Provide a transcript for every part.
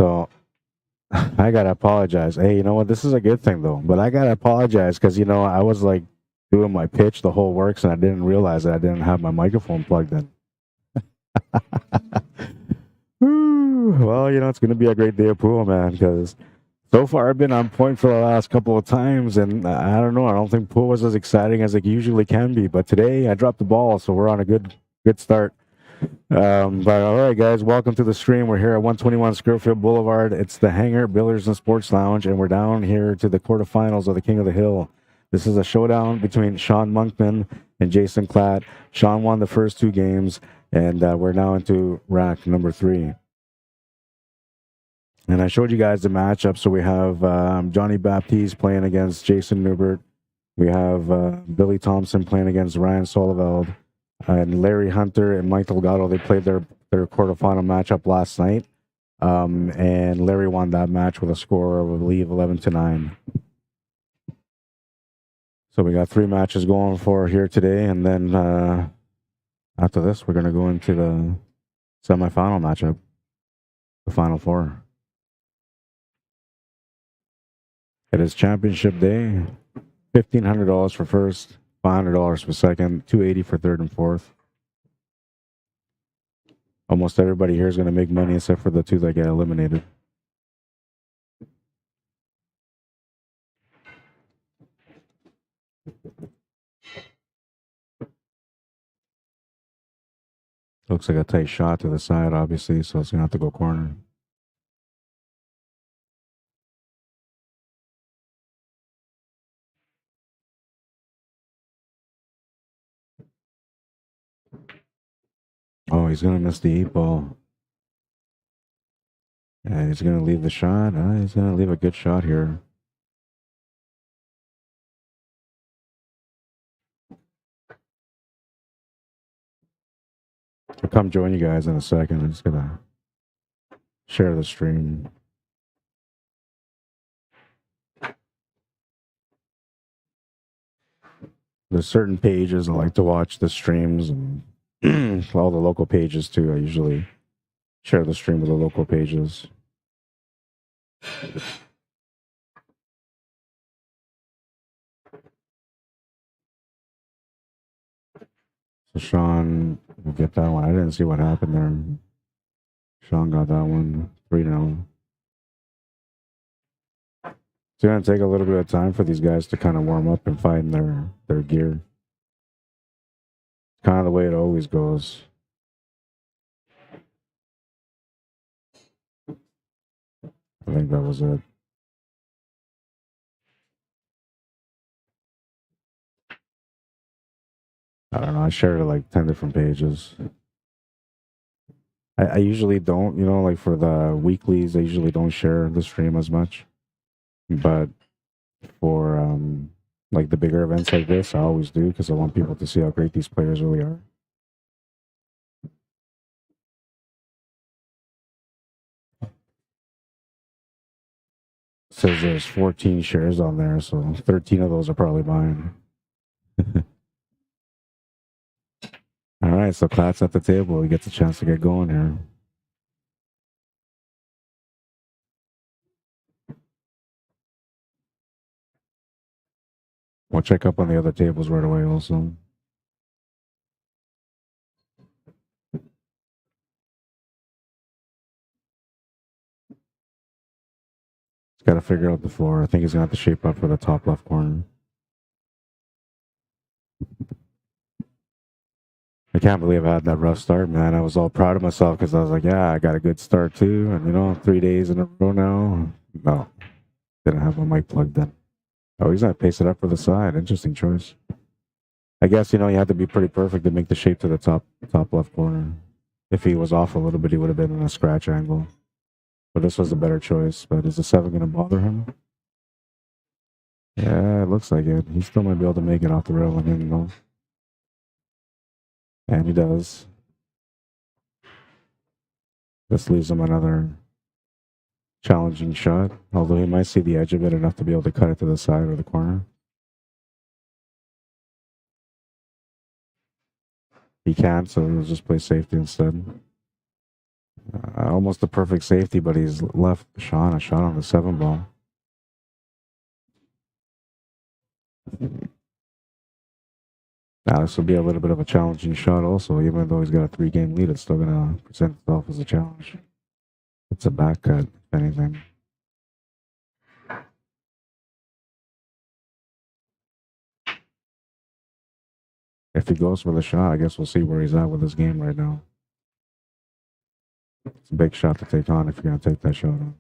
So I gotta apologize. Hey, you know what? This is a good thing though. But I gotta apologize because I was like doing my pitch, the whole works, and I didn't realize that I didn't have my microphone plugged in. Well, it's gonna be a great day of pool, man. Because so far I've been on point for the last couple of times, and I don't know. I don't think pool was as exciting as it usually can be. But today I dropped the ball, so we're on a good start. But all right, guys, welcome to the stream. We're here at 121 Scurfield Blvd. It's the Hangar Billiards and Sports Lounge, and we're down here to the quarterfinals of the King of the Hill. This is a showdown between Sean Monkman and Jason Klatt. Sean won the first 2 games, and we're now into rack number 3. And I showed you guys the matchup. So we have Johnny Baptiste playing against Jason Newbert. We have Billy Thompson playing against Ryan Solveld. And Larry Hunter and Mike Delgado, they played their quarterfinal matchup last night. And Larry won that match with a score of, I believe, 11-9. So we got 3 matches going for here today. And then after this, we're going to go into the semifinal matchup, the Final 4. It is championship day. $1,500 for first, $500 for second, $280 for third and fourth. Almost everybody here is going to make money except for the 2 that get eliminated. Looks like a tight shot to the side, obviously, so it's going to have to go corner. Oh, he's going to miss the 8 ball. Yeah, he's going to leave the shot. He's going to leave a good shot here. I'll come join you guys in a second. I'm just going to share the stream. There's certain pages I like to watch the streams, and all the local pages too. I usually share the stream with the local pages. So Sean will get that one. I didn't see what happened there. Sean got that one 3-0. It's going to take a little bit of time for these guys to kind of warm up and find their gear. Kind of the way it always goes. I think that was it. I don't know. I shared it like 10 different pages. I usually don't, like for the weeklies, I usually don't share the stream as much. But for like the bigger events like this, I always do because I want people to see how great these players really are. It says there's 14 shares on there, so 13 of those are probably mine. All right, so Klatt's at the table. He gets a chance to get going here. We'll check up on the other tables right away also. He's got to figure out the floor. I think he's going to have to shape up for the top left corner. I can't believe I had that rough start, man. I was all proud of myself because I was like, yeah, I got a good start too. And, 3 days in a row now. No, didn't have my mic plugged in. Oh, he's going to pace it up for the side. Interesting choice. I guess, you have to be pretty perfect to make the shape to the top left corner. If he was off a little bit, he would have been in a scratch angle. But this was a better choice. But is the 7 going to bother him? Yeah, it looks like it. He still might be able to make it off the rail again, though. And he does. This leaves him another challenging shot, although he might see the edge of it enough to be able to cut it to the side or the corner. He can't, so he'll just play safety instead. Almost the perfect safety, but he's left a shot on the 7 ball. Now, this will be a little bit of a challenging shot also. Even though he's got a 3-game lead, it's still going to present itself as a challenge. It's a back cut, if anything. If he goes for the shot, I guess we'll see where he's at with his game right now. It's a big shot to take on if you're going to take that shot on.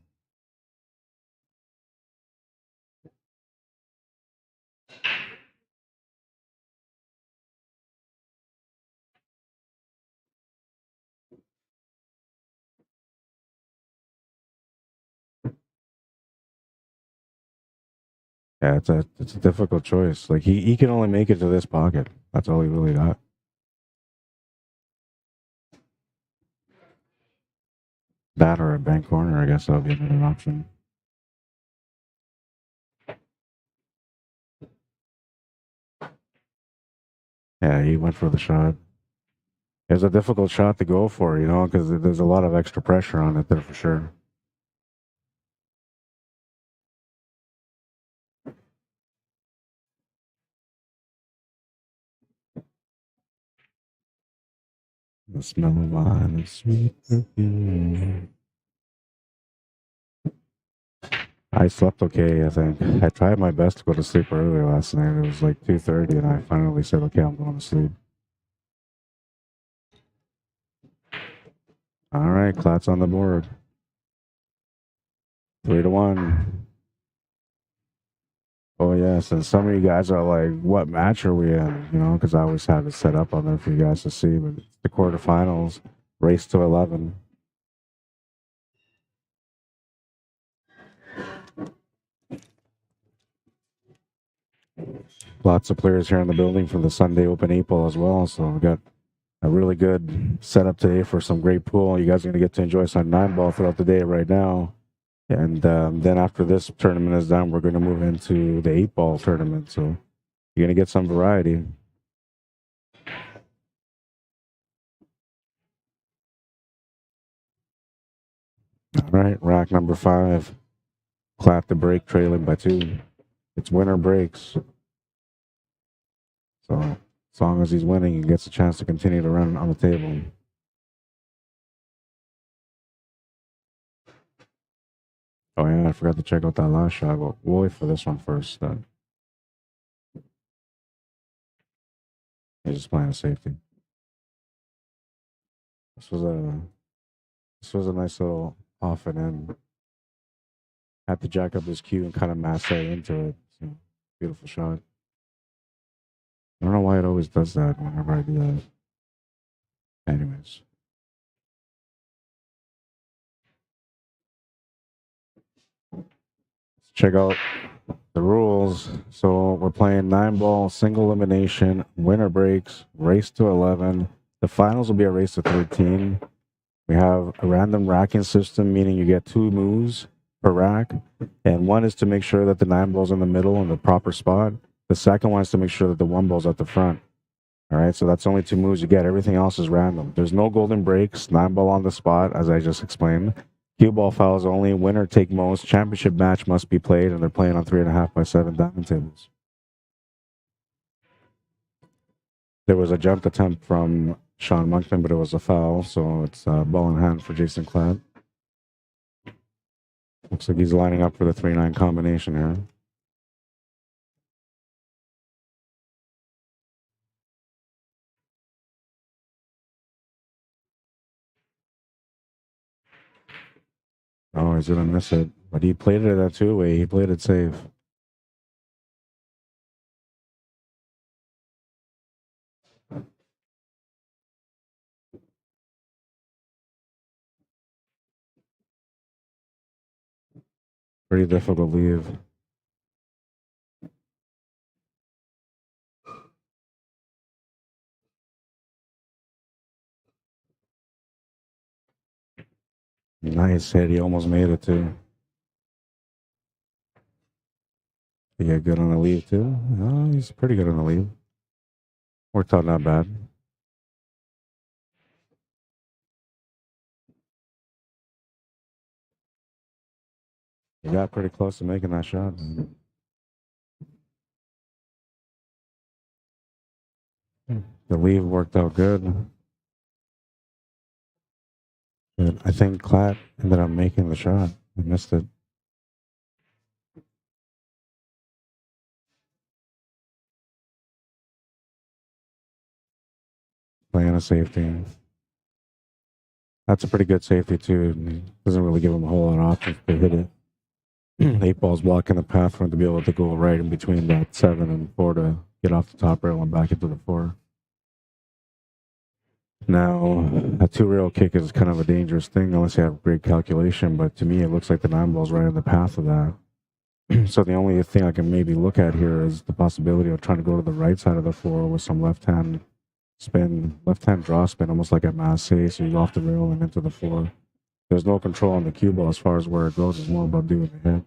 Yeah, it's a difficult choice. Like he can only make it to this pocket. That's all he really got. That or a bank corner, I guess that'll be another option. Yeah, he went for the shot. It was a difficult shot to go for, you know, because there's a lot of extra pressure on it there for sure. The smell of wine and sweet perfume. I slept okay, I think. I tried my best to go to sleep early last night. It was like 2:30, and I finally said, okay, I'm going to sleep. All right, Klatt's on the board. 3-1. Oh, yes. And some of you guys are like, what match are we in? You know, because I always have it set up on there for you guys to see. But it's the quarterfinals, race to 11. Lots of players here in the building for the Sunday Open 8 ball as well. So we've got a really good setup today for some great pool. You guys are going to get to enjoy some 9 ball throughout the day right now. And then after this tournament is done, we're going to move into the 8 ball tournament. So you're going to get some variety. All right, rack number 5. Clap the break, trailing by 2. It's winner breaks. So as long as he's winning, he gets a chance to continue to run on the table. Oh yeah, I forgot to check out that last shot. But we'll wait for this one first. He's just playing a safety. This was a nice little off and in. Had to jack up his cue and kind of masse into it. So, beautiful shot. I don't know why it always does that whenever I do that. Anyways. Let's check out the rules. So we're playing 9 ball, single elimination, winner breaks, race to 11. The finals will be a race to 13. We have a random racking system, meaning you get 2 moves per rack. And one is to make sure that the 9 ball's in the middle in the proper spot. The second one is to make sure that the 1 ball's at the front. All right, so that's only 2 moves you get. Everything else is random. There's no golden breaks, 9 ball on the spot, as I just explained. Cue ball fouls only. Winner take most. Championship match must be played, and they're playing on 3.5 by 7 diamond tables. There was a jumped attempt from Sean Monkman, but it was a foul, so it's ball in hand for Jason Klatt. Looks like he's lining up for the 3-9 combination here. Oh, he's gonna miss it, but he played it at 2-way. He played it safe. Pretty difficult leave. Nice hit. He almost made it too. He got good on the leave too. Oh, he's pretty good on the leave. Worked out not bad. He got pretty close to making that shot. The leave worked out good. But I think Klatt ended up making the shot. I missed it. Playing a safety. That's a pretty good safety, too. It doesn't really give him a whole lot of options to hit it. 8 ball's blocking the path for him to be able to go right in between that 7 and 4 to get off the top rail and back into the 4. Now, a 2 rail kick is kind of a dangerous thing unless you have great calculation, but to me, it looks like the 9 ball's right in the path of that. So the only thing I can maybe look at here is the possibility of trying to go to the right side of the 4 with some left-hand spin, left-hand draw spin, almost like at Masse, so you go off the rail and into the 4. There's no control on the cue ball as far as where it goes. It's more about doing the hit.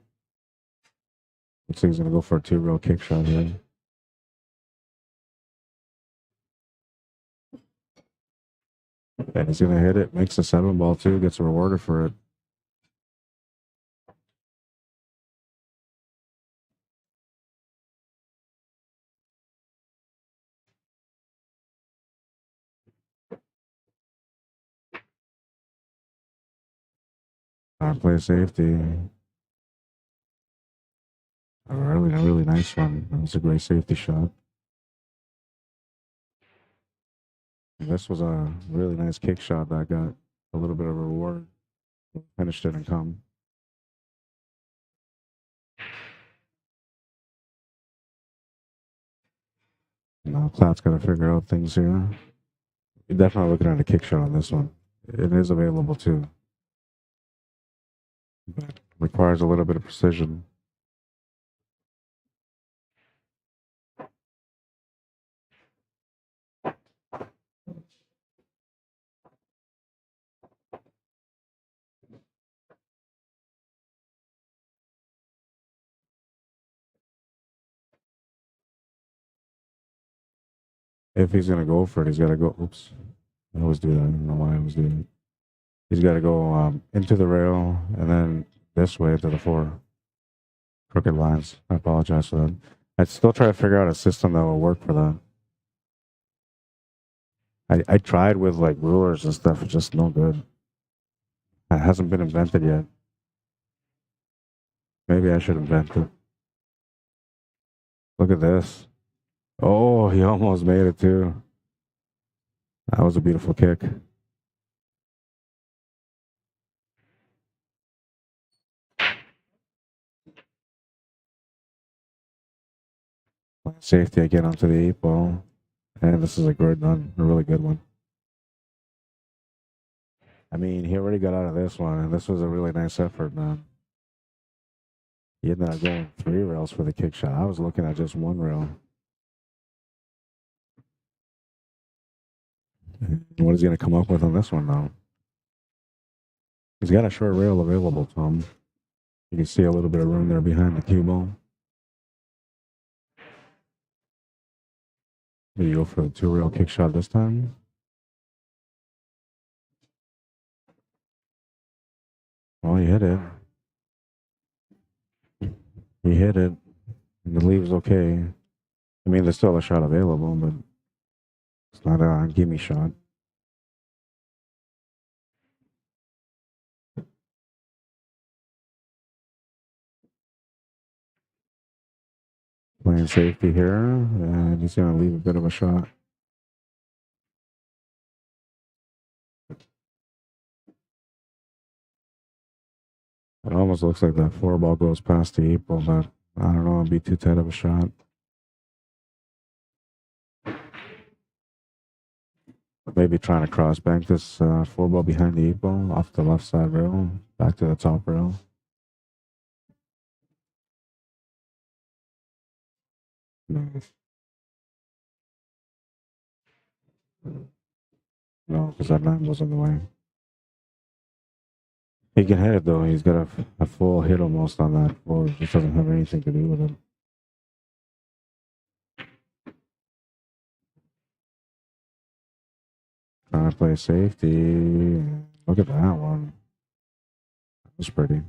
Looks like he's going to go for a 2 rail kick shot here. And he's going to hit it, makes a 7 ball too, gets rewarded for it. Play safety. A really nice one. That was a great safety shot. This was a really nice kick shot that got a little bit of a reward. Finish didn't come. Now Klatt's got to figure out things here. You're definitely looking at a kick shot on this one. It is available too. But requires a little bit of precision. If he's going to go for it, he's got to go. Oops. I always do that. I don't know why I always do it. He's got to go into the rail and then this way to the 4. Crooked lines. I apologize for that. I'd still try to figure out a system that will work for that. I tried with like rulers and stuff. It's just no good. It hasn't been invented yet. Maybe I should invent it. Look at this. Oh, he almost made it too. That was a beautiful kick. Safety again onto the 8 ball. And this is a good one, a really good one. I mean, he already got out of this one, and this was a really nice effort, man. He ended up going 3 rails for the kick shot. I was looking at just 1 rail. What is he going to come up with on this one, though? He's got a short rail available to him. You can see a little bit of room there behind the cue ball. Maybe go for the 2 rail kick shot this time. Oh, he hit it. He hit it. And the leave's okay. I mean, there's still a shot available, but it's not a gimme shot. Playing safety here, and he's going to leave a bit of a shot. It almost looks like that 4 ball goes past the 8 ball, but I don't know, it'd be too tight of a shot. Maybe trying to cross bank this 4 ball behind the 8 ball off the left side rail, back to the top rail. No, because that 9 was in the way. He can hit it though. He's got a full hit almost on that 4. It just doesn't have anything to do with it. Trying to play safety. Look at that one. That was pretty.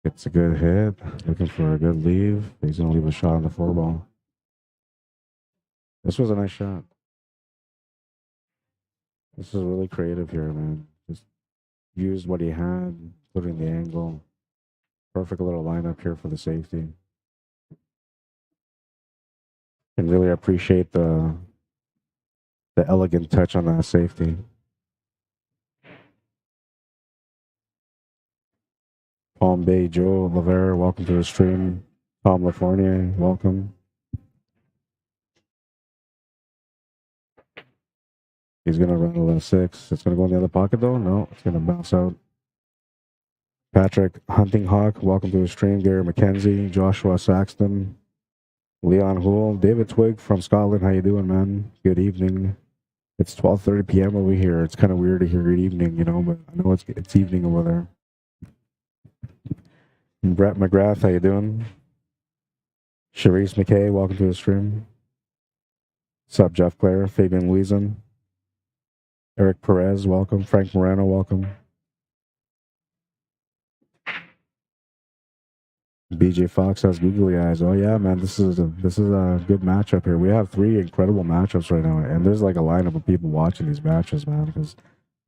It's a good hit. Looking for a good leave. He's going to leave a shot on the 4-ball. This was a nice shot. This is really creative here, man. Just used what he had, including the angle. Perfect little lineup here for the safety. Can really appreciate the elegant touch on that safety. Palm Bay Joe Lavera, welcome to the stream. Tom LaFournier, welcome. He's gonna rattle a 6. It's gonna go in the other pocket though. No, it's gonna bounce out. Patrick Hunting Hawk, welcome to the stream. Gary McKenzie, Joshua Saxton, Leon Houle, David Twig from Scotland. How you doing, man? Good evening. It's 12:30 p.m. over here. It's kind of weird to hear good evening, you know, but I know it's evening over there. And Brett McGrath, how you doing? Charisse McKay, welcome to the stream. Sup, Jeff Clare, Fabian Louison, Eric Perez, welcome. Frank Moreno, welcome. BJ Fox has googly eyes. Oh yeah, man, this is a good matchup here. We have 3 incredible matchups right now, and there's like a lineup of people watching these matches, man, because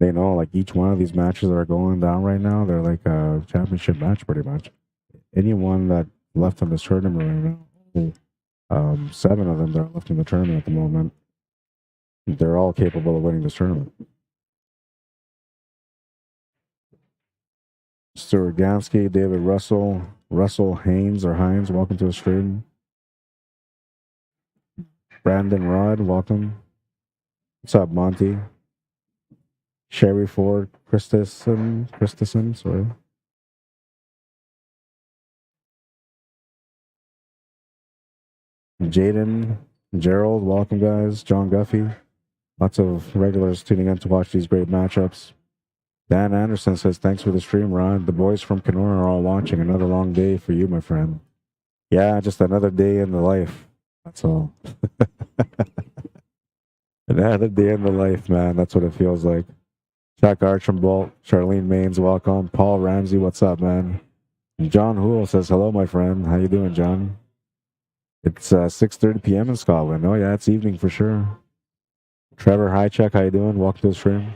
they know like each one of these matches that are going down right now, they're like a championship match pretty much. Anyone that left in this tournament right now, 7 of them that are left in the tournament at the moment, they're all capable of winning this tournament. Stuart Gansky, David Russell Haynes or Hines, welcome to the stream. Brandon Rod, welcome. What's up, Monty? Sherry Ford, Christensen, sorry. Jaden, Gerald, welcome guys. John Guffey. Lots of regulars tuning in to watch these great matchups. Dan Anderson says, thanks for the stream, Ron. The boys from Kenora are all watching. Another long day for you, my friend. Yeah, just another day in the life. That's all. Another day in the life, man. That's what it feels like. Jack Archambault, Charlene Maines, welcome. Paul Ramsey, what's up, man? And John Houle says, hello, my friend. How you doing, John? It's 6:30 p.m. in Scotland. Oh, yeah, it's evening for sure. Trevor Highcheck, how you doing? Welcome to the stream.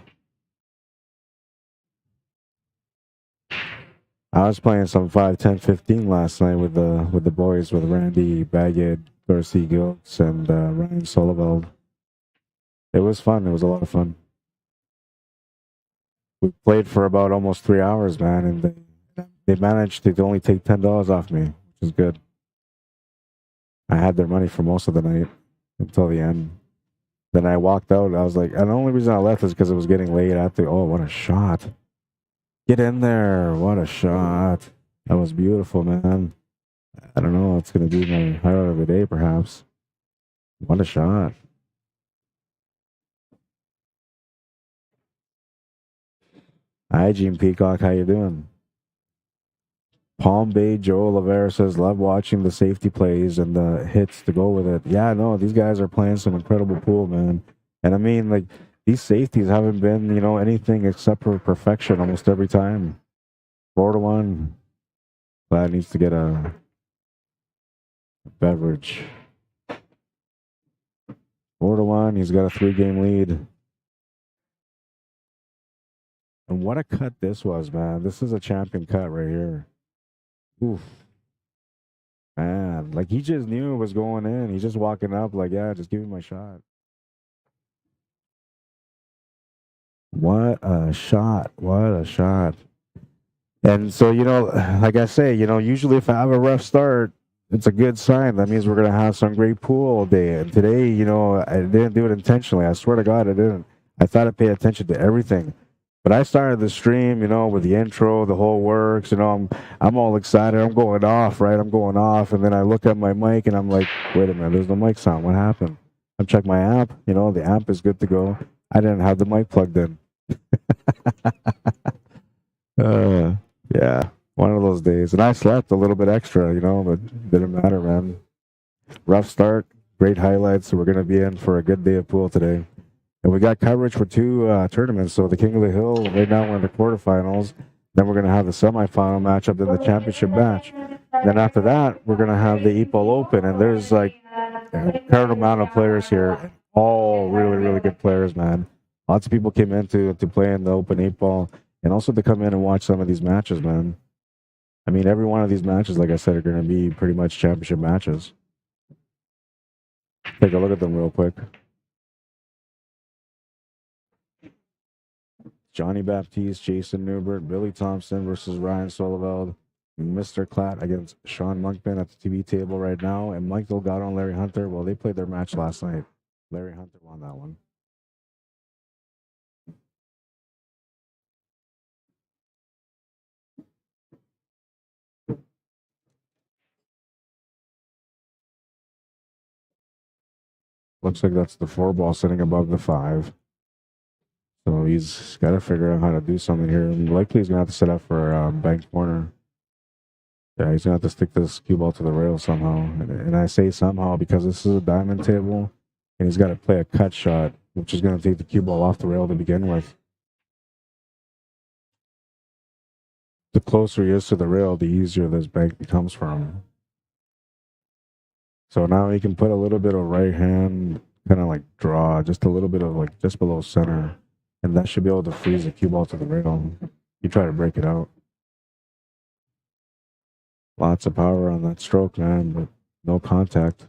I was playing some 5, 10, 15 last night with the boys, with Randy Baggett, Darcy Giltz, and Ryan Sullivan. It was fun. It was a lot of fun. We played for about almost 3 hours, man, and they managed to only take $10 off me, which is good. I had their money for most of the night until the end. Then I walked out. I was like, and the only reason I left is because it was getting late. Oh, what a shot. Get in there. What a shot. That was beautiful, man. I don't know. It's going to be my highlight of the day, perhaps. What a shot. Hi, Gene Peacock. How you doing? Palm Bay Joe Lavera says, love watching the safety plays and the hits to go with it. Yeah, no, these guys are playing some incredible pool, man. And I mean, like, these safeties haven't been, you know, anything except for perfection almost every time. 4-1. Klatt needs to get a beverage. 4-1. He's got a 3-game lead. And what a cut this was, man. This is a champion cut right here. Oof. Man, like he just knew it was going in. He's just walking up like, yeah, just give me my shot. What a shot. What a shot. And so, you know, like I say, you know, usually if I have a rough start, it's a good sign. That means we're going to have some great pool all day. And today, you know, I didn't do it intentionally. I swear to God, I didn't. I thought I'd pay attention to everything. But I started the stream, you know, with the intro, the whole works, you know, I'm all excited. I'm going off, right? I'm going off. And then I look at my mic and I'm like, wait a minute, there's no mic sound. What happened? I check my amp, you know, the amp is good to go. I didn't have the mic plugged in. Yeah, one of those days. And I slept a little bit extra, you know, but didn't matter, man. Rough start, great highlights. So we're going to be in for a good day of pool today. And we got coverage for two tournaments. So the King of the Hill, right now we're in the quarterfinals. Then we're going to have the semifinal matchup, then the championship match. Then after that, we're going to have the EPOL Open. And there's like a current amount of players here, all really, really good players, man. Lots of people came in to play in the Open EPOL and also to come in and watch some of these matches, man. I mean, every one of these matches, like I said, are going to be pretty much championship matches. Take a look at them real quick. Johnny Baptiste, Jason Newbert, Billy Thompson versus Ryan Soliveld, Mr. Klatt against Sean Monkman at the TV table right now, and Mike Delgado and Larry Hunter. Well, they played their match last night. Larry Hunter won that one. Looks like that's the 4 ball sitting above the 5. So he's got to figure out how to do something here. And likely he's going to have to set up for bank corner. Yeah, he's going to have to stick this cue ball to the rail somehow. And I say somehow because this is a diamond table, and he's got to play a cut shot, which is going to take the cue ball off the rail to begin with. The closer he is to the rail, the easier this bank becomes for him. So now he can put a little bit of right hand, kind of like draw, just a little bit of like just below center. And that should be able to freeze the cue ball to the rail. You try to break it out. Lots of power on that stroke, man, but no contact.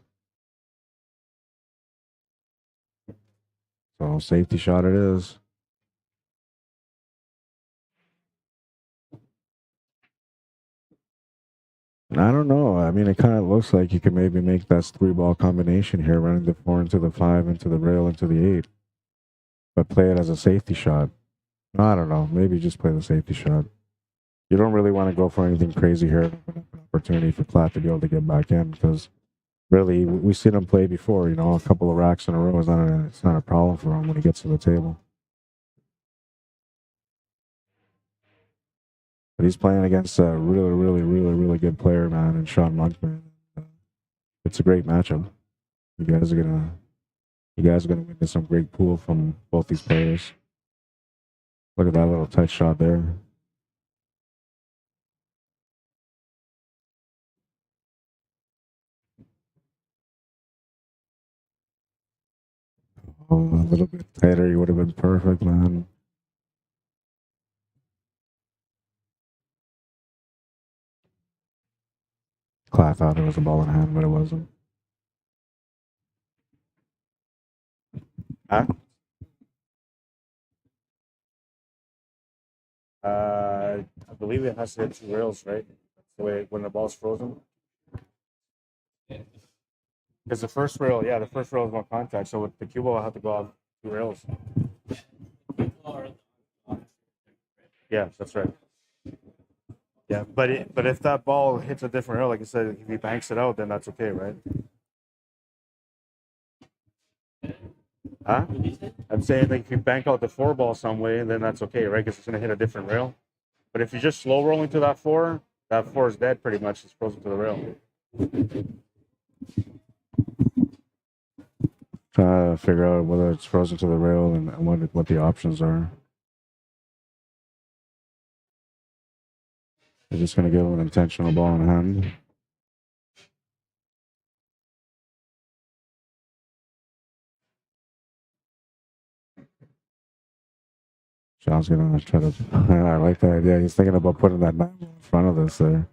So safety shot it is. And I don't know. I mean, it kind of looks like you can maybe make that 3-ball combination here, running the 4 into the 5, into the rail, into the 8. But play it as a safety shot. I don't know. Maybe just play the safety shot. You don't really want to go for anything crazy here. An opportunity for Klatt to be able to get back in because really we've seen him play before. You know, a couple of racks in a row it's not a problem for him when he gets to the table. But he's playing against a really, really, really, really good player, man, and Sean Monkman. It's a great matchup. You guys are gonna witness some great pool from both these players. Look at that little touch shot there. Oh, a little bit tighter, you would have been perfect, man. Klatt thought it was a ball in hand, but it wasn't. Huh? I believe it has to hit 2 rails, right? That's the way when the ball's frozen. Because the first rail is more contact, so the cue ball will have to go off 2 rails. Yeah, that's right. Yeah, but if that ball hits a different rail, like I said, if he banks it out, then that's okay, right? Huh? I'm saying like if you bank out the 4-ball some way, then that's okay, right? Because it's going to hit a different rail. But if you're just slow rolling to that 4 is dead pretty much. It's frozen to the rail. Trying to figure out whether it's frozen to the rail and what the options are. They're just going to give him an intentional ball in hand. Sean's going to try to. I like that idea. He's thinking about putting that 9 in front of this there.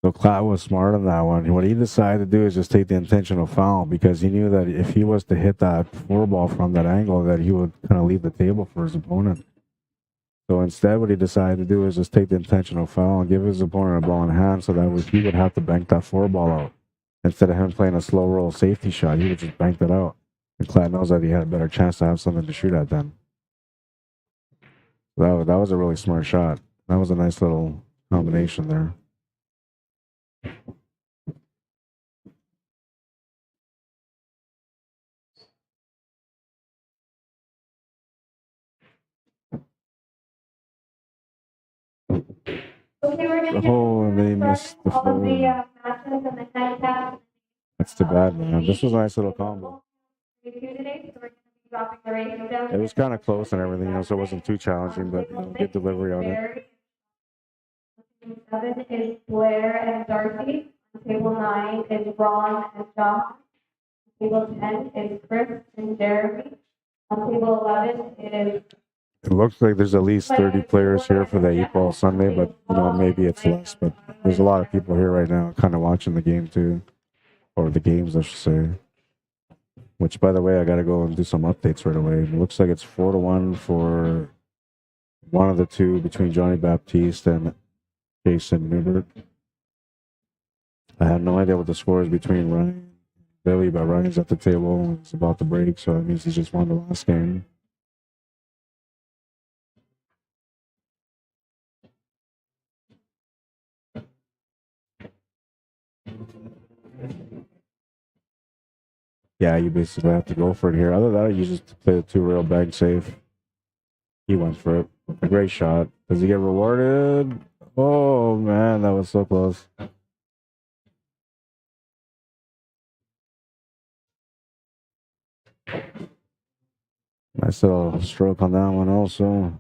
So Klatt was smart on that one. What he decided to do is just take the intentional foul because he knew that if he was to hit that 4-ball from that angle, that he would kind of leave the table for his opponent. So instead, what he decided to do is just take the intentional foul and give his opponent a ball in hand, so that way he would have to bank that 4 ball out. Instead of him playing a slow roll safety shot, he would just bank that out. And Klatt knows that he had a better chance to have something to shoot at then. That was a really smart shot. That was a nice little combination there. Oh, and they missed the floor. That's too bad, man. This was a nice little combo. It was kind of close and everything, so it wasn't too challenging, but good delivery on it. 7 is Blair and Darcy. On table 9 is Ron and Josh. On table 10 is Chris and Jeremy. On table 11 is... It looks like there's at least 30 players here for the 8-ball Sunday, but maybe it's less. But there's a lot of people here right now kind of watching the game too. Or the games, I should say. Which, by the way, I got to go and do some updates right away. It looks like it's 4-1 for one of the two between Johnny Baptiste and Jason Newbert. I have no idea what the score is between Ryan and Billy, but Ryan's at the table. It's about to break, so that means he just won the last game. Yeah, you basically have to go for it here. Other than that, you just play the 2-rail bag safe. He went for it. A great shot. Does he get rewarded? Oh, man, that was so close. Nice little stroke on that one also.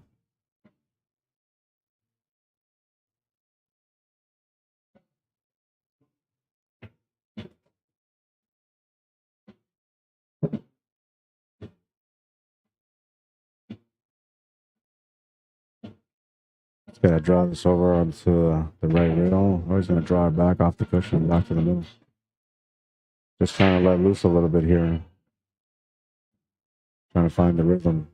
He's going to draw this over onto the right rail, or he's going to draw it back off the cushion, back to the middle. Just trying to let loose a little bit here. Trying to find the rhythm.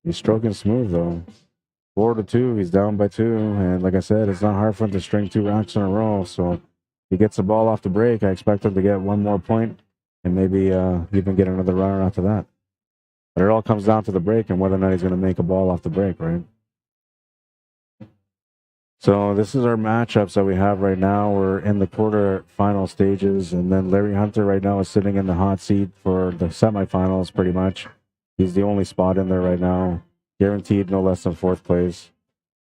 He's stroking smooth, though. 4-2, he's down by 2, and like I said, it's not hard for him to string 2 racks in a row, so if he gets the ball off the break, I expect him to get one more point, and maybe even get another runner after that. But it all comes down to the break and whether or not he's going to make a ball off the break, right? So this is our matchups that we have right now. We're in the quarterfinal stages, and then Larry Hunter right now is sitting in the hot seat for the semifinals, pretty much. He's the only spot in there right now, guaranteed no less than 4th place.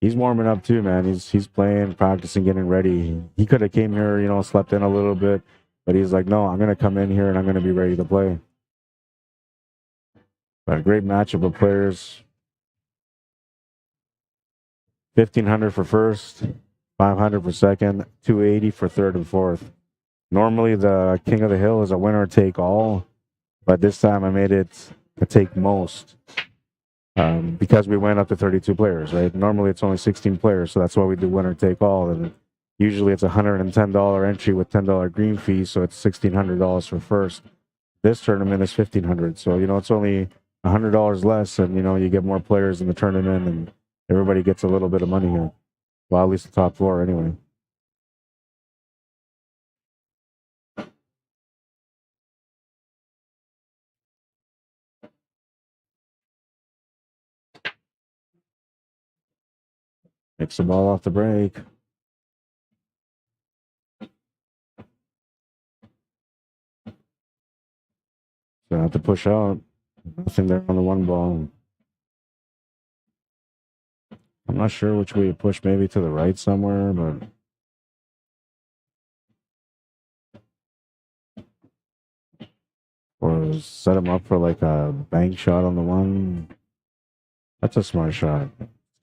He's warming up too, man. He's playing, practicing, getting ready. He could have came here, slept in a little bit, but he's like, no, I'm going to come in here and I'm going to be ready to play. But a great matchup of players. 1,500 for first, 500 for second, 280 for third and fourth. Normally, the King of the Hill is a winner take all, but this time I made it a take most because we went up to 32 players, right? Normally, it's only 16 players, so that's why we do winner take all. And usually, it's a $110 entry with $10 green fee, so it's $1,600 for first. This tournament is $1,500, so it's only $100 less, and you get more players in the tournament, and everybody gets a little bit of money here. Well, at least the top 4 anyway. Makes the ball off the break. So I have to push out. Nothing there on the 1 ball. I'm not sure which way you push, maybe to the right somewhere, but or set him up for like a bank shot on the 1. That's a smart shot.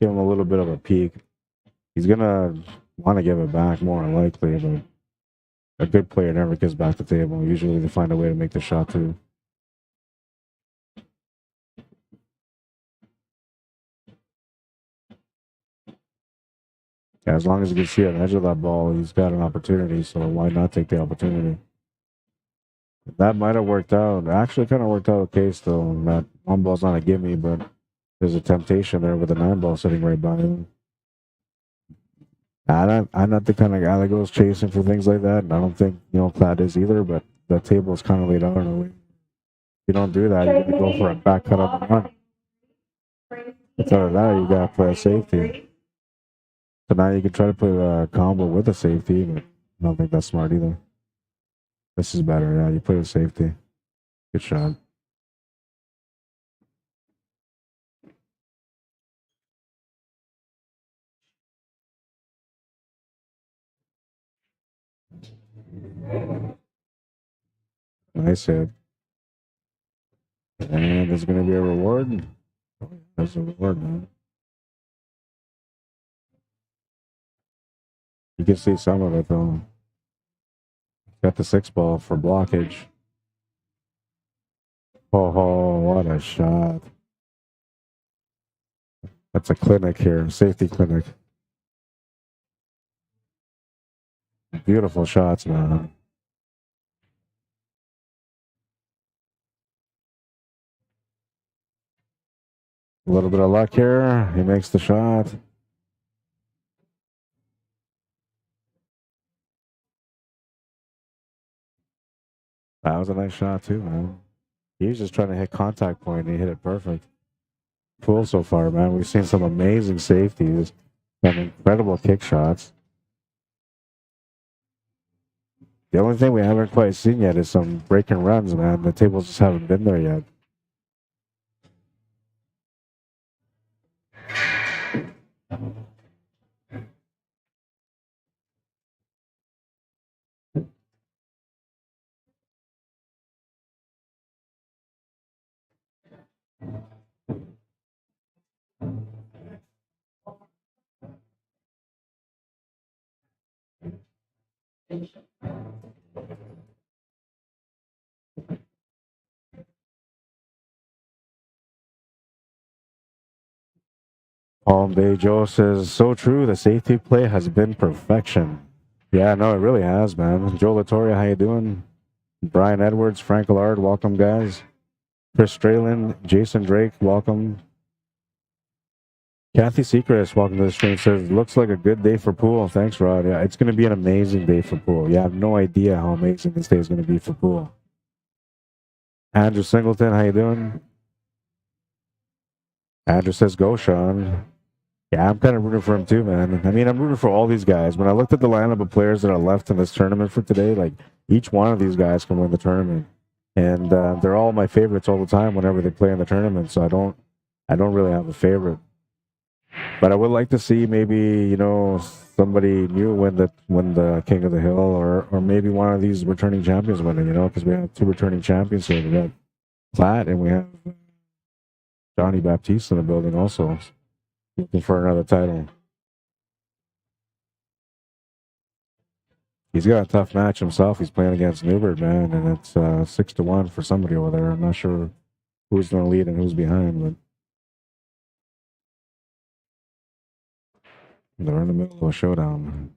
Give him a little bit of a peek. He's gonna want to give it back more than likely, but a good player never gives back the table. Usually they find a way to make the shot too. Yeah, as long as he can see an edge of that ball, he's got an opportunity, so why not take the opportunity? That might have worked out. Actually, kind of worked out okay still. That 1 ball's not a gimme, but There's a temptation there with the 9-ball sitting right by him. I'm not the kind of guy that goes chasing for things like that, and I don't think Klatt is either. But the table is kind of laid out in a way. If you don't do that, you're gonna go for a back cut on the run. Instead of that, you gotta play a safety. So now you can try to play a combo with a safety, but I don't think that's smart either. This is better. Yeah, you play a safety. Good shot. Nice hit. And there's going to be a reward. There's a reward, man. You can see some of it, though. Got the 6-ball for blockage. Oh, what a shot. That's a clinic here, safety clinic. Beautiful shots, man. A little bit of luck here. He makes the shot. That was a nice shot, too, man. He was just trying to hit contact point, and he hit it perfect. Cool so far, man. We've seen some amazing safeties, some incredible kick shots. The only thing we haven't quite seen yet is some breaking runs, man. The tables just haven't been there yet. Palm Bay Joe says, so true. The safety play has been perfection. Yeah, no, it really has, man. Joe Latoria, how you doing? Brian Edwards, Frank Allard, welcome, guys. Chris Strayland, Jason Drake, welcome. Kathy Secret, welcome to the stream. Says, looks like a good day for pool. Thanks, Rod. Yeah, it's going to be an amazing day for pool. You have no idea how amazing this day is going to be for pool. Andrew Singleton, how you doing? Andrew says, go, Sean. Yeah, I'm kind of rooting for him too, man. I mean, I'm rooting for all these guys. When I looked at the lineup of players that are left in this tournament for today, like each one of these guys can win the tournament, and they're all my favorites all the time whenever they play in the tournament. So I don't really have a favorite, but I would like to see maybe somebody new win the King of the Hill, or maybe one of these returning champions win it. Because we have 2 returning champions here. We got Klatt and we have Johnny Baptiste in the building also. Looking for another title. He's got a tough match himself. He's playing against Newbert, man, and it's 6-1 for somebody over there. I'm not sure who's going to lead and who's behind, but they're in the middle of a showdown.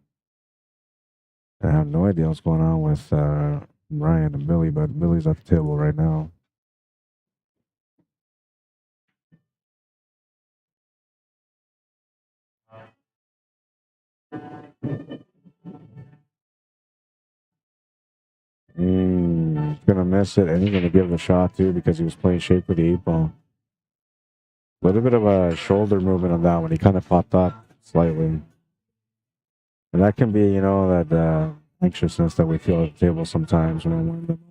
I have no idea what's going on with Ryan and Billy, but Billy's at the table right now. He's gonna miss it, and he's gonna give it a shot too because he was playing shape with the 8-ball. A little bit of a shoulder movement on that one. He kind of popped up slightly, and that can be, that anxiousness that we feel at the table sometimes when we're in the moment.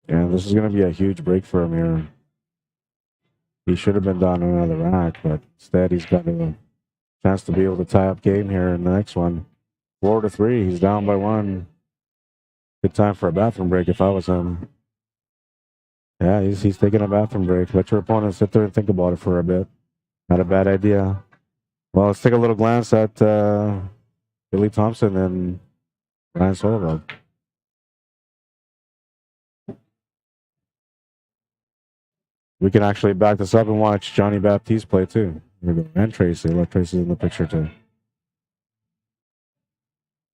Yeah, this is gonna be a huge break for him here. He should have been down another rack, but instead he's got a chance to be able to tie up game here in the next one. 4-3. He's down by 1. Good time for a bathroom break if I was him. Yeah, he's taking a bathroom break. Let your opponent sit there and think about it for a bit. Not a bad idea. Well, let's take a little glance at Billy Thompson and Ryan Sullivan. We can actually back this up and watch Johnny Baptiste play too. Here we go. And Tracy. Let Tracy in the picture too.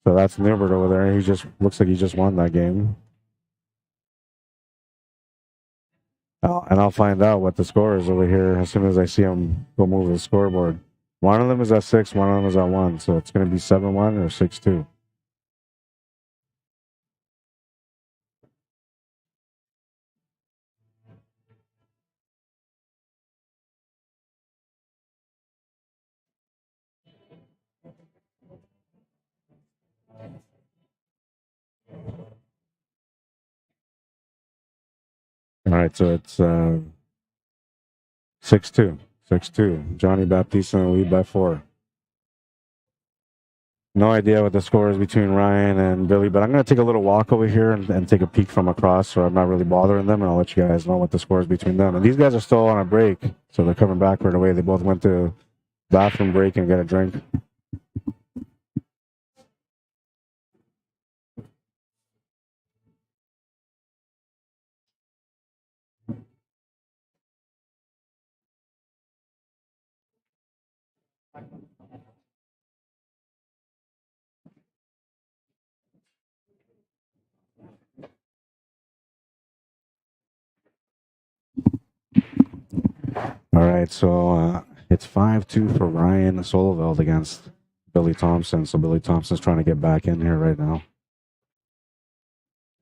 So that's Newbert over there. He just looks like he just won that game. And I'll find out what the score is over here as soon as I see him go move the scoreboard. One of them is at 6, one of them is at 1. So it's going to be 7-1 or 6-2. All right, so it's 6-2. 6-2. Johnny Baptiste in the lead by 4. No idea what the score is between Ryan and Billy, but I'm going to take a little walk over here and take a peek from across, so I'm not really bothering them, and I'll let you guys know what the score is between them. And these guys are still on a break, so they're coming back right away. They both went to bathroom break and get a drink. All right, so it's 5-2 for Ryan Solveld against Billy Thompson. So Billy Thompson's trying to get back in here right now.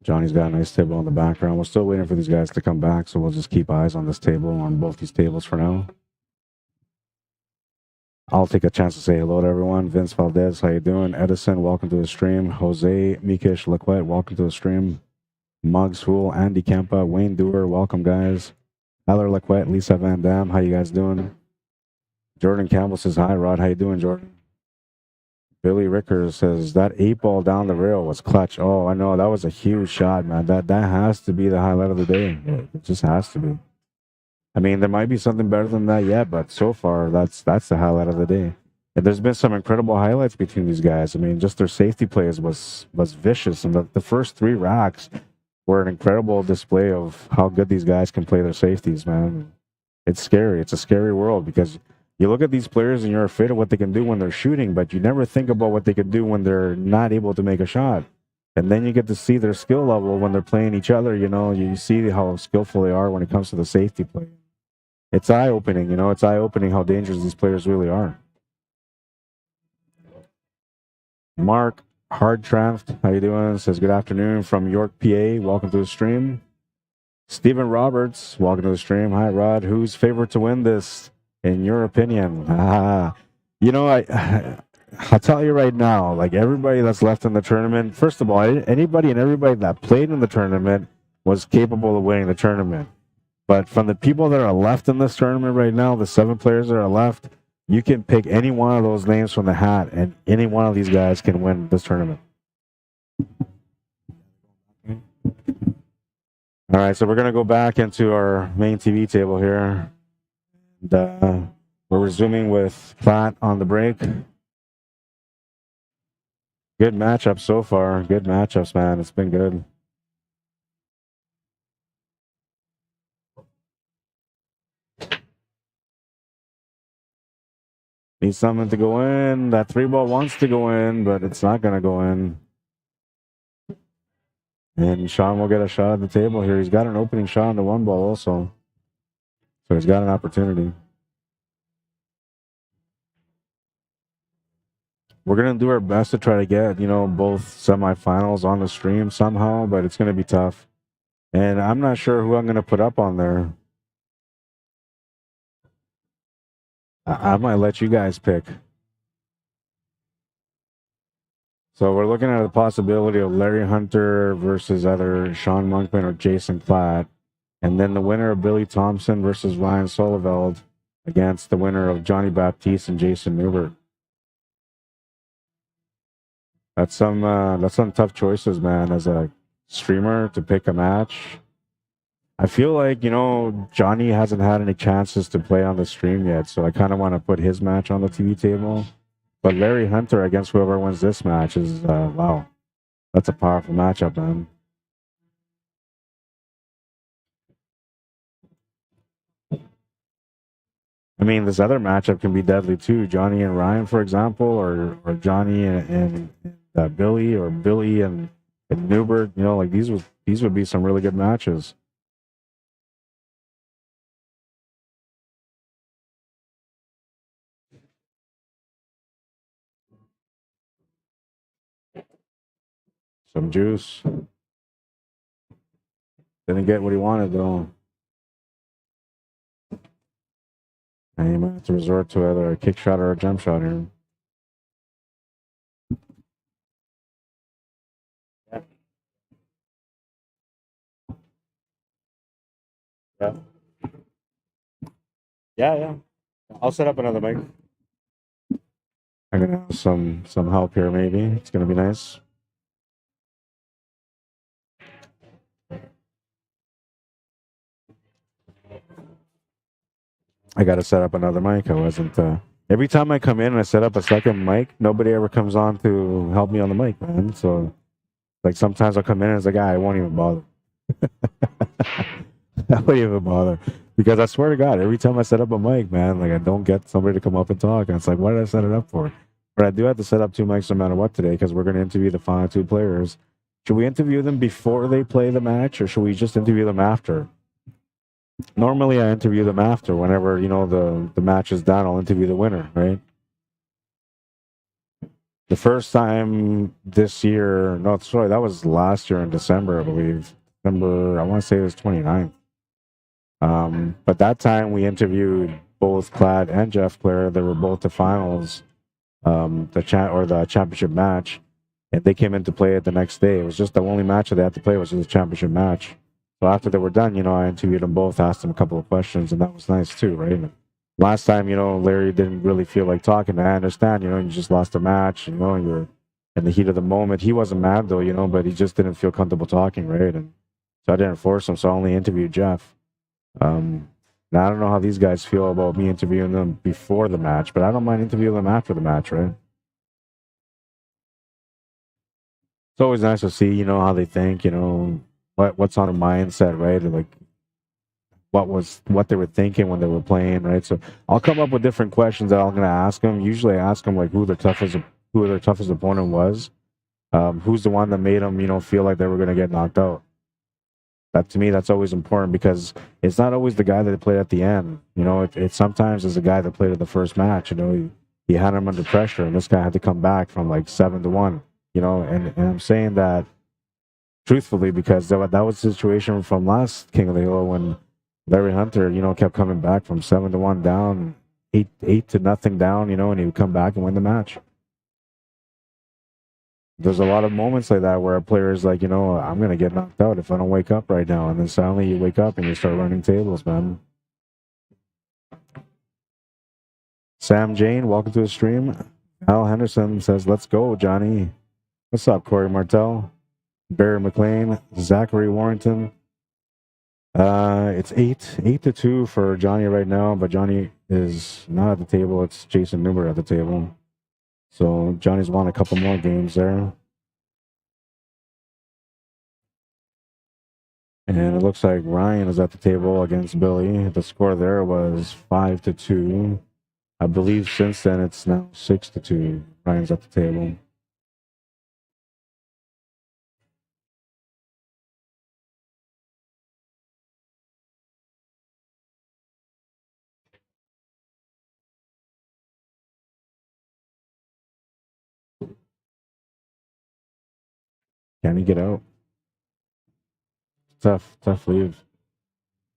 Johnny's got a nice table in the background. We're still waiting for these guys to come back, so we'll just keep eyes on this table, on both these tables for now. I'll take a chance to say hello to everyone. Vince Valdez, how you doing? Edison, welcome to the stream. Jose Mikish Laquette, welcome to the stream. Muggs Fool, Andy Kempa, Wayne Dewar, welcome guys. Heather Laquette, Lisa Van Dam, how you guys doing? Jordan Campbell says, hi, Rod. How you doing, Jordan? Billy Rickers says, that 8-ball down the rail was clutch. Oh, I know. That was a huge shot, man. That has to be the highlight of the day. It just has to be. I mean, there might be something better than that yet, but so far, that's the highlight of the day. And there's been some incredible highlights between these guys. I mean, just their safety plays was vicious. And the first 3 racks were an incredible display of how good these guys can play their safeties, man. It's scary. It's a scary world because you look at these players and you're afraid of what they can do when they're shooting, but you never think about what they can do when they're not able to make a shot. And then you get to see their skill level when they're playing each other. You know, you see how skillful they are when it comes to the safety play. It's eye-opening, you know. It's eye-opening how dangerous these players really are. Mark Hardtraft, how you doing? Says good afternoon from York, PA. Welcome to the stream. Stephen Roberts, welcome to the stream. Hi, Rod. Who's favorite to win this, in your opinion? You know, I'll tell you right now, like everybody that's left in the tournament, first of all, anybody and everybody that played in the tournament was capable of winning the tournament. But from the people that are left in this tournament right now, the 7 players that are left, you can pick any one of those names from the hat, and any one of these guys can win this tournament. All right, so we're going to go back into our main TV table here. And, we're resuming with Klatt on the break. Good matchup so far. Good matchups, man. It's been good. Needs something to go in. That 3-ball wants to go in, but it's not going to go in. And Sean will get a shot at the table here. He's got an opening shot on the 1-ball also. So he's got an opportunity. We're going to do our best to try to get, you know, both semifinals on the stream somehow, but it's going to be tough. And I'm not sure who I'm going to put up on there. I might let you guys pick. So we're looking at the possibility of Larry Hunter versus either Sean Monkman or Jason Klatt. And then the winner of Billy Thompson versus Ryan Solveld against the winner of Johnny Baptiste and Jason Newbert. That's some tough choices, man, as a streamer to pick a match. I feel like, you know, Johnny hasn't had any chances to play on the stream yet, so I kind of want to put his match on the TV table. But Larry Hunter against whoever wins this match is, wow, that's a powerful matchup, man. I mean, this other matchup can be deadly too. Johnny and Ryan, for example, or Johnny and Billy or Billy and Newberg. You know, like these would be some really good matches. Some juice. Didn't get what he wanted though. And he might have to resort to either a kick shot or a jump shot here. Yeah. Yeah, yeah. I'll set up another mic. I'm gonna have some help here, maybe. It's gonna be nice. I gotta set up another mic. I wasn't every time I come in and I set up a second mic, nobody ever comes on to help me on the mic, man. So like sometimes I'll come in and it's like, I won't even bother. I won't even bother. Because I swear to God, every time I set up a mic, man, like I don't get somebody to come up and talk. And it's like, what did I set it up for? But I do have to set up two mics no matter what today because we're going to interview the final two players. Should we interview them before they play the match or should we just interview them after? Normally I interview them after. Whenever, you know, the match is done, I'll interview the winner, right? The first time this year, no, sorry, that was last year in December, I believe. December, I want to say it was 29th. But that time we interviewed both Klatt and Jeff Clare. They were both the finals, the championship match, and they came in to play it the next day. It was just the only match that they had to play was just a championship match. So after they were done, you know, I interviewed them both, asked them a couple of questions, and that was nice too, right? And last time, you know, Larry didn't really feel like talking. I understand, you know, you just lost a match, you know, you're in the heat of the moment. He wasn't mad though, you know, but he just didn't feel comfortable talking, right? And so I didn't force him, so I only interviewed Jeff. Now I don't know how these guys feel about me interviewing them before the match, but I don't mind interviewing them after the match, right? It's always nice to see, you know, how they think, you know, what's on their mindset, right? And like what they were thinking when they were playing, right? So I'll come up with different questions that I'm going to ask them. Usually, I ask them like who their toughest opponent was, who's the one that made them, you know, feel like they were going to get knocked out. That to me, that's always important because it's not always the guy that played at the end. You know, it sometimes is the guy that played at the first match. You know, he had him under pressure, and this guy had to come back from like 7-1. You know, and I'm saying that truthfully because that was the situation from last King of the Hill when Larry Hunter, you know, kept coming back from 7-1 down, 8-0 down. You know, and he would come back and win the match. There's a lot of moments like that where a player is like, you know, I'm going to get knocked out if I don't wake up right now. And then suddenly you wake up and you start running tables, man. Sam Jane, welcome to the stream. Al Henderson says, let's go, Johnny. What's up, Corey Martell? Barry McLean, Zachary Warrington. It's 8-2 for Johnny right now, but Johnny is not at the table. It's Jason Newberg at the table. So Johnny's won a couple more games there. And it looks like Ryan is at the table against Billy. The score there was 5-2. I believe since then it's now 6-2. Ryan's at the table. Can he get out? Tough leave.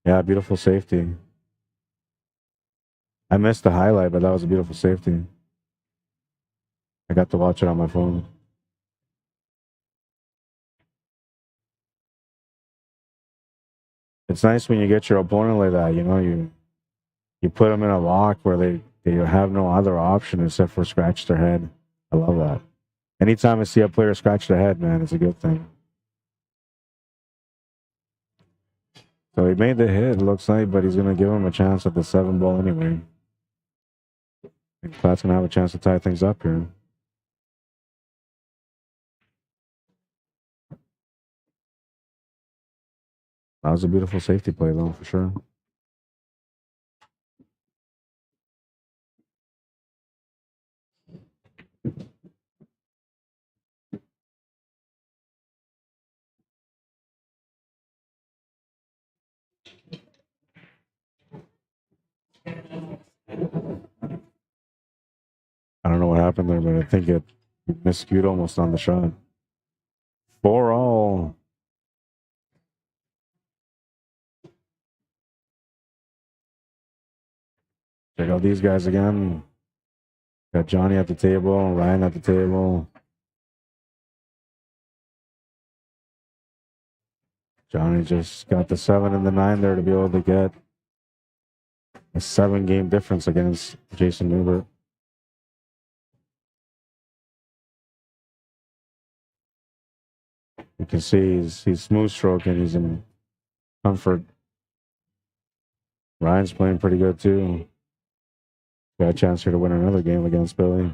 Yeah, beautiful safety. I missed the highlight, but that was a beautiful safety. I got to watch it on my phone. It's nice when you get your opponent like that. You know, you put them in a lock where they have no other option except for scratch their head. I love that. Anytime I see a player scratch their head, man, it's a good thing. So he made the hit, it looks like, but he's going to give him a chance at the 7 ball anyway. And Klatt's going to have a chance to tie things up here. That was a beautiful safety play, though, for sure. in there, but I think it miscued almost on the shot. 4-all. Check out these guys again. Got Johnny at the table, Ryan at the table. Johnny just got the 7 and the 9 there to be able to get a 7-game difference against Jason Newbert. You can see he's smooth stroking. He's in comfort. Ryan's playing pretty good too. Got a chance here to win another game against Billy.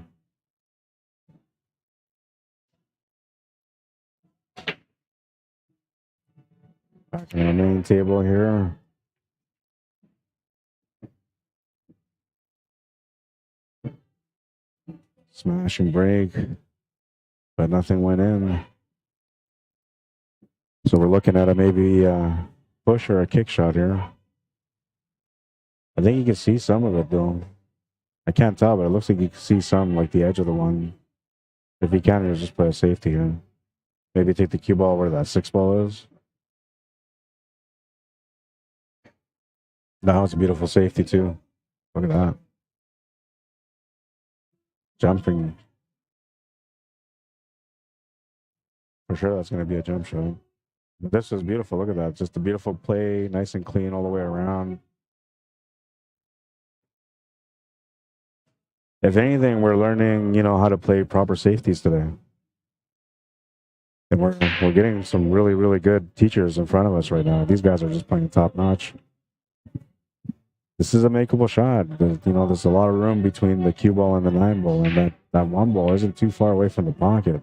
Back on the main table here. Smash and break, but nothing went in. So we're looking at a maybe push or a kick shot here. I think you can see some of it though. I can't tell, but it looks like you can see some, like the edge of the one. If you can, just play a safety here. Maybe take the cue ball where that 6 ball is. That was a beautiful safety too. Look at that. Jumping. For sure that's going to be a jump shot. But this is beautiful. Look at that. Just a beautiful play, nice and clean all the way around. If anything, we're learning, how to play proper safeties today. And we're getting some really, really good teachers in front of us right now. These guys are just playing top notch. This is a makeable shot. There's a lot of room between the cue ball and the 9 ball, and that 1 ball isn't too far away from the pocket.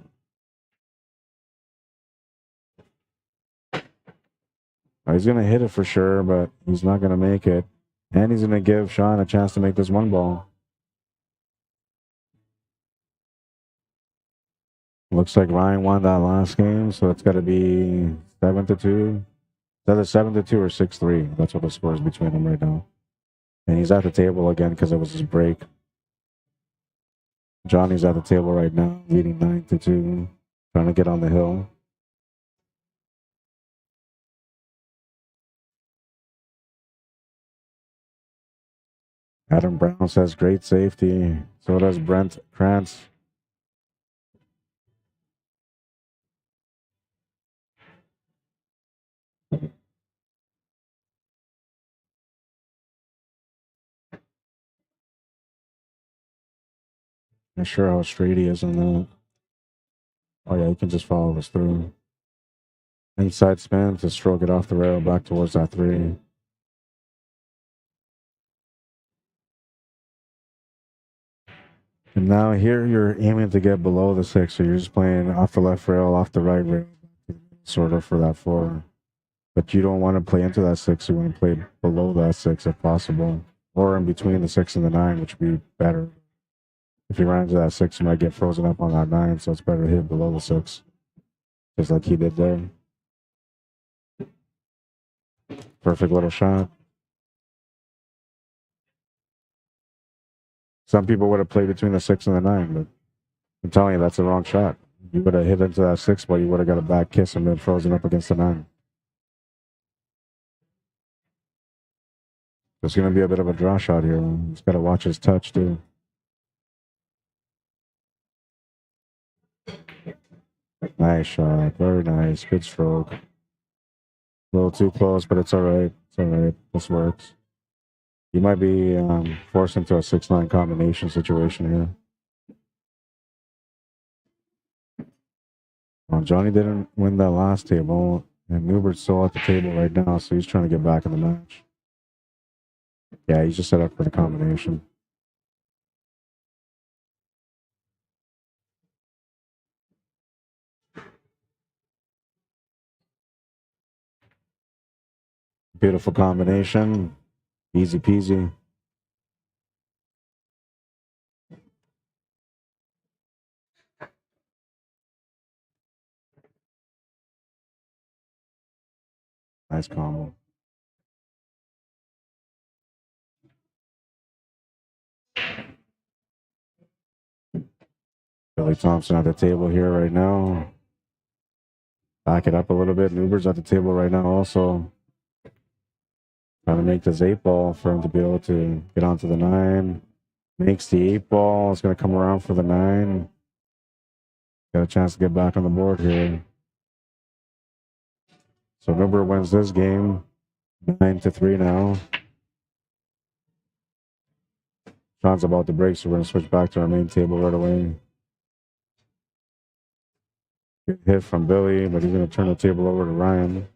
He's going to hit it for sure, but he's not going to make it. And he's going to give Sean a chance to make this 1 ball. Looks like Ryan won that last game, so it's got to be 7-2. It's either 7-2 or 6-3. That's what the score is between them right now. And he's at the table again because it was his break. Johnny's at the table right now, leading 9-2, trying to get on the hill. Adam Brown says great safety. So does Brent Krantz. Not sure how straight he is on that. Oh yeah, he can just follow us through. Inside spin to stroke it off the rail back towards that 3. And now here you're aiming to get below the 6, so you're just playing off the left rail, off the right rail, sort of for that 4. But you don't want to play into that 6, you want to play below that 6 if possible. Or in between the 6 and the 9, which would be better. If you run into that 6, you might get frozen up on that 9, so it's better to hit below the 6. Just like he did there. Perfect little shot. Some people would have played between the 6 and the 9, but I'm telling you, that's the wrong shot. You would have hit into that 6 ball, you would have got a back kiss and been frozen up against the 9. It's going to be a bit of a draw shot here. He's got to watch his touch, too. Nice shot. Very nice. Good stroke. A little too close, but it's all right. It's all right. This works. You might be forced into a 6-9 combination situation here. Well, Johnny didn't win that last table, and Newbert's still at the table right now, so he's trying to get back in the match. Yeah, he's just set up for the combination. Beautiful combination. Easy peasy. Nice combo. Billy Thompson at the table here right now. Back it up a little bit. Newber's at the table right now also. Trying to make this 8-ball for him to be able to get onto the 9. Makes the 8-ball. It's going to come around for the 9. Got a chance to get back on the board here. So Newber wins this game. 9-3 now. Sean's about to break, so we're going to switch back to our main table right away. Good hit from Billy, but he's going to turn the table over to Ryan.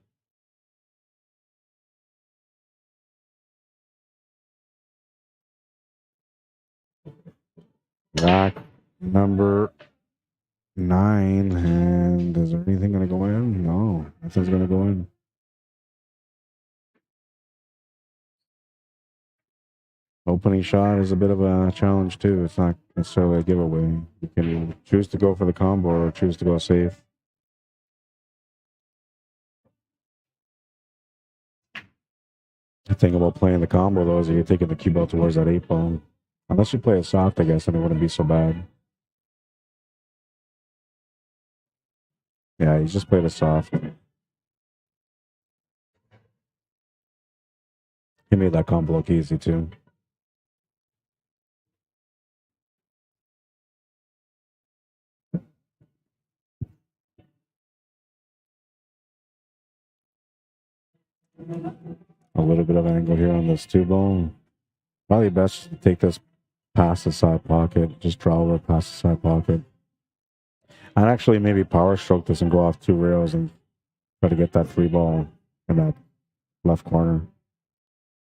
Rack number 9, and is there anything going to go in? No, nothing's going to go in. Opening shot is a bit of a challenge too. It's not necessarily a giveaway. You can choose to go for the combo or choose to go safe. The thing about playing the combo though is that you're taking the cue ball towards that 8-ball. Unless you play it soft, I guess, then it wouldn't be so bad. Yeah, you just played it soft. He made that combo look easy too. A little bit of angle here on this 2-ball. Probably best to take this past the side pocket. Just draw over past the side pocket. I'd actually maybe power stroke this and go off 2 rails and try to get that 3-ball in that left corner.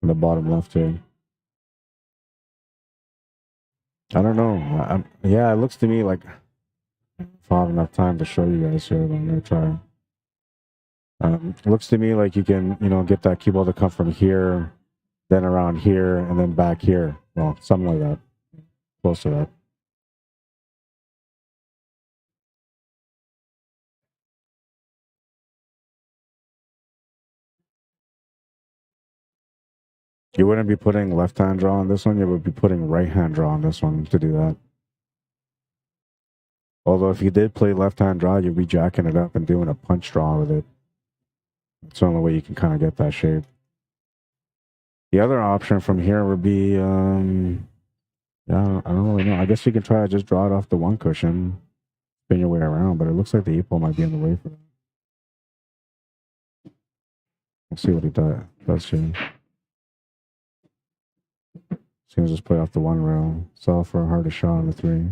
In the bottom left here. I don't know. Yeah, it looks to me like if I have enough time to show you guys here, but I'm going to try. It looks to me like you can, get that cue ball to come from here, then around here, and then back here. Well, something like that. Close to that. You wouldn't be putting left-hand draw on this one. You would be putting right-hand draw on this one to do that. Although if you did play left-hand draw, you'd be jacking it up and doing a punch draw with it. That's the only way you can kind of get that shape. The other option from here would be, yeah, I don't really know. I guess you can try to just draw it off the 1 cushion, spin your way around, but it looks like the 8-ball might be in the way for that. Let's see what he does here. Seems just play off the 1 rail. Sell for a harder shot on the 3.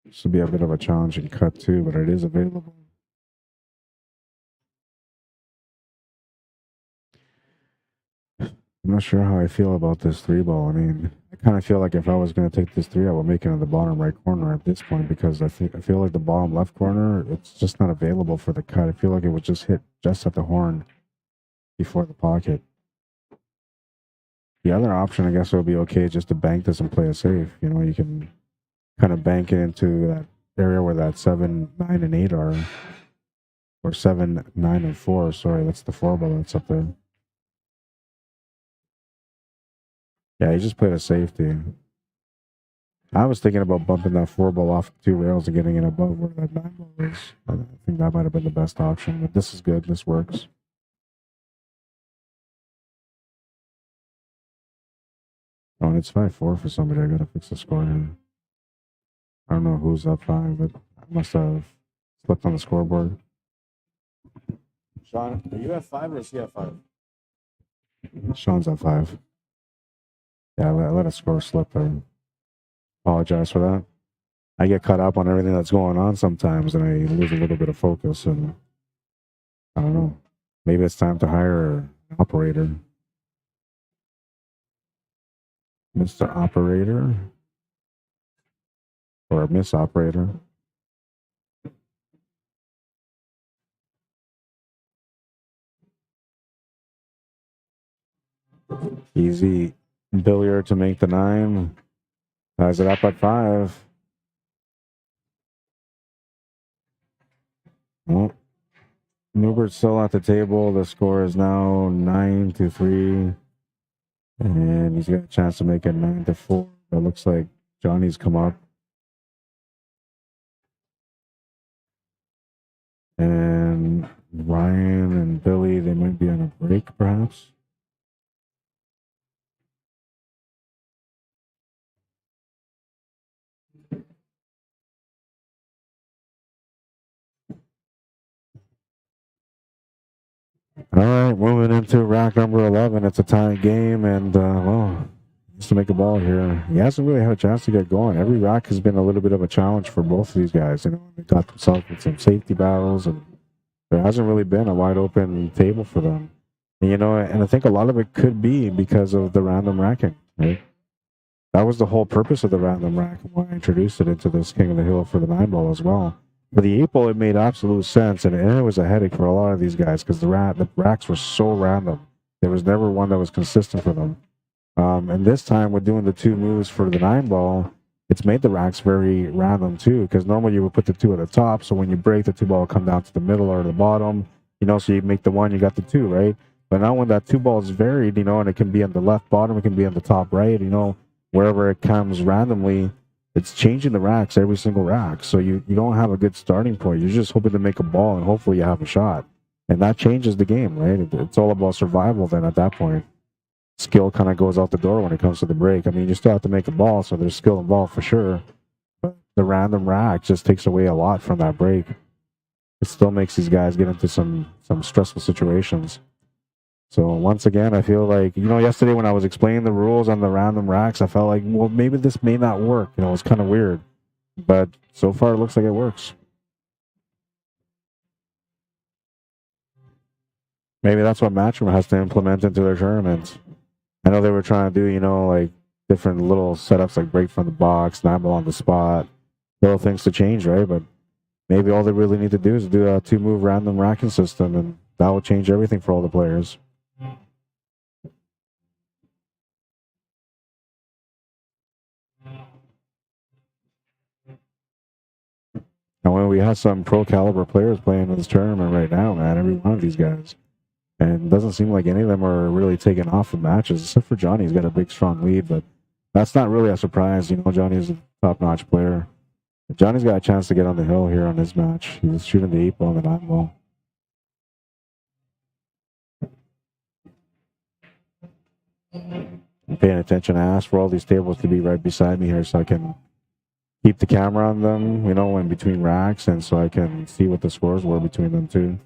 This would be a bit of a challenging cut too, but it is available. I'm not sure how I feel about this 3-ball. I mean, I kind of feel like if I was going to take this 3, I would make it in the bottom right corner at this point because I feel like the bottom left corner, it's just not available for the cut. I feel like it would just hit just at the horn before the pocket. The other option, I guess, would be okay just to bank this and play it safe. You can kind of bank it into that area where that 7, 9, and 8 are. Or 7, 9, and 4. Sorry, that's the 4-ball that's up there. Yeah, he just played a safety. I was thinking about bumping that 4-ball off 2 rails and getting it above where that 9-ball is. I think that might have been the best option, but this is good. This works. Oh, and it's 5-4 for somebody. I gotta fix the score here. I don't know who's up 5, but I must have slipped on the scoreboard. Sean, are you at 5 or is he at 5? Sean's at 5. Yeah, I let a score slip there. Apologize for that. I get caught up on everything that's going on sometimes and I lose a little bit of focus and I don't know. Maybe it's time to hire an operator. Mr. Operator. Or Miss Operator. Easy billiard to make the 9. Ties it up at 5. Oh. Newbert's still at the table. The score is now 9-3. And he's got a chance to make it 9-4. It looks like Johnny's come up. And Ryan and Billy, they might be on a break, perhaps. All right, moving into rack number 11. It's a tie game, and, well, he needs to make a ball here. He hasn't really had a chance to get going. Every rack has been a little bit of a challenge for both of these guys. You know, they got themselves with some safety battles, and there hasn't really been a wide open table for them. And, you know, and I think a lot of it could be because of the random racking, right? That was the whole purpose of the random rack, and why I introduced it into this King of the Hill for the 9-ball as well. For the 8-ball, it made absolute sense, and it was a headache for a lot of these guys because the racks were so random. There was never one that was consistent for them. And this time, we're doing the 2 moves for the 9-ball. It's made the racks very random too, because normally you would put the 2 at the top, so when you break, the 2-ball will come down to the middle or the bottom. You know, so you make the 1, you got the 2, right? But now when that 2-ball is varied, you know, and it can be on the left bottom, it can be on the top right, you know, wherever it comes randomly, it's changing the racks every single rack. So you don't have a good starting point. You're just hoping to make a ball and hopefully you have a shot. And that changes the game, right? It's all about survival then at that point. Skill kind of goes out the door when it comes to the break. I mean, you still have to make a ball, so there's skill involved for sure. But the random rack just takes away a lot from that break. It still makes these guys get into some stressful situations. So once again, I feel like, you know, yesterday when I was explaining the rules on the random racks, I felt like, well, maybe this may not work. You know, it's kind of weird. But so far, it looks like it works. Maybe that's what Matchroom has to implement into their tournaments. I know they were trying to do, you know, like different little setups like break from the box, 9-ball on the spot, little things to change, right? But maybe all they really need to do is do a 2-move random racking system, and that will change everything for all the players. And when we have some pro caliber players playing in this tournament right now, man, every one of these guys. And it doesn't seem like any of them are really taking off the matches, except for Johnny. He's got a big, strong lead, but that's not really a surprise. You know, Johnny's a top-notch player. Johnny's got a chance to get on the hill here on this match. He's shooting the 8-ball and the 9-ball. I'm paying attention. I asked for all these tables to be right beside me here so I can keep the camera on them, you know, in between racks, and so I can see what the scores were between them too.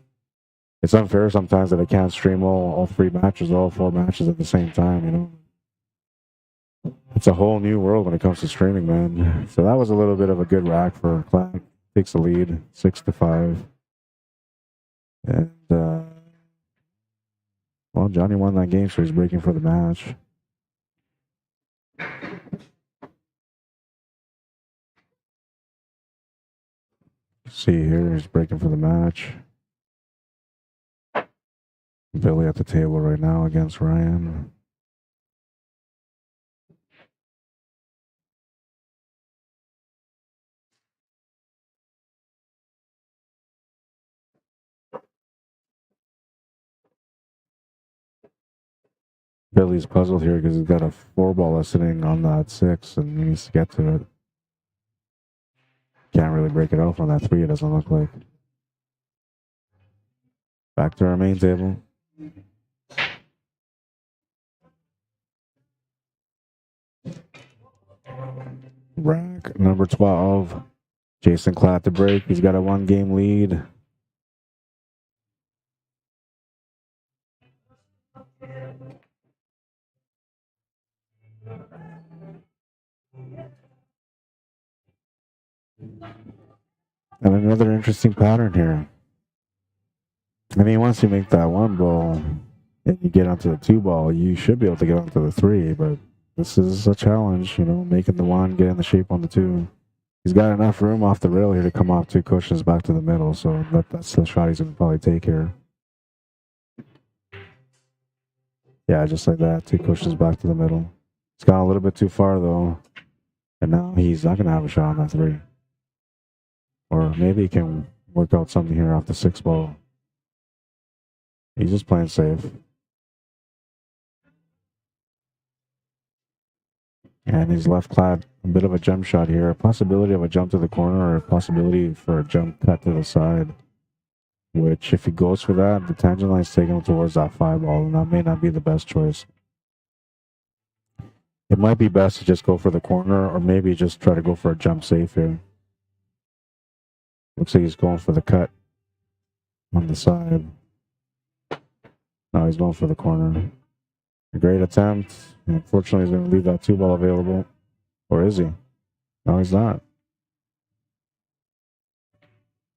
It's unfair sometimes that I can't stream all 3 matches, all 4 matches at the same time, you know. It's a whole new world when it comes to streaming, man. So that was a little bit of a good rack for Klatt. Takes the lead, 6-5. And, well, Johnny won that game, so he's breaking for the match. See here, he's breaking for the match. Billy at the table right now against Ryan. Billy's puzzled here because he's got a 4-ball sitting on that 6 and he needs to get to it. Can't really break it out on that 3, it doesn't look like. Back to our main table. Rack number 12. Jason Klatt to break. He's got a 1-game lead. And another interesting pattern here. I mean, once you make that 1-ball and you get onto the 2-ball, you should be able to get onto the 3, but this is a challenge, you know, making the 1, getting the shape on the 2. He's got enough room off the rail here to come off 2 cushions back to the middle, so that's the shot he's going to probably take here. Yeah, just like that, 2 cushions back to the middle. It's gone a little bit too far, though, and now he's not going to have a shot on that 3. Or maybe he can work out something here off the 6-ball. He's just playing safe. And he's left Klatt a bit of a jump shot here. A possibility of a jump to the corner or a possibility for a jump cut to the side. Which, if he goes for that, the tangent line's taking him towards that 5 ball, and that may not be the best choice. It might be best to just go for the corner or maybe just try to go for a jump safe here. Looks like he's going for the cut on the side. No, he's going for the corner. A great attempt. Unfortunately, he's going to leave that 2 ball available. Or is he? No, he's not.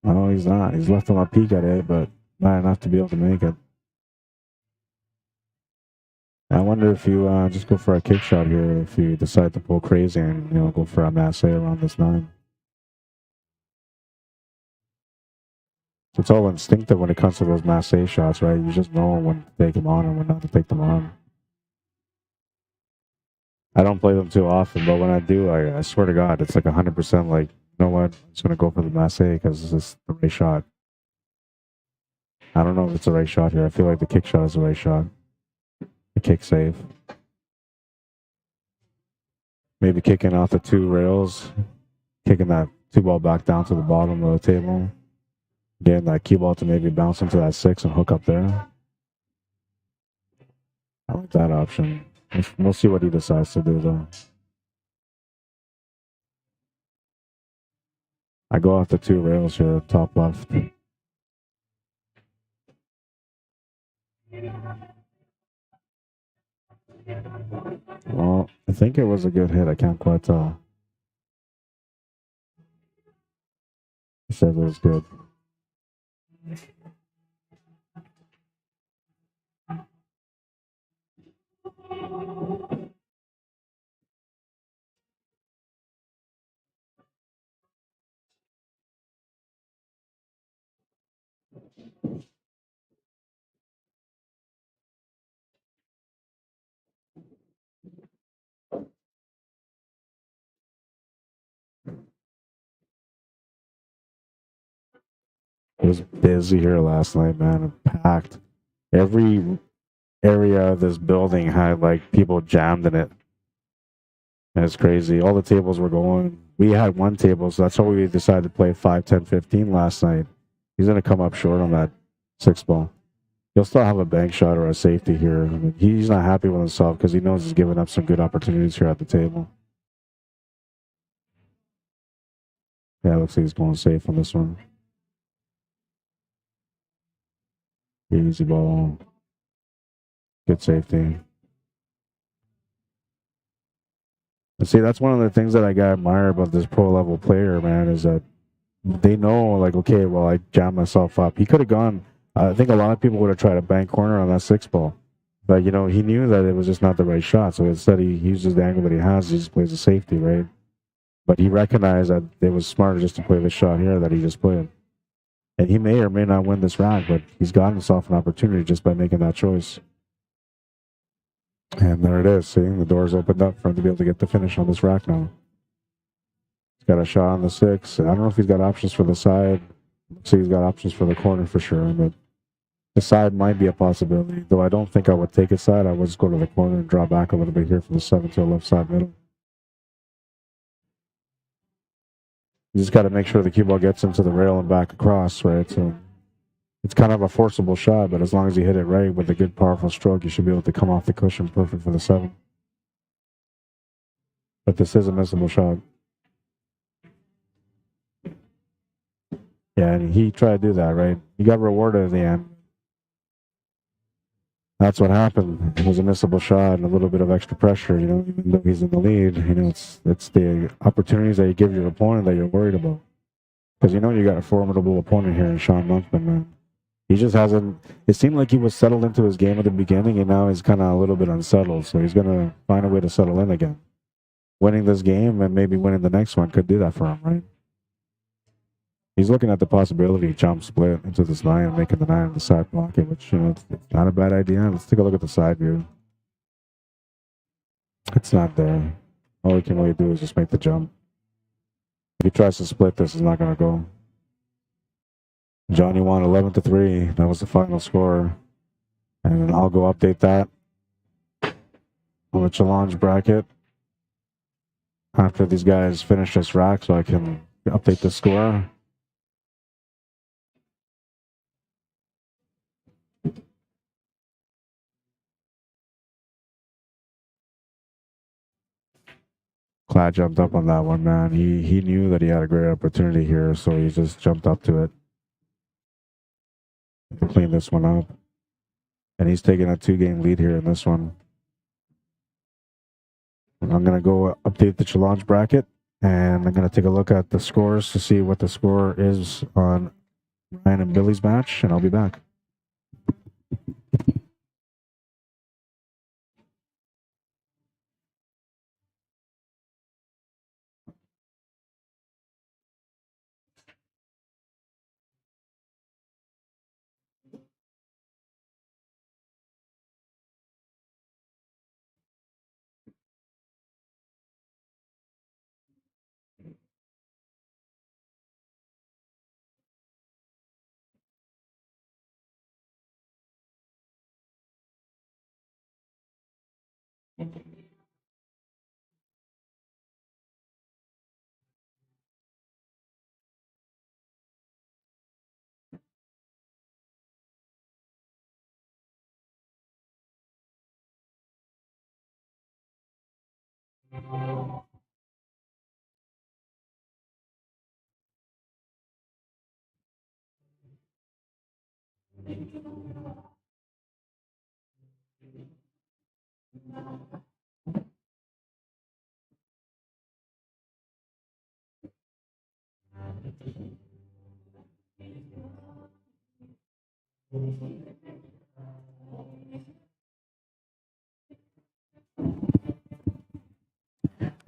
No, he's not. He's left him a peek at it, but not enough to be able to make it. I wonder if you just go for a kick shot here, if you decide to pull crazy and go for a masse around this 9. It's all instinctive when it comes to those masse shots, right? You just know when to take them on and when not to take them on. I don't play them too often, but when I do, I swear to God, it's like 100% like, you know what? I'm just going to go for the masse because it's the right shot. I don't know if it's the right shot here. I feel like the kick shot is the right shot. The kick save. Maybe kicking off the 2 rails, kicking that 2 ball back down to the bottom of the table. Getting that cue ball to maybe bounce into that 6 and hook up there. I like that option. We'll see what he decides to do, though. I go off the 2 rails here, top left. Well, I think it was a good hit. I can't quite tell. He says it was good. It was busy here last night, man. Packed. Every area of this building had like people jammed in it. And it's crazy. All the tables were going. We had 1 table, so that's why we decided to play 5, 10, 15 last night. He's going to come up short on that 6 ball. He'll still have a bank shot or a safety here. I mean, he's not happy with himself because he knows he's giving up some good opportunities here at the table. Yeah, it looks like he's going safe on this one. Easy ball. Good safety. And see, that's one of the things that I got admire about this pro level player, man, is that they know, like, okay, well, I jammed myself up. He could have gone. I think a lot of people would have tried a bank corner on that 6 ball. But, he knew that it was just not the right shot. So instead, he uses the angle that he has. He just plays a safety, right? But he recognized that it was smarter just to play the shot here that he just played. And he may or may not win this round, but he's got himself an opportunity just by making that choice. And there it is. See, the door's opened up for him to be able to get the finish on this rack now. He's got a shot on the 6. I don't know if he's got options for the side. Looks like he's got options for the corner for sure, but the side might be a possibility. Though I don't think I would take a side. I would just go to the corner and draw back a little bit here from the 7 to the left side middle. You just got to make sure the cue ball gets into the rail and back across, right? So it's kind of a forcible shot, but as long as you hit it right with a good, powerful stroke, you should be able to come off the cushion perfect for the 7. But this is a missable shot. Yeah, and he tried to do that, right? He got rewarded in the end. That's what happened. It was a missable shot and a little bit of extra pressure, even though he's in the lead. It's the opportunities that you give your opponent that you're worried about. Because you got a formidable opponent here in Sean Monkman, man. He just hasn't. It seemed like he was settled into his game at the beginning, and now he's kind of a little bit unsettled. So he's going to find a way to settle in again. Winning this game and maybe winning the next one could do that for him, right? He's looking at the possibility of jump split into this 9 and making the 9 in the side pocket, which, it's not a bad idea. Let's take a look at the side view. It's not there. All he can really do is just make the jump. If he tries to split this, it's not going to go. Johnny won 11-3. That was the final score. And I'll go update that on the challenge bracket after these guys finish this rack so I can update the score. Klatt jumped up on that one, man. He knew that he had a great opportunity here, so he just jumped up to it. Clean this one up. And he's taking a 2-game lead here in this one. I'm going to go update the challenge bracket, and I'm going to take a look at the scores to see what the score is on Ryan and Billy's match, and I'll be back.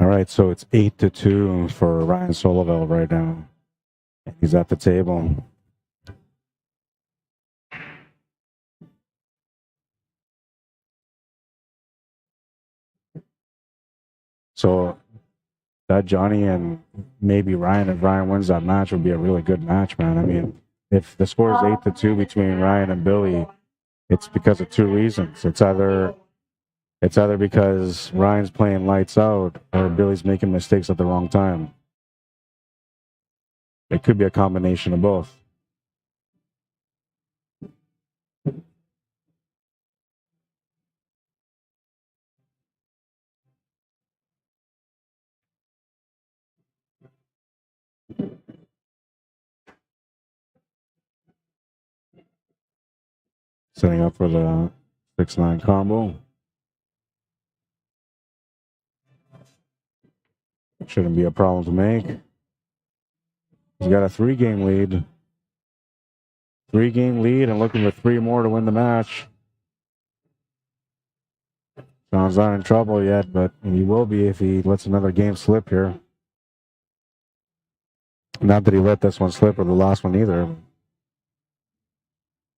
All right, so it's 8-2 for Ryan Solovell right now. He's at the table. So that Johnny and maybe Ryan, if Ryan wins that match, would be a really good match, man. I mean, if the score is 8-2 between Ryan and Billy, it's because of two reasons. It's either because Ryan's playing lights out or Billy's making mistakes at the wrong time. It could be a combination of both. Setting up for the 6-9 combo. Shouldn't be a problem to make. He's got a 3-game lead. 3-game lead and looking for 3 more to win the match. John's not in trouble yet, but he will be if he lets another game slip here. Not that he let this one slip or the last one either.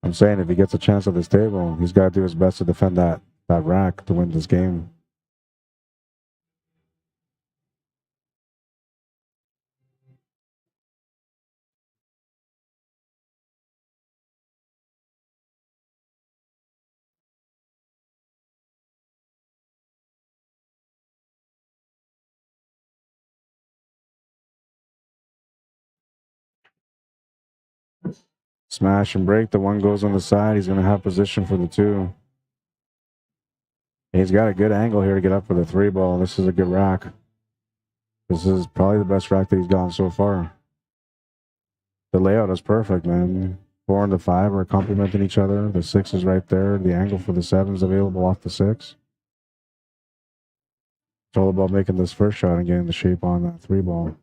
I'm saying if he gets a chance at this table, he's got to do his best to defend that rack to win this game. Smash and break. The one goes on the side. He's going to have position for the 2. He's got a good angle here to get up for the 3 ball. This is a good rack. This is probably the best rack that he's gotten so far. The layout is perfect, man. 4 and the 5 are complementing each other. The 6 is right there. The angle for the 7 is available off the 6. It's all about making this first shot and getting the shape on that 3 ball.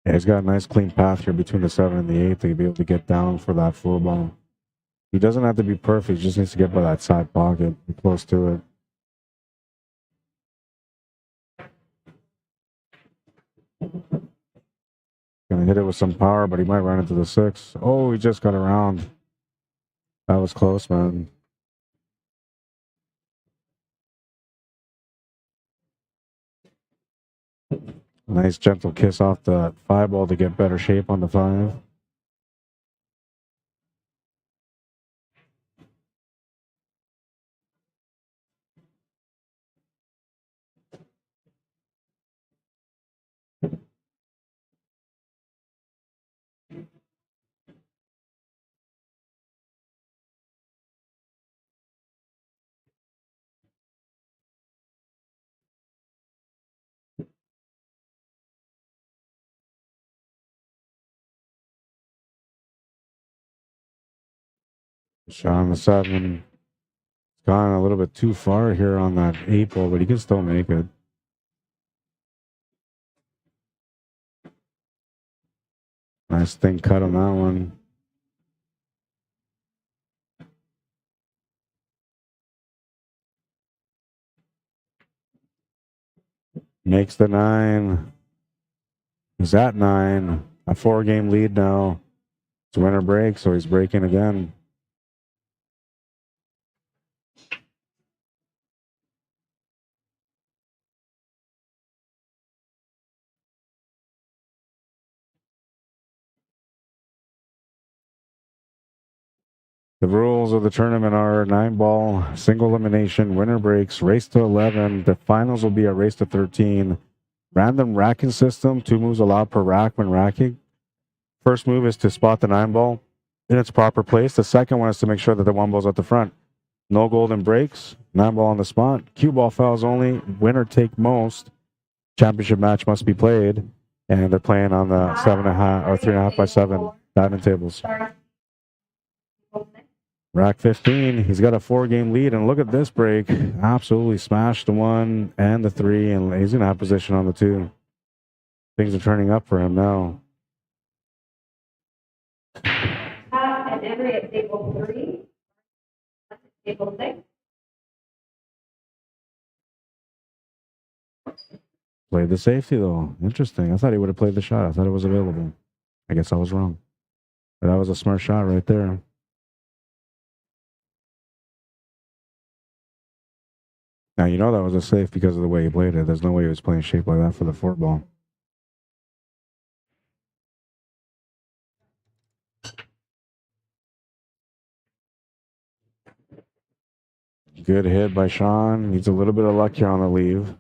Yeah, he's got a nice clean path here between the 7 and the 8 to be able to get down for that 4 ball. He doesn't have to be perfect. He just needs to get by that side pocket, be close to it. Gonna hit it with some power, but he might run into the 6. Oh, he just got around. That was close, man. Nice gentle kiss off the 5 ball to get better shape on the 5. Shot on the 7. It's gone a little bit too far here on that 8 ball, but he can still make it. Nice thin cut on that one. Makes the 9. He's at 9. A 4-game lead now. It's winner break, so he's breaking again. The rules of the tournament are 9-ball, single elimination, winner breaks, race to 11. The finals will be a race to 13. Random racking system, 2 moves allowed per rack when racking. First move is to spot the 9-ball in its proper place. The second one is to make sure that the 1 ball's at the front. No golden breaks, 9-ball on the spot. Cue ball fouls only, winner take most. Championship match must be played. And they're playing on the 7.5 or 3.5 by 7 diamond tables. Rack 15, he's got a 4-game lead, and look at this break. Absolutely smashed the 1 and the 3, and he's going to have position on the 2. Things are turning up for him now. And Emery at table 3, table 6. Played the safety, though. Interesting. I thought he would have played the shot. I thought it was available. I guess I was wrong. But that was a smart shot right there. Now, you know that was a safe because of the way he played it. There's no way he was playing shape like that for the 4 ball. Good hit by Sean. Needs a little bit of luck here on the leave.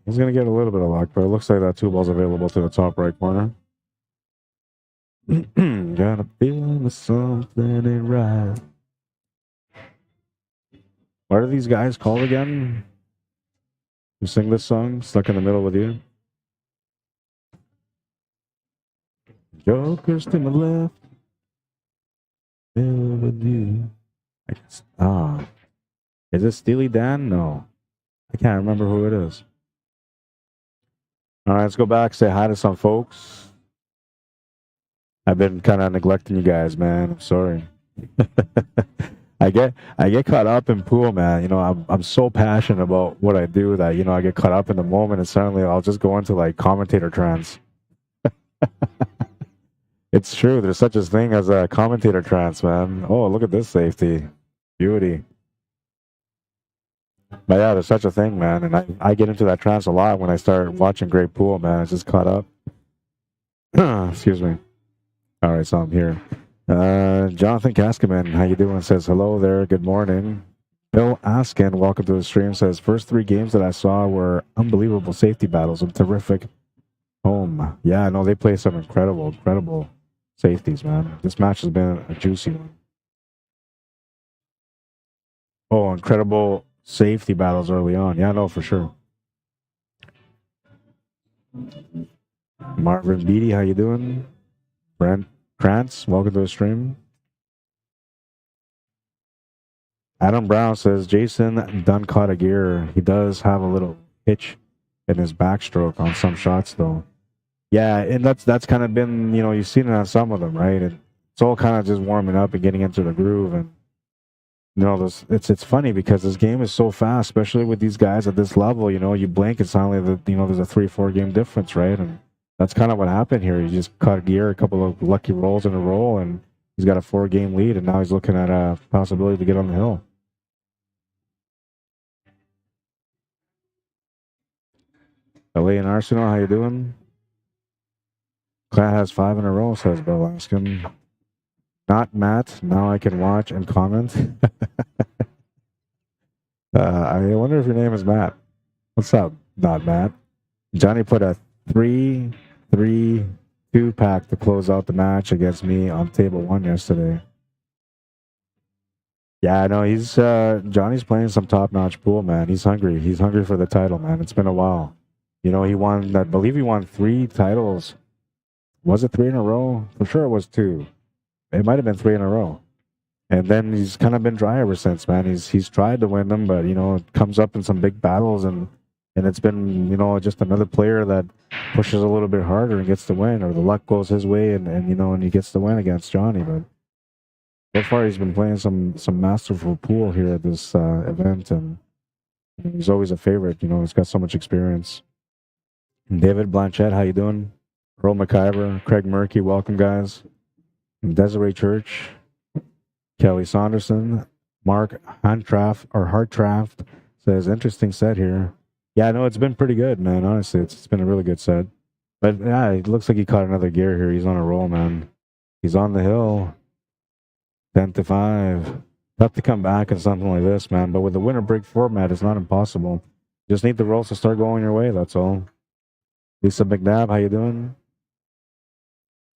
He's going to get a little bit of luck, but it looks like that 2 ball's available to the top right corner. Got a feeling that something ain't right. What are these guys called again? Who sing this song? Stuck in the Middle with You. Jokers to my left. Middle with you. I guess. Is it Steely Dan? No. I can't remember who it is. All right, let's go back, say hi to some folks. I've been kind of neglecting you guys, man. I'm sorry. I get caught up in pool, man. You know, I'm so passionate about what I do that, you know, I get caught up in the moment, and suddenly I'll just go into like commentator trance. It's true. There's such a thing as a commentator trance, man. Oh, look at this safety. Beauty. But yeah, there's such a thing, man. And I get into that trance a lot when I start watching great pool, man. It's just caught up. Excuse me. All right, so I'm here. Jonathan Kaskaman, how you doing? Says, hello there, good morning. Bill Askin, welcome to the stream, says, first 3 games that I saw were unbelievable safety battles and terrific home. Yeah, no, they play some incredible safeties, man. This match has been a juicy one. Oh, incredible safety battles early on. Yeah, no, for sure. Marvin Beatty, how you doing? Brent Krantz, welcome to the stream. Adam Brown says, Jason done caught a gear. He does have a little hitch in his backstroke on some shots, though. Yeah, and that's kind of been, you know, you've seen it on some of them, right? And it's all kind of just warming up and getting into the groove. And it's funny because this game is so fast, especially with these guys at this level. You blink, it's suddenly there's a 3-4 game difference, right? And that's kind of what happened here. He just caught a gear, a couple of lucky rolls in a row, and he's got a 4-game lead, and now he's looking at a possibility to get on the hill. LA and Arsenal, how you doing? Klatt has 5 in a row, says Belaskin. Not Matt. Now I can watch and comment. I wonder if your name is Matt. What's up, not Matt? Johnny put a 3-3-2 pack to close out the match against me on table 1 yesterday. Yeah, I know he's Johnny's playing some top-notch pool, man. He's hungry. He's hungry for the title, man. It's been a while. He won. I believe he won 3 titles. Was it 3 in a row? For sure, it was 2. It might have been 3 in a row. And then he's kind of been dry ever since, man. He's tried to win them, but it comes up in some big battles, and it's been just another player that pushes a little bit harder and gets the win, or the luck goes his way, and he gets the win against Johnny. But so far, he's been playing some masterful pool here at this event, and he's always a favorite. He's got so much experience. David Blanchett, how you doing? Earl McIver, Craig Murky, welcome, guys. Desiree Church, Kelly Saunderson, Mark Hartraft says, interesting set here. Yeah, no, it's been pretty good, man. Honestly, it's been a really good set. But yeah, it looks like he caught another gear here. He's on a roll, man. He's on the hill. 10-5. Tough to come back in something like this, man. But with the winner break format, it's not impossible. Just need the rolls to start going your way, that's all. Lisa McNabb, how you doing?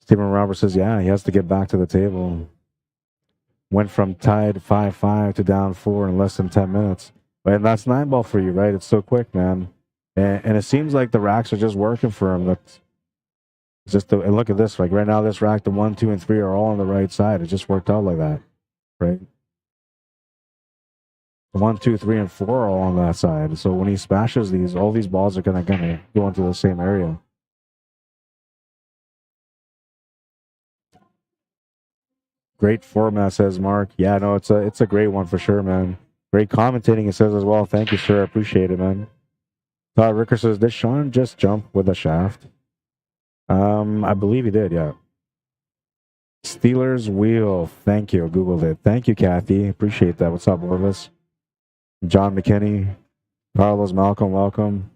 Stephen Roberts says, yeah, he has to get back to the table. Went from tied 5-5 to down 4 in less than 10 minutes. And that's 9-ball for you, right? It's so quick, man. And it seems like the racks are just working for him. And look at this. Like right now, this rack, the 1, 2, and 3 are all on the right side. It just worked out like that, right? The 1, 2, 3, and 4 are all on that side. So when he smashes these, all these balls are gonna go into the same area. Great format, says Mark. Yeah, no, it's a great one for sure, man. Great commentating, it says as well. Thank you, sir. I appreciate it, man. Todd Ricker says, did Sean just jump with a shaft? I believe he did, yeah. Steelers wheel. Thank you. Googled it. Thank you, Kathy. Appreciate that. What's up, Orvis? John McKinney. Carlos Malcolm, welcome.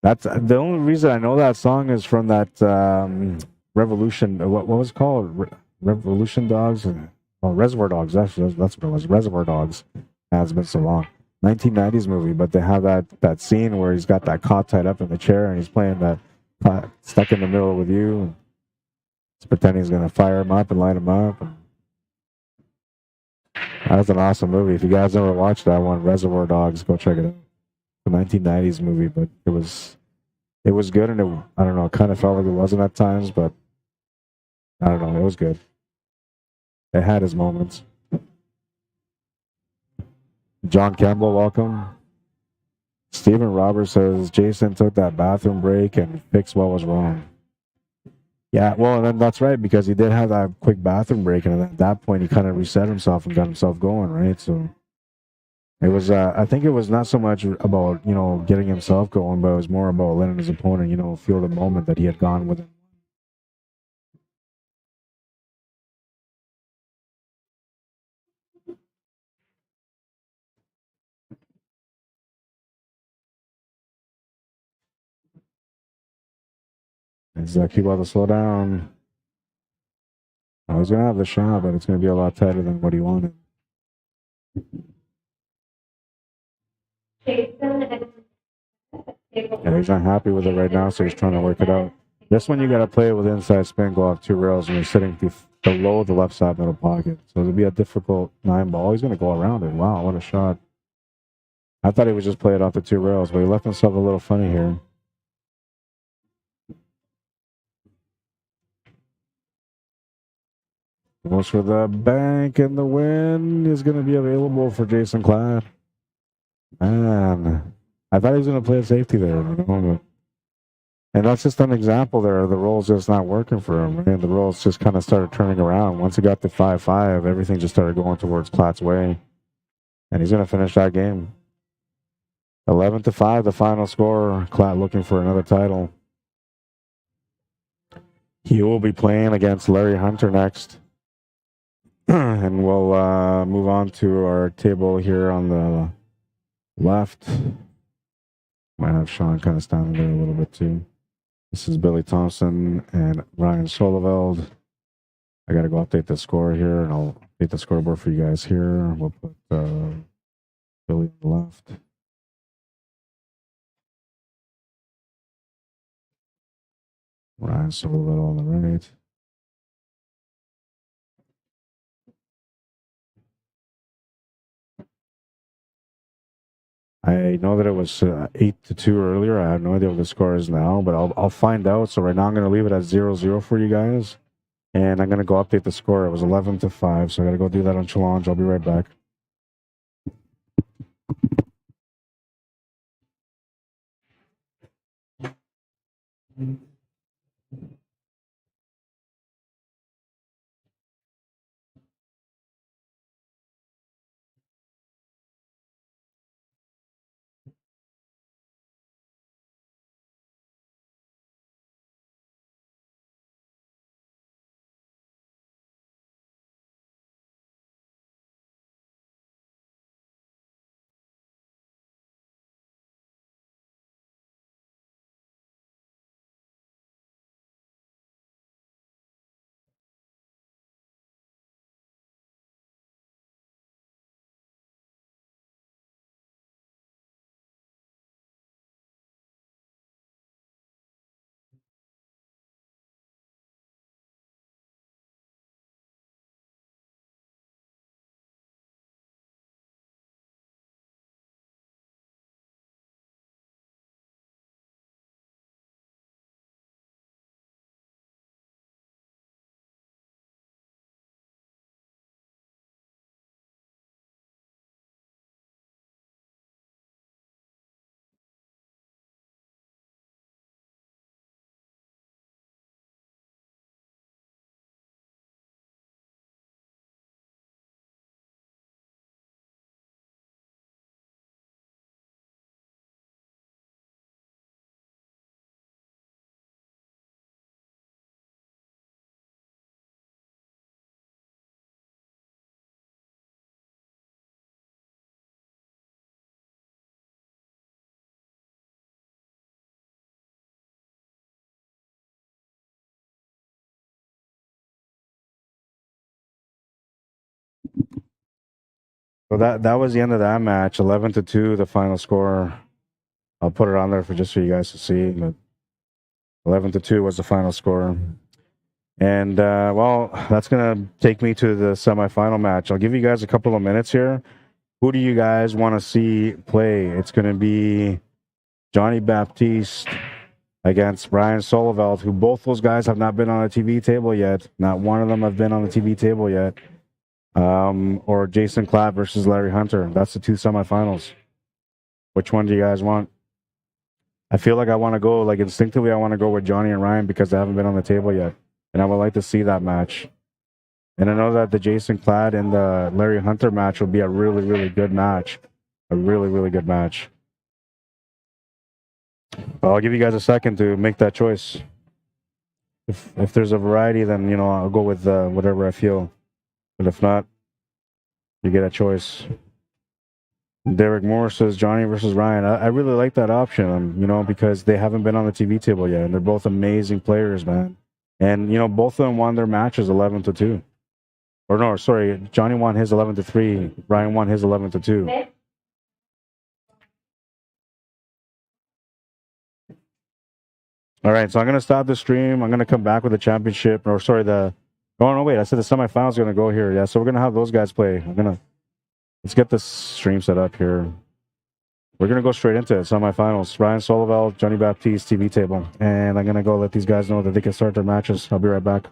That's the only reason I know that song is from that Revolution. What was it called? Revolution Dogs? Reservoir Dogs. That's what it was. Reservoir Dogs. It's been so long. 1990s movie, but they have that scene where he's got that cop tied up in the chair and he's playing that stuck in the middle with you. He's pretending he's going to fire him up and light him up. That's an awesome movie. If you guys never watched that one, Reservoir Dogs, go check it out. The 1990s movie, but it was good, and I don't know, it kind of felt like it wasn't at times, but I don't know, it was good. It had his moments. John Campbell, welcome. Stephen Roberts says Jason took that bathroom break and fixed what was wrong. Yeah, well, and that's right, because he did have that quick bathroom break, and at that point, he kind of reset himself and got himself going, right? So it was, I think it was not so much about, getting himself going, but it was more about letting his opponent, feel the moment that he had gone with him. He's keep about to slow down. I was going to have the shot, but it's going to be a lot tighter than what he wanted. Yeah, he's not happy with it right now, so he's trying to work it out. This one you got to play with inside spin, go off 2 rails, and you're sitting below the left side middle pocket. So it'll be a difficult 9-ball. He's going to go around it. Wow, what a shot. I thought he would just play it off the 2 rails, but he left himself a little funny here. Goes for the bank, and the win is going to be available for Jason Klatt. Man, I thought he was going to play a safety there. And that's just an example there. The roll's just not working for him. And the rolls just kind of started turning around. Once he got to 5-5, everything just started going towards Klatt's way. And he's going to finish that game. 11-5, the final score. Klatt looking for another title. He will be playing against Larry Hunter next. And we'll move on to our table here on the left. Might have Sean kind of standing there a little bit too. This is Billy Thompson and Ryan Soloveld. I got to go update the score here, and I'll update the scoreboard for you guys here. We'll put Billy on the left. Ryan Soloveld on the right. I know that it was 8-2 earlier. I have no idea what the score is now, but I'll find out. So right now I'm going to leave it at 0-0 for you guys. And I'm going to go update the score. It was 11-5, so I got to go do that on Challenge. I'll be right back. So that was the end of that match. 11-2, the final score. I'll put it on there for just for you guys to see. But 11-2 was the final score. And well, that's gonna take me to the semifinal match. I'll give you guys a couple of minutes here. Who do you guys want to see play? It's gonna be Johnny Baptiste against Ryan Soloveld, who both those guys have not been on a TV table yet. Not one of them have been on the TV table yet. Or Jason Klatt versus Larry Hunter. That's the two semifinals. Which one do you guys want? I feel like I want to go, like instinctively, I want to go with Johnny and Ryan because they haven't been on the table yet. And I would like to see that match. And I know that the Jason Klatt and the Larry Hunter match will be a really, really good match. A really, really good match. But I'll give you guys a second to make that choice. If there's a variety, then, you know, I'll go with whatever I feel. But if not, you get a choice. Derek Moore says Johnny versus Ryan. I really like that option, you know, because they haven't been on the TV table yet, and they're both amazing players, man. And, you know, both of them won their matches 11-2. Or no, sorry, Johnny won his 11-3. Ryan won his 11-2. All right, so I'm going to stop the stream. I'm going to come back with the championship. Or sorry, oh, no, wait. I said the semifinals are going to go here. Yeah, so we're going to have those guys play. Let's get this stream set up here. We're going to go straight into it. Semifinals. Ryan Soloveld, Johnny Baptiste, TV table. And I'm going to go let these guys know that they can start their matches. I'll be right back.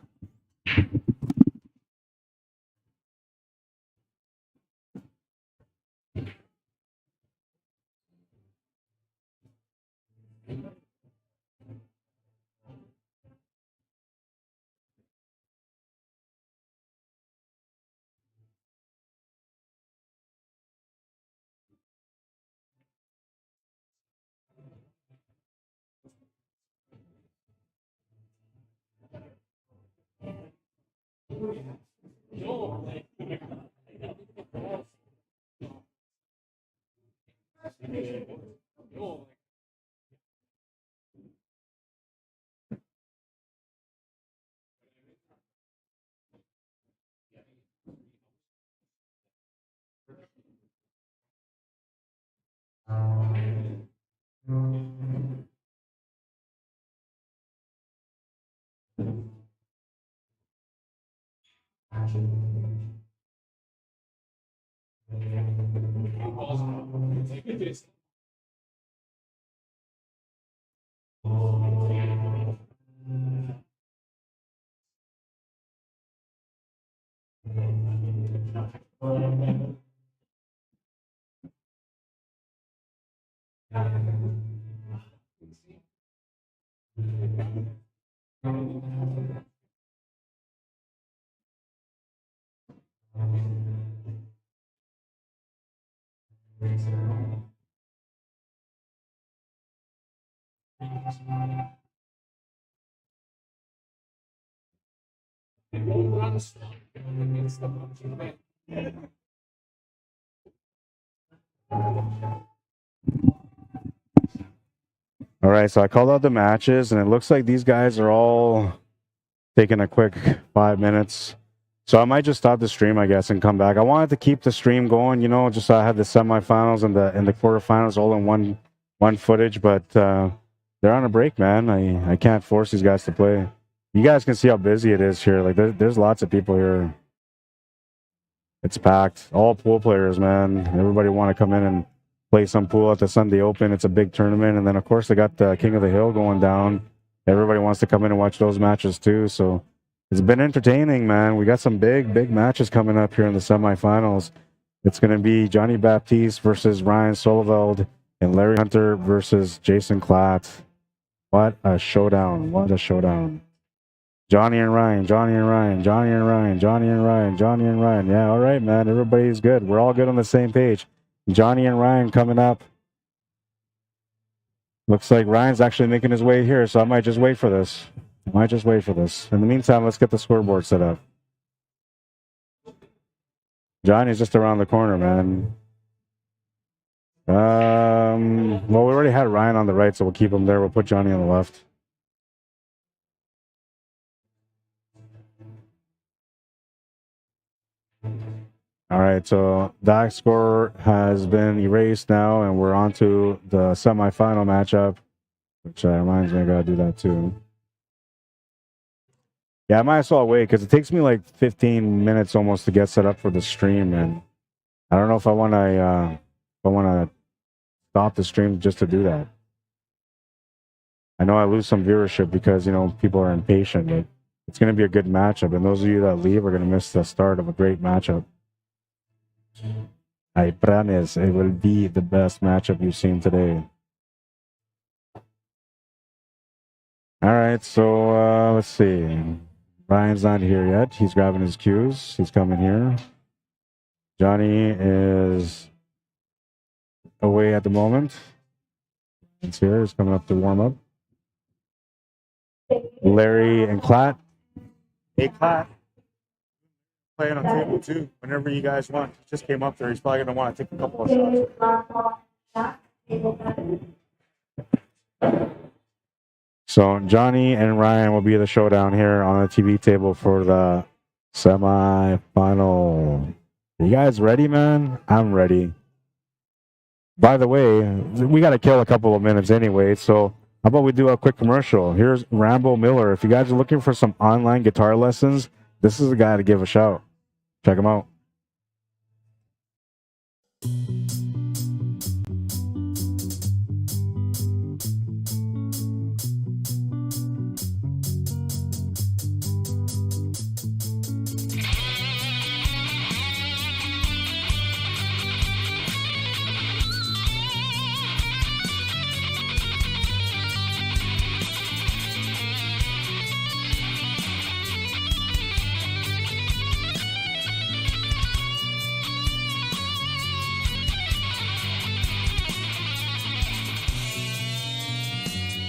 All right, so I called out the matches, and it looks like these guys are all taking a quick 5 minutes. So I might just stop the stream, I guess, and come back. I wanted to keep the stream going, just so I had the semifinals and the quarterfinals all in one footage, but they're on a break, man. I can't force these guys to play. You guys can see how busy it is here. Like there's lots of people here. It's packed. All pool players, man. Everybody want to come in and play some pool at the Sunday Open. It's a big tournament, and then of course they got the King of the Hill going down. Everybody wants to come in and watch those matches too. So it's been entertaining, man. We got some big matches coming up here in the semifinals. It's going to be Johnny Baptiste versus Ryan Solveld and Larry Hunter versus Jason Klatt. What a showdown. What a showdown. Johnny and Ryan, Johnny and Ryan, Johnny and Ryan, Johnny and Ryan, Johnny and Ryan. Yeah, all right, man. Everybody's good. We're all good on the same page. Johnny and Ryan coming up. Looks like Ryan's actually making his way here, so I might just wait for this. In the meantime, let's get the scoreboard set up. Johnny's just around the corner, man. Well, we already had Ryan on the right, so we'll keep him there. We'll put Johnny on the left. All right, so that score has been erased now, and we're on to the semifinal matchup, which reminds me I gotta do that too. Yeah, I might as well wait because it takes me like 15 minutes almost to get set up for the stream, and I don't know if I want to stop the stream just to do that. I know I lose some viewership because people are impatient, but it's going to be a good matchup, and those of you that leave are going to miss the start of a great matchup. I promise it will be the best matchup you've seen today. All right, so let's see. Ryan's not here yet. He's grabbing his cues. He's coming here. Johnny is away at the moment. He's here. He's coming up to warm up. Larry and Klatt. Hey, Klatt. Playing on table 2 whenever you guys want. He just came up there. He's probably going to want to take a couple of shots. So Johnny and Ryan will be the showdown here on the TV table for the semi-final. Are you guys ready, man? I'm ready. By the way, we got to kill a couple of minutes anyway, so how about we do a quick commercial? Here's Rambo Miller. If you guys are looking for some online guitar lessons, this is the guy to give a shout. Check him out.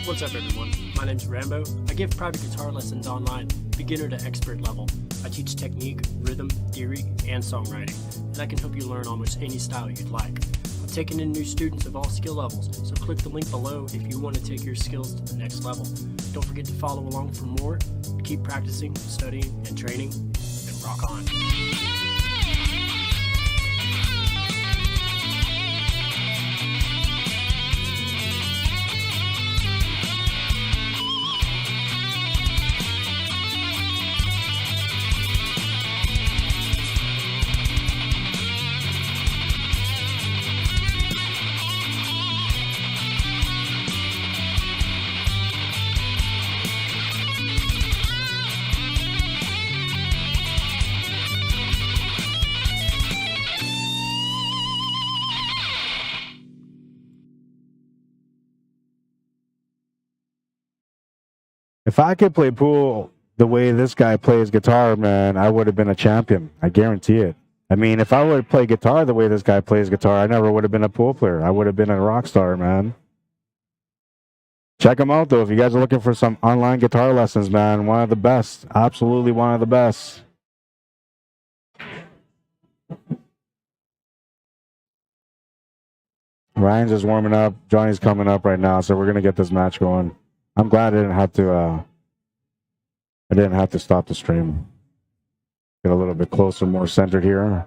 What's up everyone, my name's Rambo. I give private guitar lessons online, beginner to expert level. I teach technique, rhythm, theory, and songwriting, and I can help you learn almost any style you'd like. I'm taking in new students of all skill levels, so click the link below if you want to take your skills to the next level. Don't forget to follow along for more. Keep practicing, studying, and training, and rock on. If I could play pool the way this guy plays guitar, man, I would have been a champion. I guarantee it. I mean, if I would play guitar the way this guy plays guitar, I never would have been a pool player. I would have been a rock star, man. Check him out, though, if you guys are looking for some online guitar lessons, man. One of the best. Absolutely one of the best. Ryan's just warming up. Johnny's coming up right now, so we're going to get this match going. I'm glad I didn't have to stop the stream. Get a little bit closer, more centered here.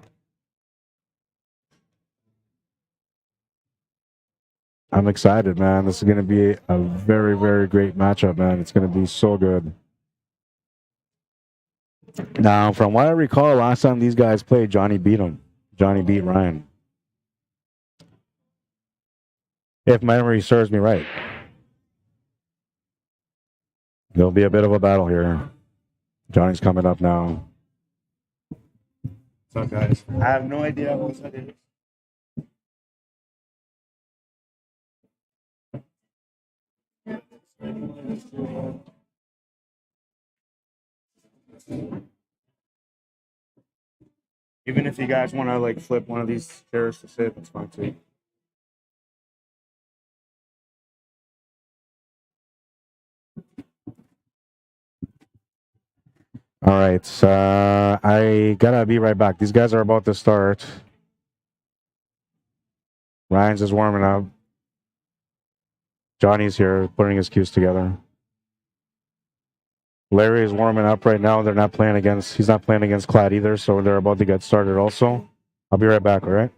I'm excited, man. This is going to be a very, very great matchup, man. It's going to be so good. Now, from what I recall, last time these guys played, Johnny beat him. Johnny beat Ryan. If memory serves me right. There'll be a bit of a battle here. Johnny's coming up now. What's up, guys? I have no idea what that is. Even if you guys want to like flip one of these chairs to sit, it's fine too. All right, I gotta be right back. These guys are about to start. Ryan's just warming up. Johnny's here, putting his cues together. Larry is warming up right now. He's not playing against Klatt either, so they're about to get started also. I'll be right back, all right?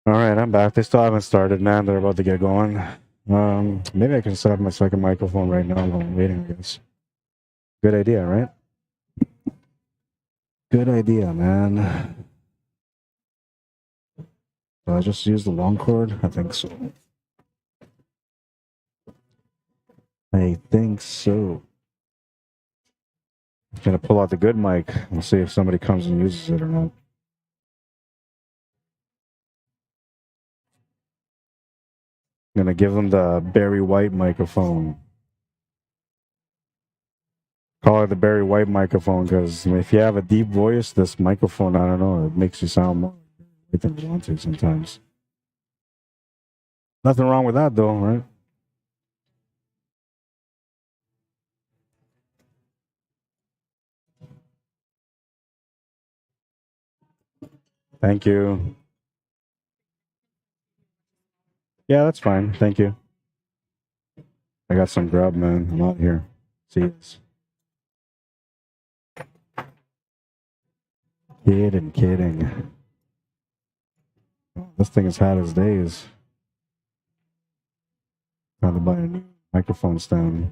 All right, I'm back. They still haven't started, man. They're about to get going. Maybe I can set up my second microphone right now while I'm waiting, I guess. Good idea, right? Good idea, man. I just use the long cord? I think so. I think so. Gonna pull out the good mic and see if somebody comes and uses it or not. Gonna give them the Barry White microphone. Call it the Barry White microphone because if you have a deep voice, this microphone, I don't know, it makes you sound more than you want to sometimes. Nothing wrong with that though, right? Thank you. Yeah, that's fine. Thank you. I got some grub, man. I'm out here. See you. Kidding. This thing has had its days. Time to buy a new microphone stand.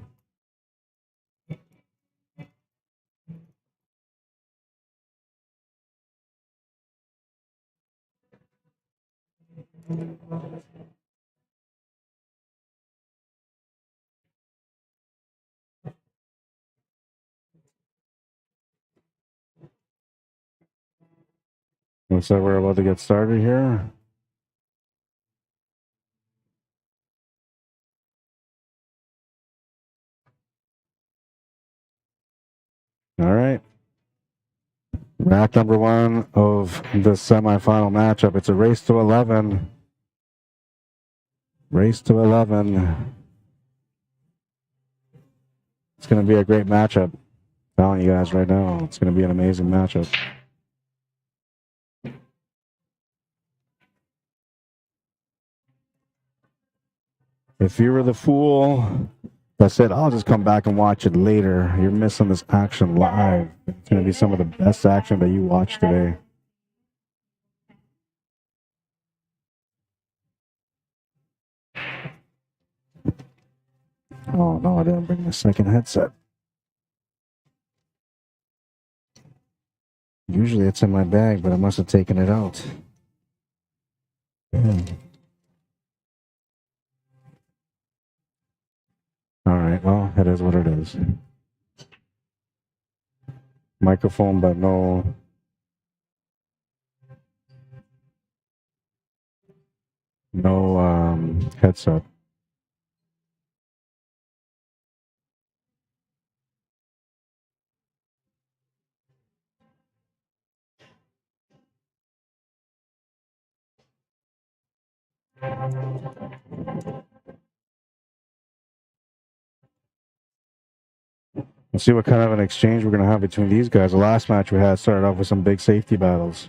Looks like we're about to get started here. All right. Rack number one of the semifinal matchup. It's a race to 11. Race to 11. It's going to be a great matchup. I'm telling you guys right now, it's going to be an amazing matchup. If you were the fool that said, I'll just come back and watch it later, you're missing this action live. It's going to be some of the best action that you watch today. Oh, no, I didn't bring my second headset. Usually it's in my bag, but I must have taken it out. Yeah. All right, well, it is what it is. Microphone, but no headset. Let's see what kind of an exchange we're going to have between these guys. The last match we had started off with some big safety battles.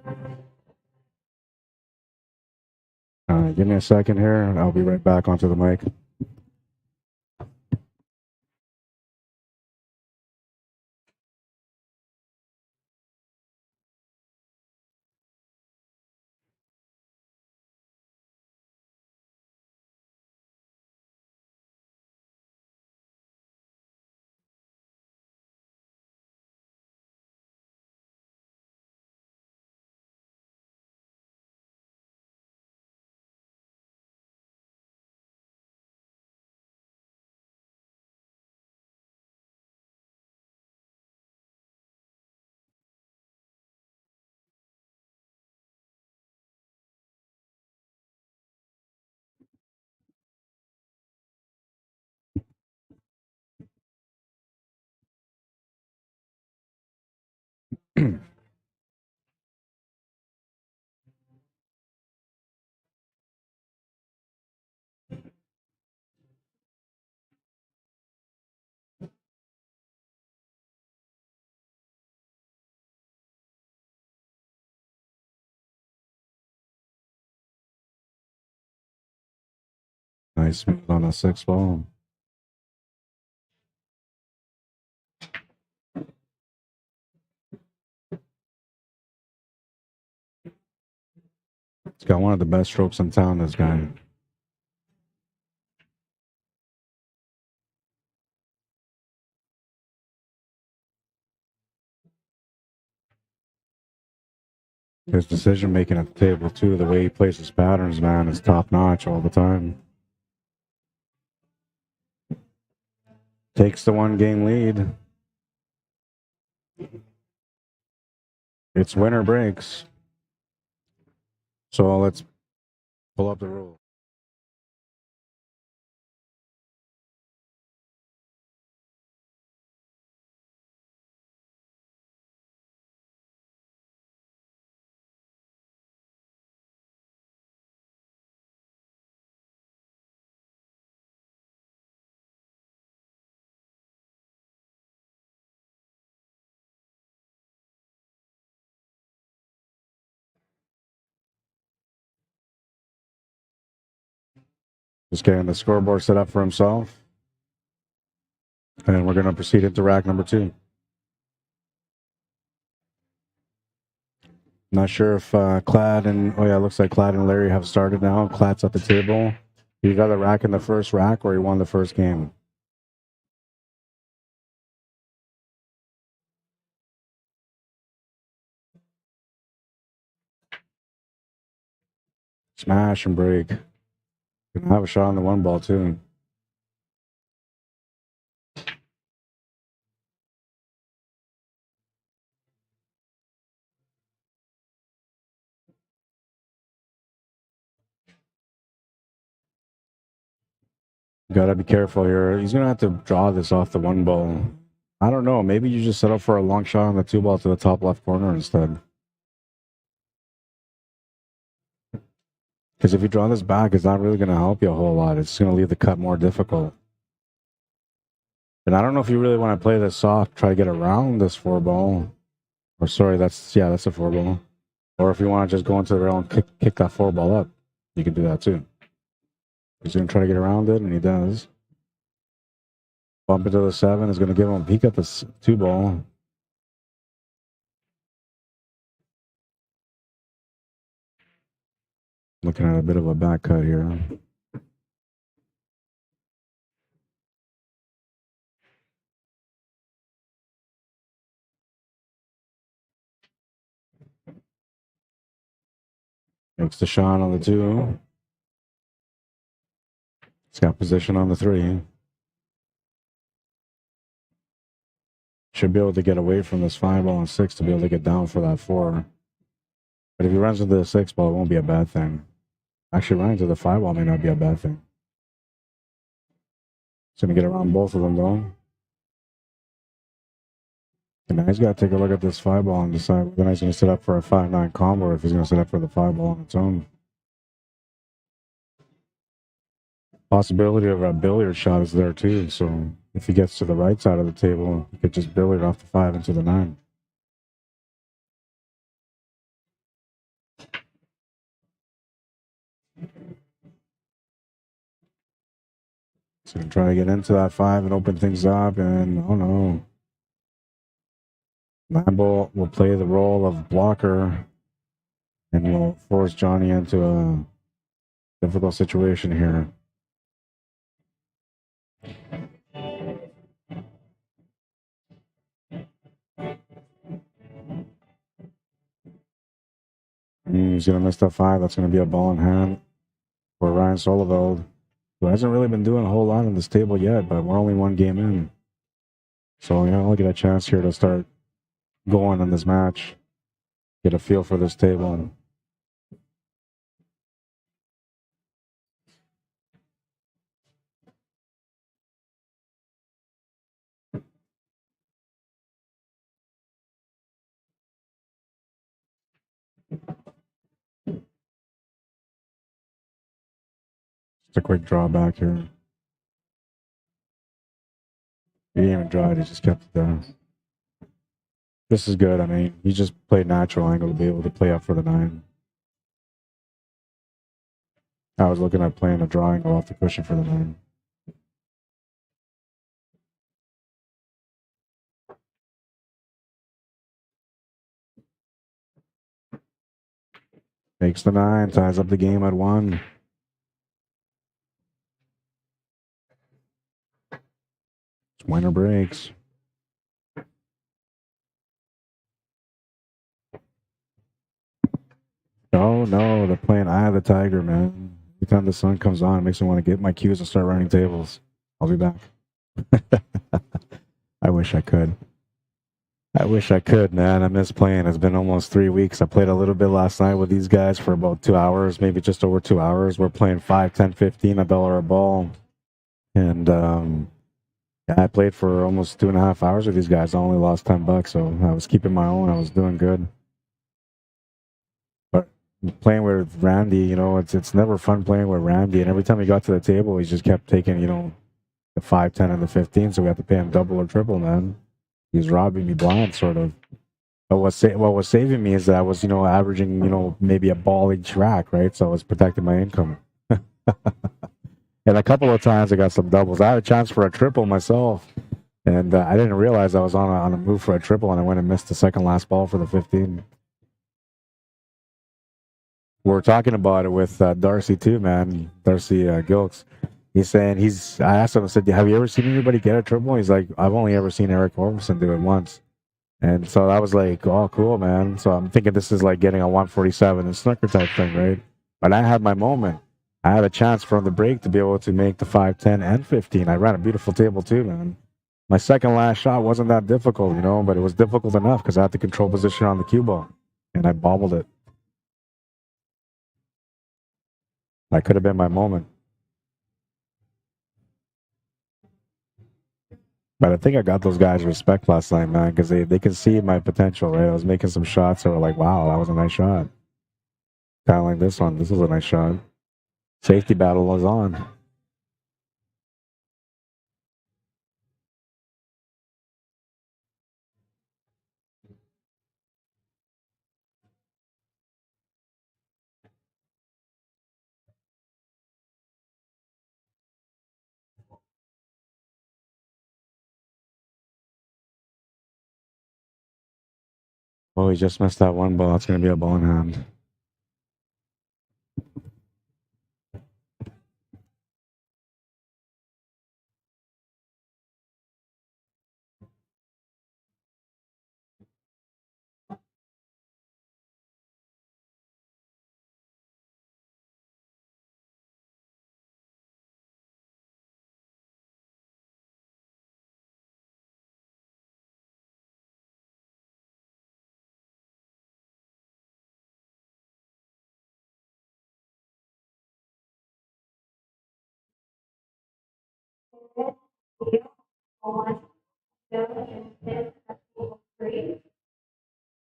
All right, give me a second here, and I'll be right back onto the mic. Nice move on a 6-ball. He's got one of the best strokes in town, this guy. His decision making at the table too, the way he plays his patterns, man, is top notch all the time. Takes the 1-game lead. It's winner breaks. So let's pull up the rule. Just getting the scoreboard set up for himself. And we're going to proceed into rack number 2. Not sure if Klatt and, oh yeah, it looks like Klatt and Larry have started now. Klatt's at the table. He got a rack in the first rack or he won the first game. Smash and break. Gonna have a shot on the 1 ball too. Gotta be careful here. He's gonna have to draw this off the 1 ball. I don't know. Maybe you just set up for a long shot on the 2 ball to the top left corner instead. Because if you draw this back, it's not really gonna help you a whole lot. It's gonna leave the cut more difficult. And I don't know if you really want to play this soft, try to get around this 4 ball. Or sorry, that's a 4 ball. Or if you want to just go into the rail and kick that 4 ball up, you can do that too. He's going to try to get around it, and he does. Bump into the 7 is going to give him a peek at the 2 ball. Looking at a bit of a back cut here. Makes the shot on the 2. He's got position on the 3. Should be able to get away from this 5 ball and 6 to be able to get down for that 4. But if he runs into the 6 ball, it won't be a bad thing. Actually, running to the 5 ball may not be a bad thing. He's going to get around both of them, though. And now he's got to take a look at this 5 ball and decide whether he's going to set up for a 5-9 combo or if he's going to set up for the 5 ball on its own. Possibility of a billiard shot is there too, so if he gets to the right side of the table, he could just billiard off the 5 into the 9. He's going to try to get into that 5 and open things up, and oh no. 9 ball will play the role of blocker and will force Johnny into a difficult situation here. He's going to miss that 5. That's going to be a ball in hand for Ryan Soliveld, who hasn't really been doing a whole lot on this table yet, but we're only 1 game in. So, yeah, I'll get a chance here to start going on this match, get a feel for this table. Just a quick drawback here. He didn't even draw it, he just kept it there. This is good. I mean, he just played natural angle to be able to play up for the 9. I was looking at playing a draw angle off the cushion for the 9. Makes the 9, ties up the game at 1. Winner breaks. Oh no, they're playing Eye of the Tiger, man. Every time the sun comes on, it makes me want to get my cues and start running tables. I'll be back. I wish I could. I wish I could, man. I miss playing. It's been almost 3 weeks. I played a little bit last night with these guys for about 2 hours, maybe just over 2 hours. We're playing 5, 10, 15, $1 a ball. And yeah, I played for almost 2.5 hours with these guys. I only lost $10, so I was keeping my own. I was doing good. But playing with Randy, you know, it's never fun playing with Randy. And every time he got to the table, he just kept taking, you know, the 5, 10, and the 15. So we had to pay him double or triple, man. He's robbing me blind, sort of. But what was saving me is that I was, you know, averaging, you know, maybe a ball each rack, right? So I was protecting my income. And a couple of times I got some doubles. I had a chance for a triple myself, and I didn't realize I was on a move for a triple, and I went and missed the second last ball for the 15. We were talking about it with Darcy too, man. Darcy Gilks. He's saying I asked him, I said, have you ever seen anybody get a triple? He's like, I've only ever seen Eric Ormson do it once. And so I was like, oh, cool, man. So I'm thinking this is like getting a 147 and snooker type thing, right? But I had my moment. I had a chance from the break to be able to make the 5, 10, and 15. I ran a beautiful table too, man. My second last shot wasn't that difficult, you know, but it was difficult enough because I had the control position on the cue ball, and I bobbled it. That could have been my moment. But I think I got those guys respect last night, man, because they could see my potential, right? I was making some shots that were like, wow, that was a nice shot. Kind of like this one. This was a nice shot. Safety battle was on. Oh, he just missed that one ball. It's going to be a ball in hand.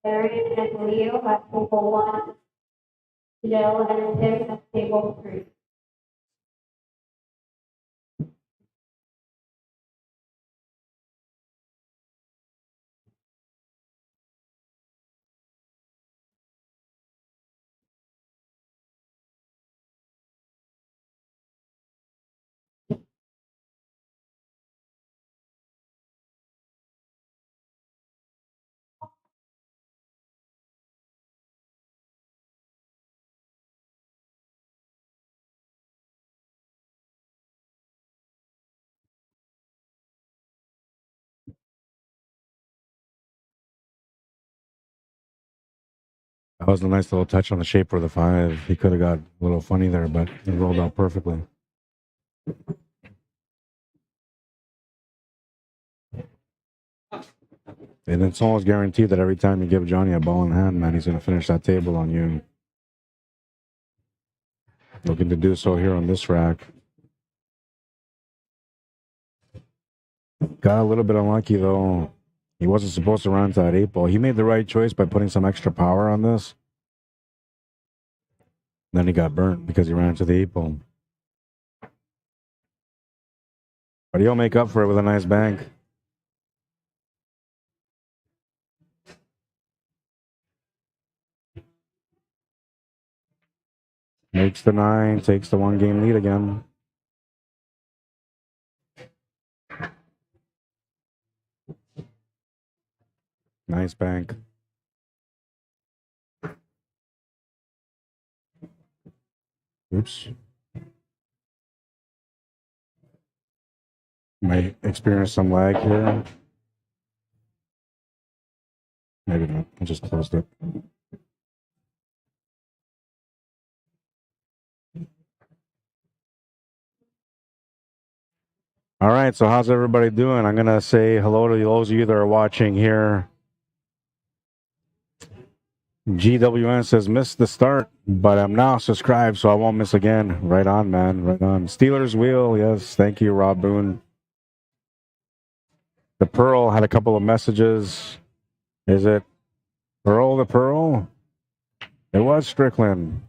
Aaron and Leo at table 1. Jill and Tim at table 3. That was a nice little touch on the shape for the 5. He could have got a little funny there, but it rolled out perfectly. And it's almost guaranteed that every time you give Johnny a ball in hand, man, he's going to finish that table on you. Looking to do so here on this rack. Got a little bit unlucky, though. He wasn't supposed to run to that 8 ball. He made the right choice by putting some extra power on this. Then he got burnt because he ran to the 8 ball. But he'll make up for it with a nice bank. Makes the 9, takes the 1-game lead again. Nice bank. Oops. Might experience some lag here. Maybe not. I just closed it. All right, so how's everybody doing? I'm gonna say hello to those of you that are watching here. GWN says missed the start, but I'm now subscribed, so I won't miss again. Right on, man. Right on. Steelers wheel, yes. Thank you, Rob Boone. The Pearl had a couple of messages. Is it Pearl the Pearl? It was Strickland.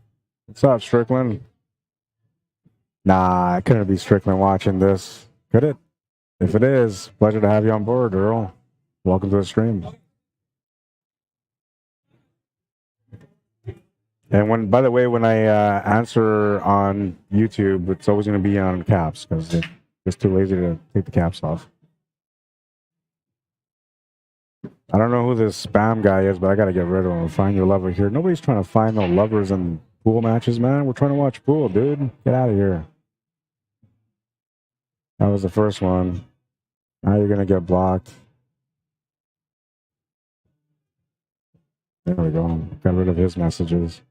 What's up, Strickland? Nah, it couldn't be Strickland watching this. Could it? If it is, pleasure to have you on board, Earl. Welcome to the stream. And when, by the way, when I answer on YouTube, it's always going to be on caps because it's just too lazy to take the caps off. I don't know who this spam guy is, but I got to get rid of him. Find your lover here. Nobody's trying to find no lovers in pool matches, man. We're trying to watch pool, dude. Get out of here. That was the first one. Now you're going to get blocked. There we go. Got rid of his messages.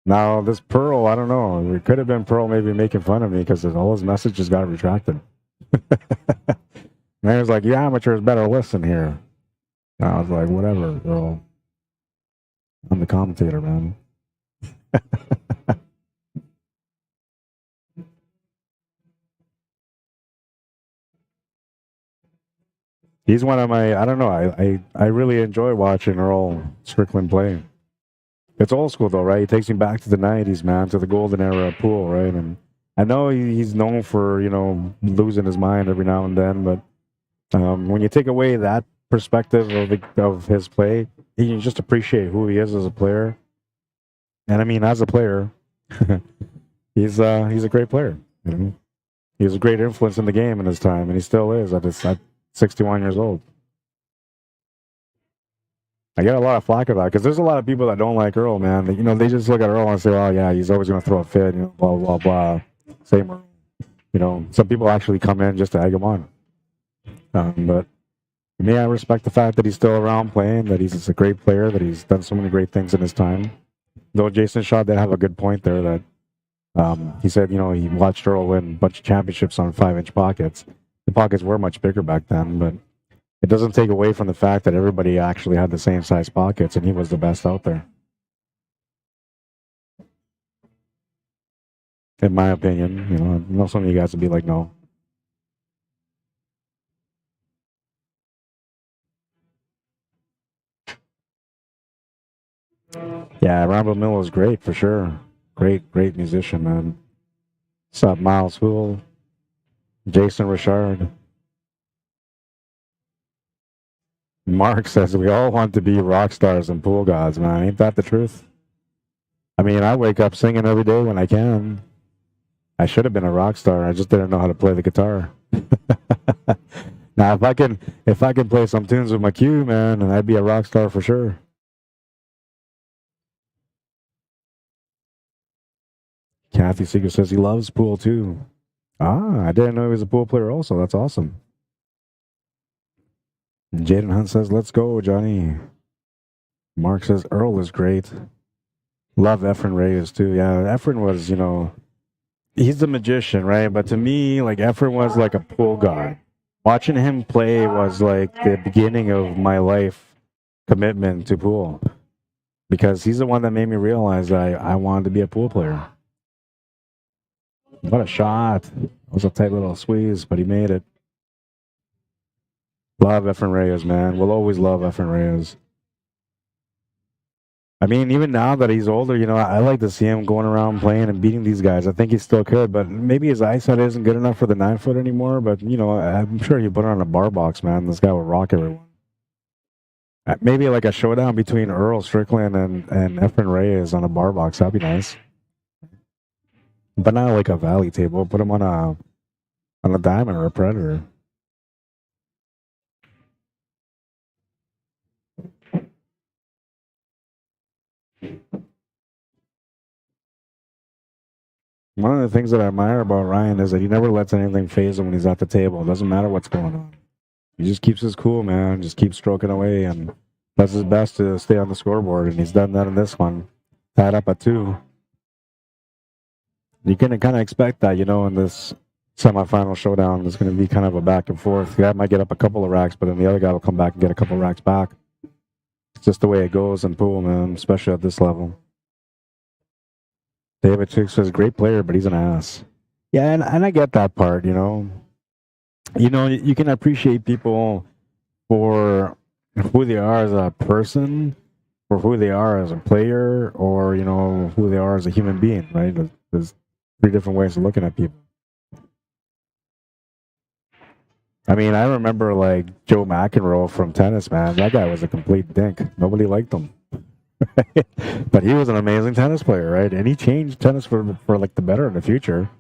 Now, this Pearl, I don't know. It could have been Pearl maybe making fun of me because all his messages got retracted. Man was like, you amateurs better listen here. And I was like, whatever, girl. I'm the commentator, man. He's one of my, I don't know, I really enjoy watching Earl Strickland play. It's old school, though, right? He takes me back to the 90s, man, to the golden era of pool, right? And I know he's known for, you know, losing his mind every now and then, but when you take away that perspective of his play, you just appreciate who he is as a player. And I mean, as a player, he's a great player. You know? He was a great influence in the game in his time, and he still is at 61 years old. I get a lot of flack about it because there's a lot of people that don't like Earl, man. You know, they just look at Earl and say, "Oh yeah, he's always going to throw a fit," you know, blah blah blah. Same, you know. Some people actually come in just to egg him on. But for me, I respect the fact that he's still around playing, that he's a great player, that he's done so many great things in his time. Though Jason Shaw did have a good point there that he said, you know, he watched Earl win a bunch of championships on 5-inch pockets. The pockets were much bigger back then, but it doesn't take away from the fact that everybody actually had the same size pockets, and he was the best out there. In my opinion, you know, I know some of you guys would be like, no. Yeah, Rambo Mill is great for sure. Great musician, man. What's up, Miles Hool? Jason Richard. Mark says we all want to be rock stars and pool gods, man. Ain't that the truth? I mean, I wake up singing every day when I can. I should have been a rock star. I just didn't know how to play the guitar. Now, if I can play some tunes with my cue, man, and I'd be a rock star for sure. Kathy Seeger says he loves pool too. Ah, I didn't know he was a pool player also. That's awesome. Jaden Hunt says, let's go, Johnny. Mark says, Earl is great. Love Efren Reyes too. Yeah, Efren was, you know, he's the magician, right? But to me, like, Efren was like a pool god. Watching him play was like the beginning of my life commitment to pool. Because he's the one that made me realize that I wanted to be a pool player. What a shot. It was a tight little squeeze, but he made it. Love Efren Reyes, man. We'll always love Efren Reyes. I mean, even now that he's older, you know, I like to see him going around playing and beating these guys. I think he still could, but maybe his eyesight isn't good enough for the 9-foot anymore. But, you know, I'm sure you put it on a bar box, man. This guy would rock everyone. Maybe like a showdown between Earl Strickland and Efren Reyes on a bar box. That'd be nice. But not like a valley table. Put him on a diamond or a predator. One of the things that I admire about Ryan is that he never lets anything faze him when he's at the table. It doesn't matter what's going on. He just keeps his cool, man. Just keeps stroking away and does his best to stay on the scoreboard. And he's done that in this one. Tied up at 2. You can kind of expect that, you know, in this semifinal showdown is going to be kind of a back and forth. The guy might get up a couple of racks, but then the other guy will come back and get a couple of racks back. It's just the way it goes in pool, man, especially at this level. David Chick says, great player, but he's an ass. Yeah, and I get that part, you know. You can appreciate people for who they are as a person, or who they are as a player, or, you know, who they are as a human being, right? There's 3 different ways of looking at people. I mean, I remember, like, Joe McEnroe from tennis, man. That guy was a complete dink. Nobody liked him. But he was an amazing tennis player, right? And he changed tennis for like, the better in the future.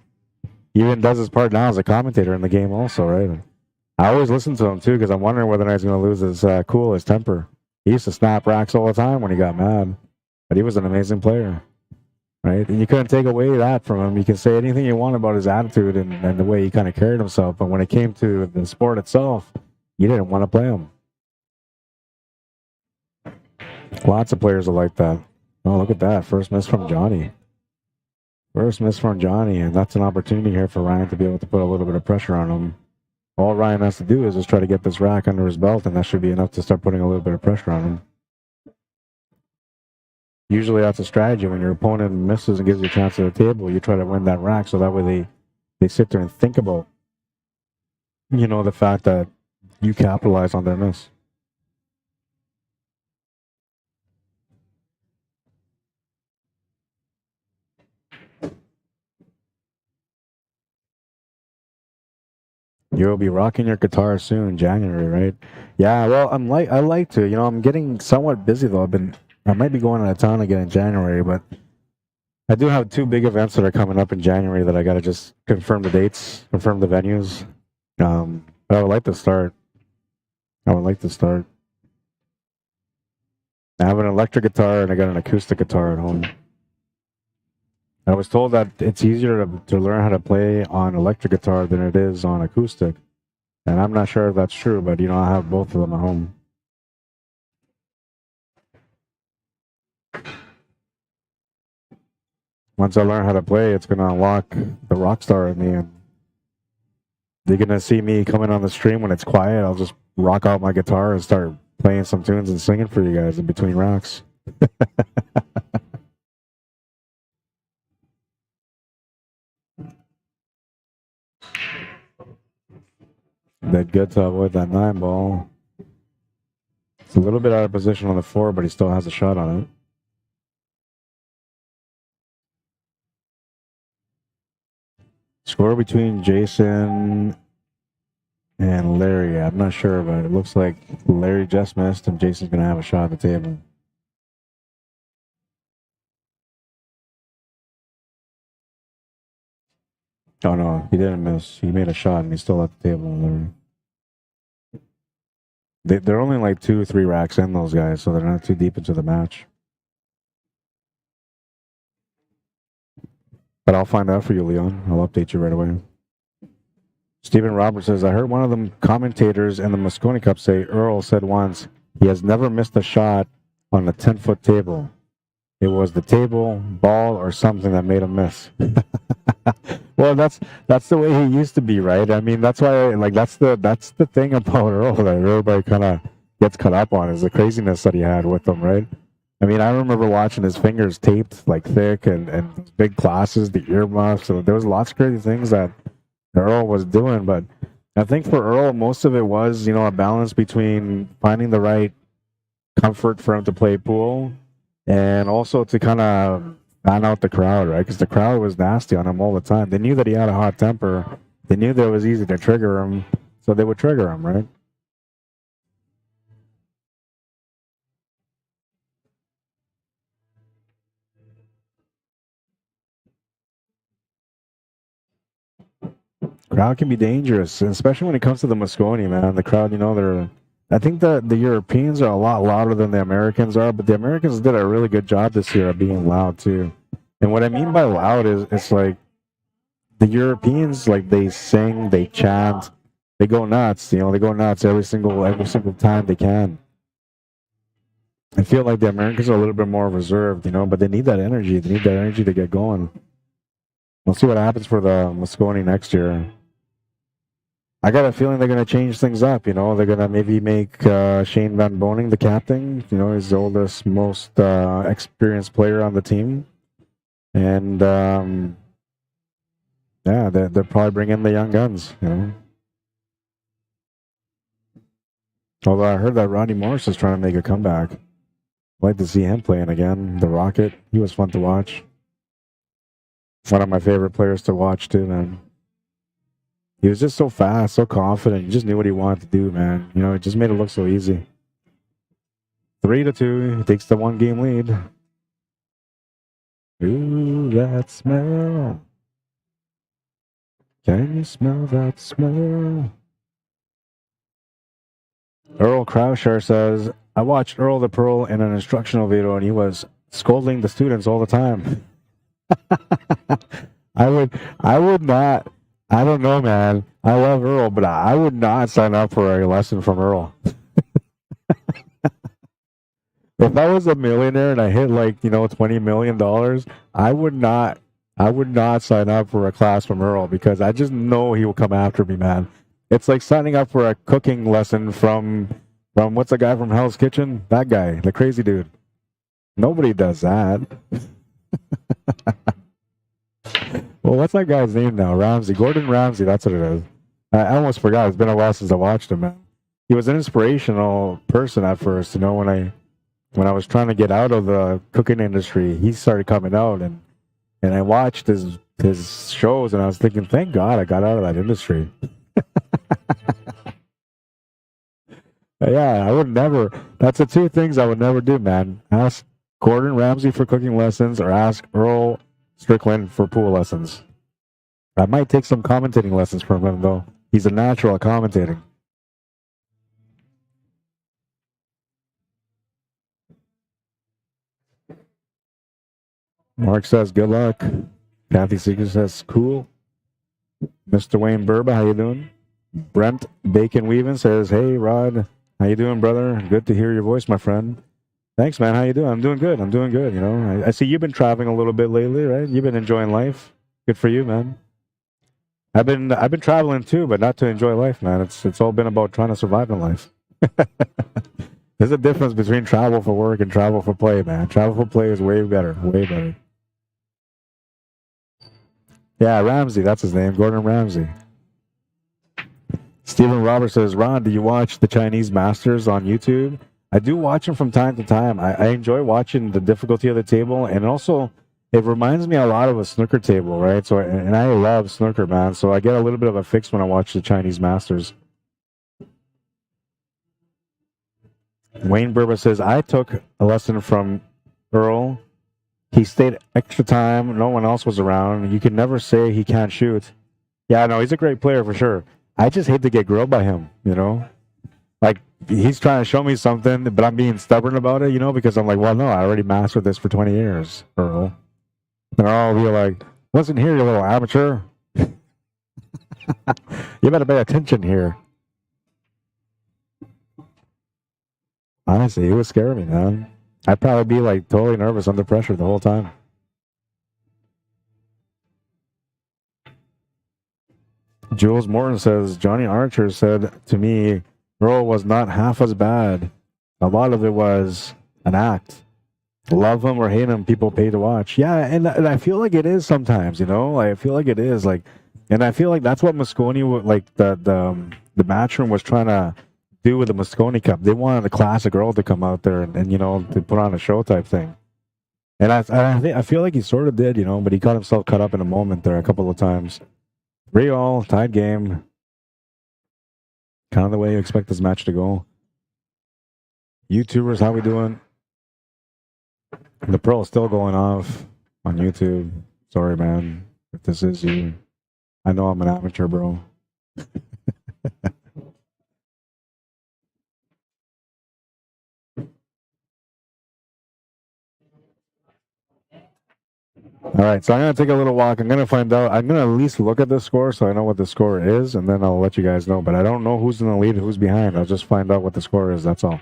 He even does his part now as a commentator in the game also, right? I always listen to him, too, because I'm wondering whether or not he's going to lose his cool, his temper. He used to snap racks all the time when he got mad. But he was an amazing player, right? And you couldn't take away that from him. You can say anything you want about his attitude and the way he kind of carried himself. But when it came to the sport itself, you didn't want to play him. Lots of players are like that. Oh, look at that. First miss from Johnny. First miss from Johnny. And that's an opportunity here for Ryan to be able to put a little bit of pressure on him. All Ryan has to do is just try to get this rack under his belt, and that should be enough to start putting a little bit of pressure on him. Usually that's a strategy. When your opponent misses and gives you a chance at the table, you try to win that rack so that way they sit there and think about, you know, the fact that you capitalize on their miss. You'll be rocking your guitar soon, January, right? Yeah, well, I like to. You know, I'm getting somewhat busy though. I might be going out of town again in January, but I do have 2 big events that are coming up in January that I got to just confirm the dates, confirm the venues. But I would like to start. I have an electric guitar and I got an acoustic guitar at home. I was told that it's easier to learn how to play on electric guitar than it is on acoustic. And I'm not sure if that's true, but, you know, I have both of them at home. Once I learn how to play, it's going to unlock the rock star in me. And you're going to see me coming on the stream when it's quiet. I'll just rock out my guitar and start playing some tunes and singing for you guys in between rocks. That good to avoid that 9 ball. It's a little bit out of position on the 4, but he still has a shot on it. Score between Jason and Larry. I'm not sure, but it looks like Larry just missed and Jason's going to have a shot at the table. Oh, no, he didn't miss. He made a shot and he's still at the table, Larry. They're only like 2 or 3 racks in, those guys, so they're not too deep into the match. But I'll find out for you, Leon. I'll update you right away. Stephen Roberts says, I heard one of the commentators in the Mosconi Cup say Earl said once he has never missed a shot on a 10-foot table. It was the table, ball, or something that made him miss. Well, that's the way he used to be, right? I mean, that's why, like, that's the thing about Earl that everybody kind of gets caught up on is the craziness that he had with him, right? I mean, I remember watching his fingers taped like thick and big glasses, the earmuffs. So there was lots of crazy things that Earl was doing. But I think for Earl, most of it was, you know, a balance between finding the right comfort for him to play pool and also to kind of fan out the crowd, right? Because the crowd was nasty on him all the time. They knew that he had a hot temper. They knew that it was easy to trigger him, so they would trigger him, right? Crowd can be dangerous, especially when it comes to the Mosconi, man. The crowd, you know, I think the Europeans are a lot louder than the Americans are, but the Americans did a really good job this year of being loud too. And what I mean by loud is it's like the Europeans, like they sing, they chant, they go nuts. You know, they go nuts every single time they can. I feel like the Americans are a little bit more reserved, you know, but they need that energy. They need that energy to get going. We'll see what happens for the Mosconi next year. I got a feeling they're going to change things up. You know, they're going to maybe make Shane Van Boning the captain. You know, he's the oldest, most experienced player on the team. And yeah, they'll probably bring in the young guns, you know. Although I heard that Rodney Morris is trying to make a comeback. I'd like to see him playing again. The Rocket, he was fun to watch. One of my favorite players to watch too, man. He was just so fast, so confident. He just knew what he wanted to do, man. You know, it just made it look so easy. 3-2. He takes the 1-game lead. Ooh, that smell. Can you smell that smell? Earl Krauscher says, I watched Earl the Pearl in an instructional video and he was scolding the students all the time. I would not, I don't know, man. I love Earl, but I would not sign up for a lesson from Earl. If I was a millionaire and I hit like, you know, $20 million, I would not sign up for a class from Earl because I just know he will come after me, man. It's like signing up for a cooking lesson from what's the guy from Hell's Kitchen? That guy, the crazy dude. Nobody does that. Well, what's that guy's name now? Ramsey. Gordon Ramsay, that's what it is. I almost forgot. It's been a while since I watched him, man. He was an inspirational person at first, you know, when I was trying to get out of the cooking industry, he started coming out and I watched his shows and I was thinking, thank God I got out of that industry. Yeah, I would never. That's the two things I would never do, man. Ask Gordon Ramsay for cooking lessons or ask Earl Strickland for pool lessons. I might take some commentating lessons from him, though. He's a natural at commentating. Mark says, good luck. Kathy Seeger says, cool. Mr. Wayne Burba, how you doing? Brent Bacon Weaving says, hey, Rod, how you doing, brother? Good to hear your voice, my friend. Thanks, man. How you doing? I'm doing good. You know, I see you've been traveling a little bit lately, right? You've been enjoying life. Good for you, man. I've been traveling too, but not to enjoy life, man. It's all been about trying to survive in life. There's a difference between travel for work and travel for play, man. Travel for play is way better, way better. Yeah, Ramsey, that's his name, Gordon Ramsay. Stephen Roberts says, Ron, do you watch the Chinese Masters on YouTube? I do watch them from time to time. I enjoy watching the difficulty of the table, and also it reminds me a lot of a snooker table, right? So, and I love snooker, man. So I get a little bit of a fix when I watch the Chinese Masters. Wayne Burba says, I took a lesson from Earl. He stayed extra time. No one else was around. You can never say he can't shoot. Yeah, no, he's a great player for sure. I just hate to get grilled by him, you know? Like, he's trying to show me something, but I'm being stubborn about it, you know, because I'm like, well, no, I already mastered this for 20 years, Earl. And I'll be like, listen here, you little amateur. You better pay attention here. Honestly, he was scaring me, man. I'd probably be like totally nervous under pressure the whole time. Jules Morton says, Johnny Archer said to me, Earl was not half as bad. A lot of it was an act. Love him or hate him, people pay to watch. Yeah, and I feel like it is sometimes, you know? I feel like it is. Like, and I feel like that's what Mosconi, like the matchroom was trying to do with the Mosconi Cup. They wanted a classic Earl to come out there and you know, to put on a show type thing. And I feel like he sort of did, you know, but he got himself caught up in a moment there a couple of times. 3-all, tied game. Kind of the way you expect this match to go. YouTubers, how we doing? The Pearl is still going off on YouTube. Sorry, man. If this is you, I know I'm an amateur, bro. All right, so I'm going to take a little walk. I'm going to find out. I'm going to at least look at the score so I know what the score is, and then I'll let you guys know. But I don't know who's in the lead and who's behind. I'll just find out what the score is. That's all.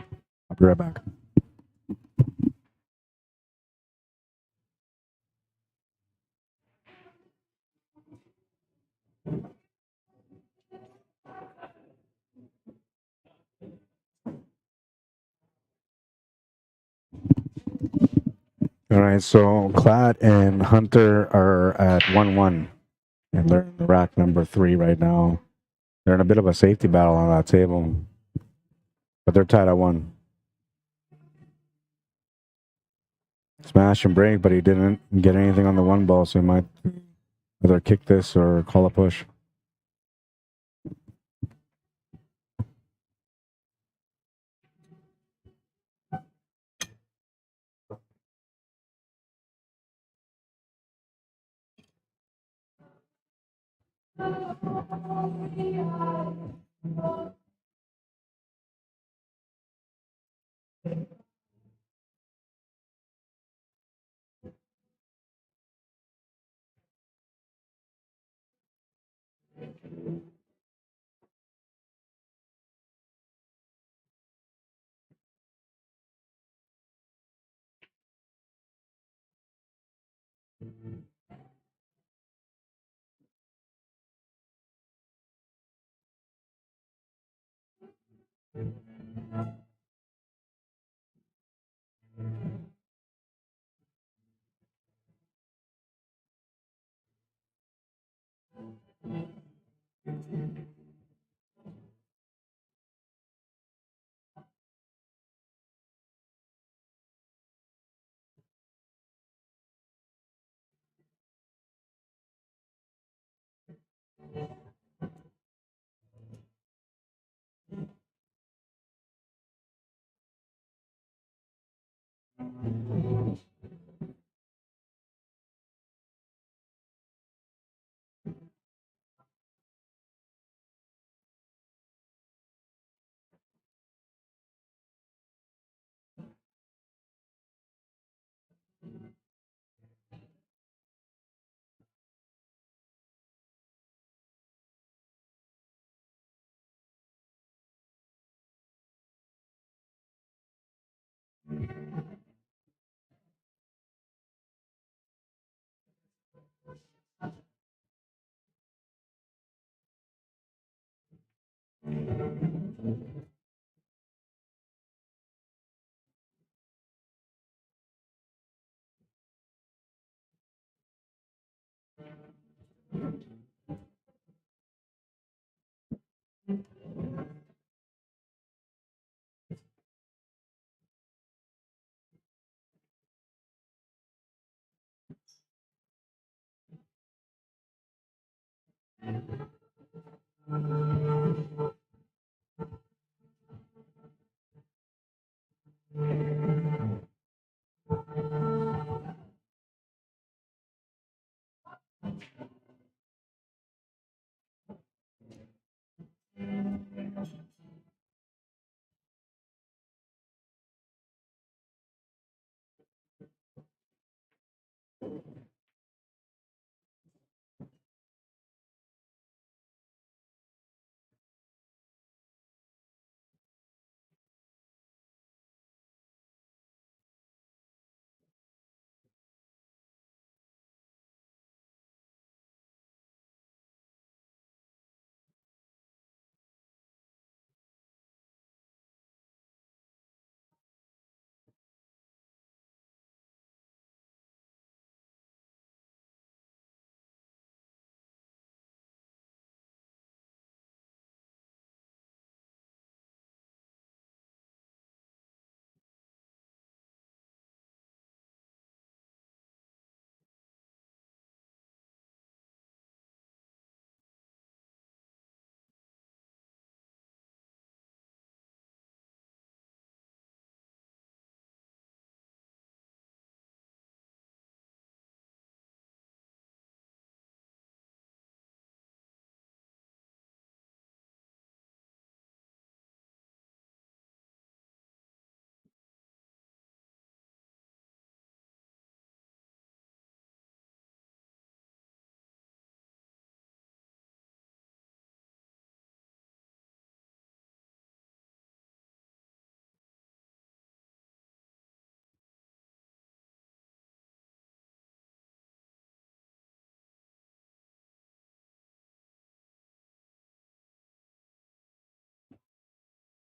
I'll be right back. All right, so Klatt and Hunter are at 1-1, and they're in the rack number 3 right now. They're in a bit of a safety battle on that table, but they're tied at 1. Smash and break, but he didn't get anything on the 1 ball, so he might either kick this or call a push.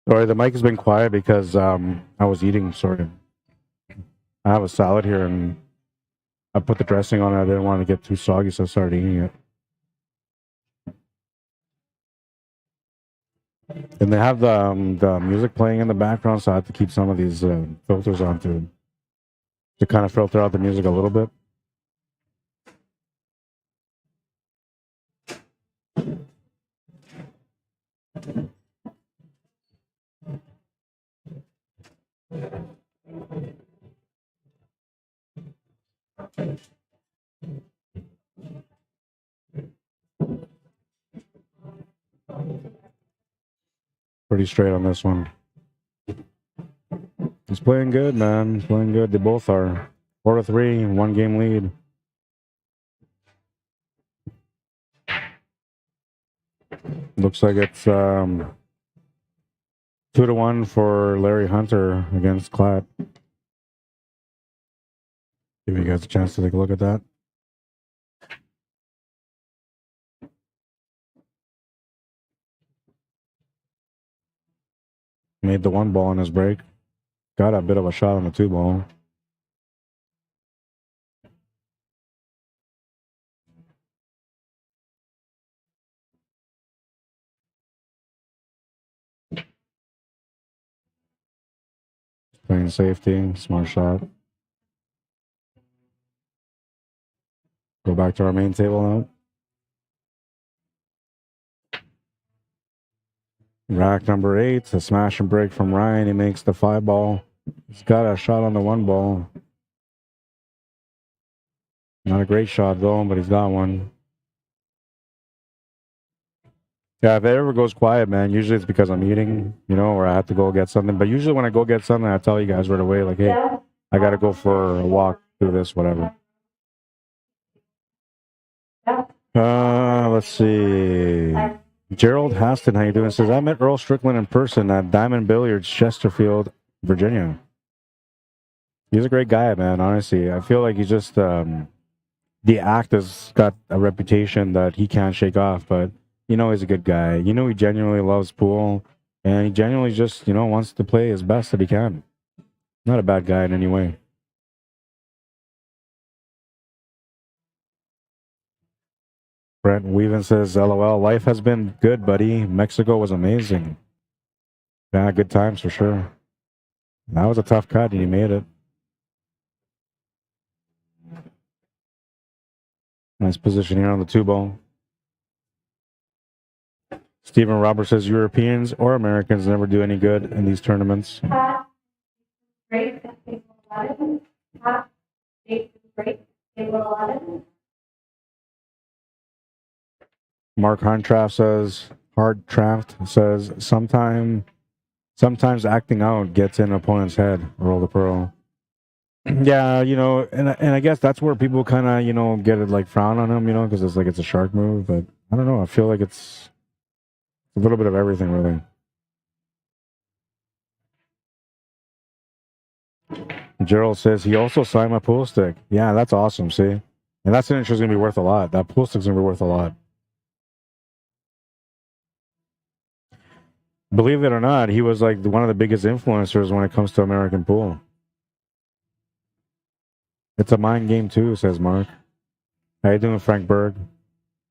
Sorry, the mic has been quiet because I was eating. Sorry. I have a salad here, and I put the dressing on it. I didn't want to get too soggy, so I started eating it. And they have the music playing in the background, so I have to keep some of these filters on to kind of filter out the music a little bit. Pretty straight on this one. He's playing good, man. He's playing good. They both are. 4-3, 1 game lead. Looks like it's 2-1 for Larry Hunter against Klatt. Give you guys a chance to take a look at that. Made the 1 ball on his break. Got a bit of a shot on the 2 ball. Playing safety, smart shot. Go back to our main table now. Rack number 8, a smash and break from Ryan. He makes the 5 ball. He's got a shot on the 1 ball. Not a great shot though, but he's got one. Yeah, if it ever goes quiet, man, usually it's because I'm eating, you know, or I have to go get something. But usually when I go get something, I tell you guys right away, like, hey, I got to go for a walk, do this, whatever. Let's see. Gerald Haston, how you doing? Says, I met Earl Strickland in person at Diamond Billiards, Chesterfield, Virginia. He's a great guy, man, honestly. I feel like he's just, the act has got a reputation that he can't shake off, but you know he's a good guy. You know he genuinely loves pool, and he genuinely just, you know, wants to play his best that he can. Not a bad guy in any way. Brent Weaven says, LOL, life has been good, buddy. Mexico was amazing. Yeah, good times for sure. That was a tough cut, and he made it. Nice position here on the 2 ball. Stephen Roberts says, Europeans or Americans never do any good in these tournaments. Great, table 11. Top, great, table 11. Mark Hardtraft says, sometimes acting out gets in an opponent's head. Roll the pearl. Yeah, you know, and I guess that's where people kind of, you know, get it like frown on him, you know, because it's like it's a shark move. But I don't know. I feel like it's a little bit of everything, really. Gerald says he also signed my pool stick. Yeah, that's awesome. See, and that signature's gonna be worth a lot. That pool stick's gonna be worth a lot. Believe it or not, he was like one of the biggest influencers when it comes to American pool. It's a mind game too, says Mark. How you doing, Frank Berg?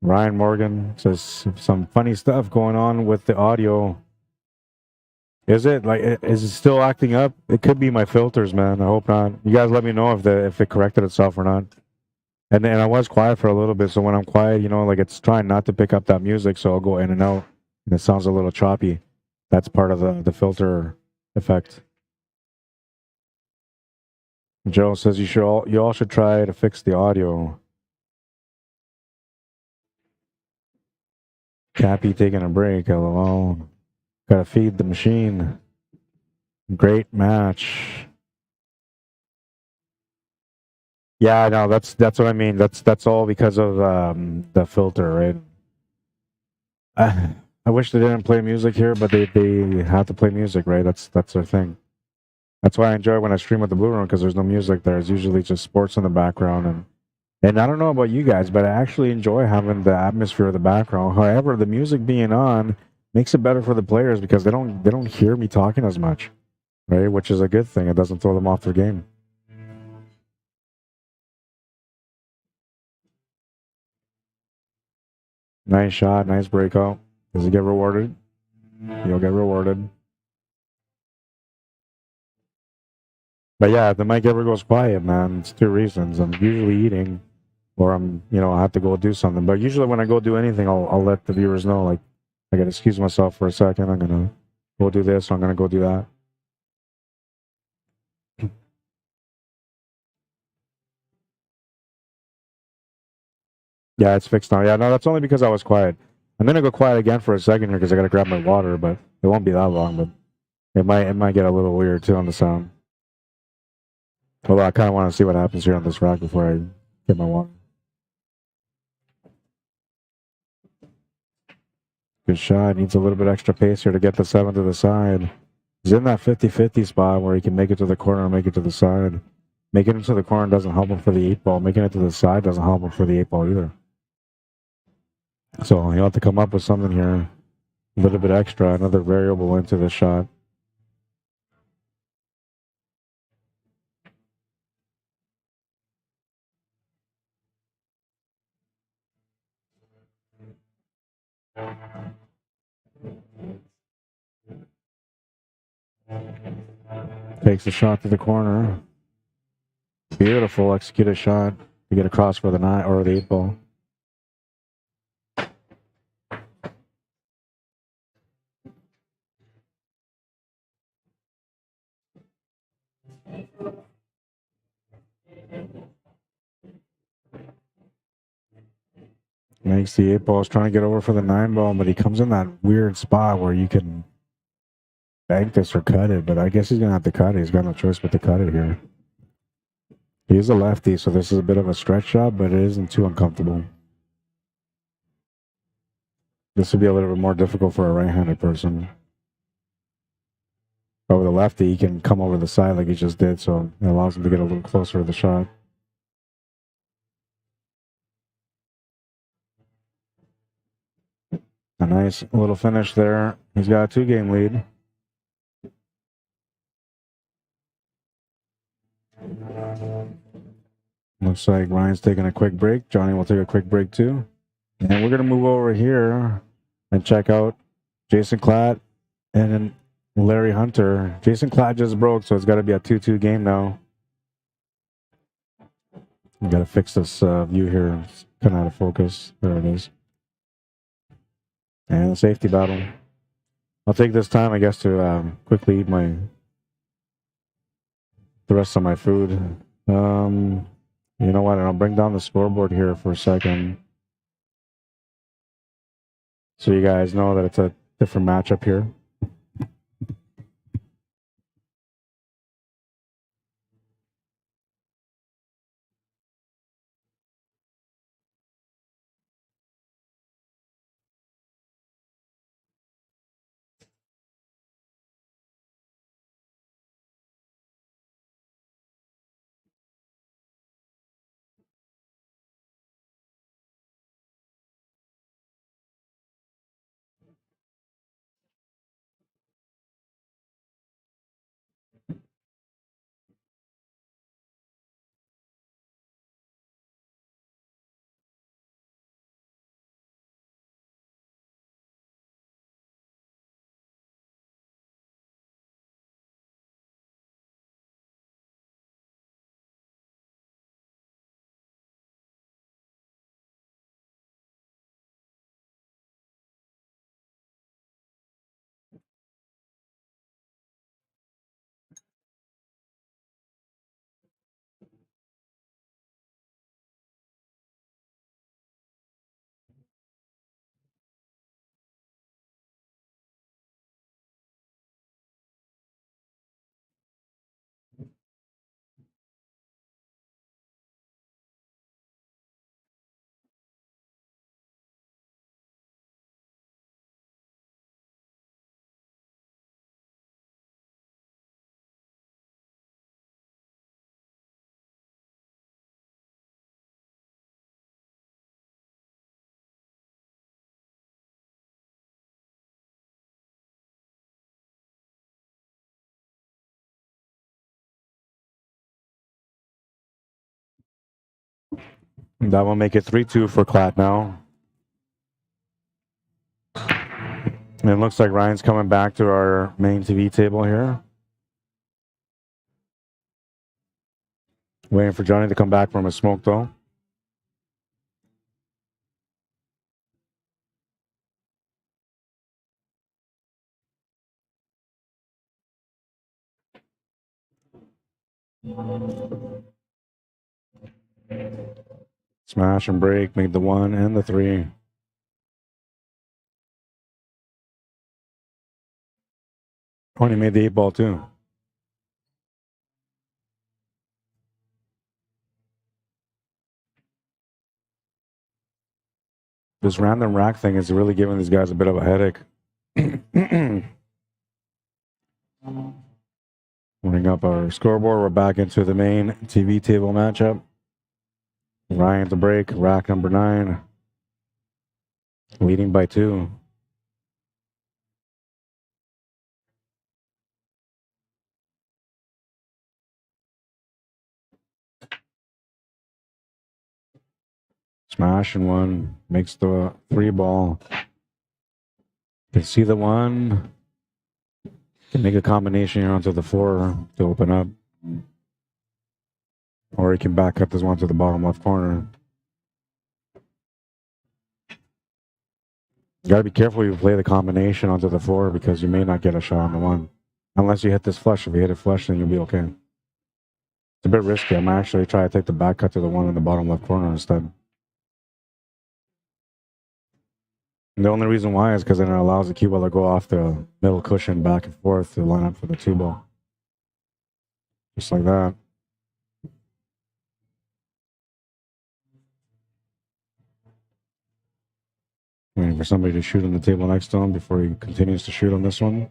Ryan Morgan says some funny stuff going on with the audio. Is it like, is it still acting up? It could be my filters, man. I hope not. You guys let me know if it corrected itself or not. And then I was quiet for a little bit, so when I'm quiet, you know, like it's trying not to pick up that music, so I'll go in and out, and it sounds a little choppy. That's part of the filter effect. Joe says you all should try to fix the audio. Cappy taking a break, LOL. Gotta feed the machine. Great match. Yeah, no, that's what I mean. That's all because of the filter, right? I wish they didn't play music here, but they have to play music, right? That's their thing. That's why I enjoy when I stream with the Blue Room, because there's no music there. It's usually just sports in the background, and I don't know about you guys, but I actually enjoy having the atmosphere of the background. However, the music being on makes it better for the players because they don't hear me talking as much, right? Which is a good thing. It doesn't throw them off their game. Nice shot, nice breakout. Does he get rewarded? You'll get rewarded. But yeah, if the mic ever goes quiet, man, it's 2 reasons. I'm usually eating, or I have to go do something. But usually when I go do anything, I'll let the viewers know, like, I gotta excuse myself for a second. I'm gonna go do this, or I'm gonna go do that. Yeah, it's fixed now. Yeah, no, that's only because I was quiet. I'm gonna go quiet again for a second here because I gotta grab my water, but it won't be that long. But it might get a little weird too on the sound. Although I kind of want to see what happens here on this rack before I get my water. Good shot. Needs a little bit extra pace here to get the 7 to the side. He's in that 50-50 spot where he can make it to the corner or make it to the side. Making it to the corner doesn't help him for the 8 ball. Making it to the side doesn't help him for the 8 ball either. So he'll have to come up with something here. A little bit extra, another variable into the shot. Takes the shot to the corner. Beautiful executed shot to get across for the 9 or the 8 ball. Makes the 8 ball. Is trying to get over for the 9 ball, but he comes in that weird spot where you can bank this or cut it, but I guess he's going to have to cut it. He's got no choice but to cut it here. He's a lefty, so this is a bit of a stretch shot, but it isn't too uncomfortable. This would be a little bit more difficult for a right-handed person. But with a lefty, he can come over the side like he just did, so it allows him to get a little closer to the shot. A nice little finish there. He's got a 2-game lead. Looks like Ryan's taking a quick break. Johnny will take a quick break too. And we're going to move over here and check out Jason Klatt and Larry Hunter. Jason Klatt just broke, so it's got to be a 2-2 game now. We got to fix this view here. It's kind of out of focus. There it is. And a safety battle. I'll take this time, I guess, to quickly eat the rest of my food. You know what? I'll bring down the scoreboard here for a second, so you guys know that it's a different matchup here. That will make it 3-2 for Klatt now. And it looks like Ryan's coming back to our main TV table here. Waiting for Johnny to come back from his smoke, though. Smash and break, made the 1 and the 3. Oh, and he made the 8 ball, too. This random rack thing is really giving these guys a bit of a headache. Running up our scoreboard, we're back into the main TV table matchup. Ryan to break, rack number 9. Leading by 2. Smash and 1. Makes the 3 ball. Can see the 1. Can make a combination here onto the 4 to open up. Or he can back up this one to the bottom left corner. You gotta be careful you play the combination onto the 4 because you may not get a shot on the 1. Unless you hit this flush. If you hit it flush, then you'll be okay. It's a bit risky. I'm actually trying to take the back cut to the 1 in the bottom left corner instead. And the only reason why is because then it allows the cue ball to go off the middle cushion back and forth to line up for the 2 ball. Just like that. Waiting for somebody to shoot on the table next to him before he continues to shoot on this one.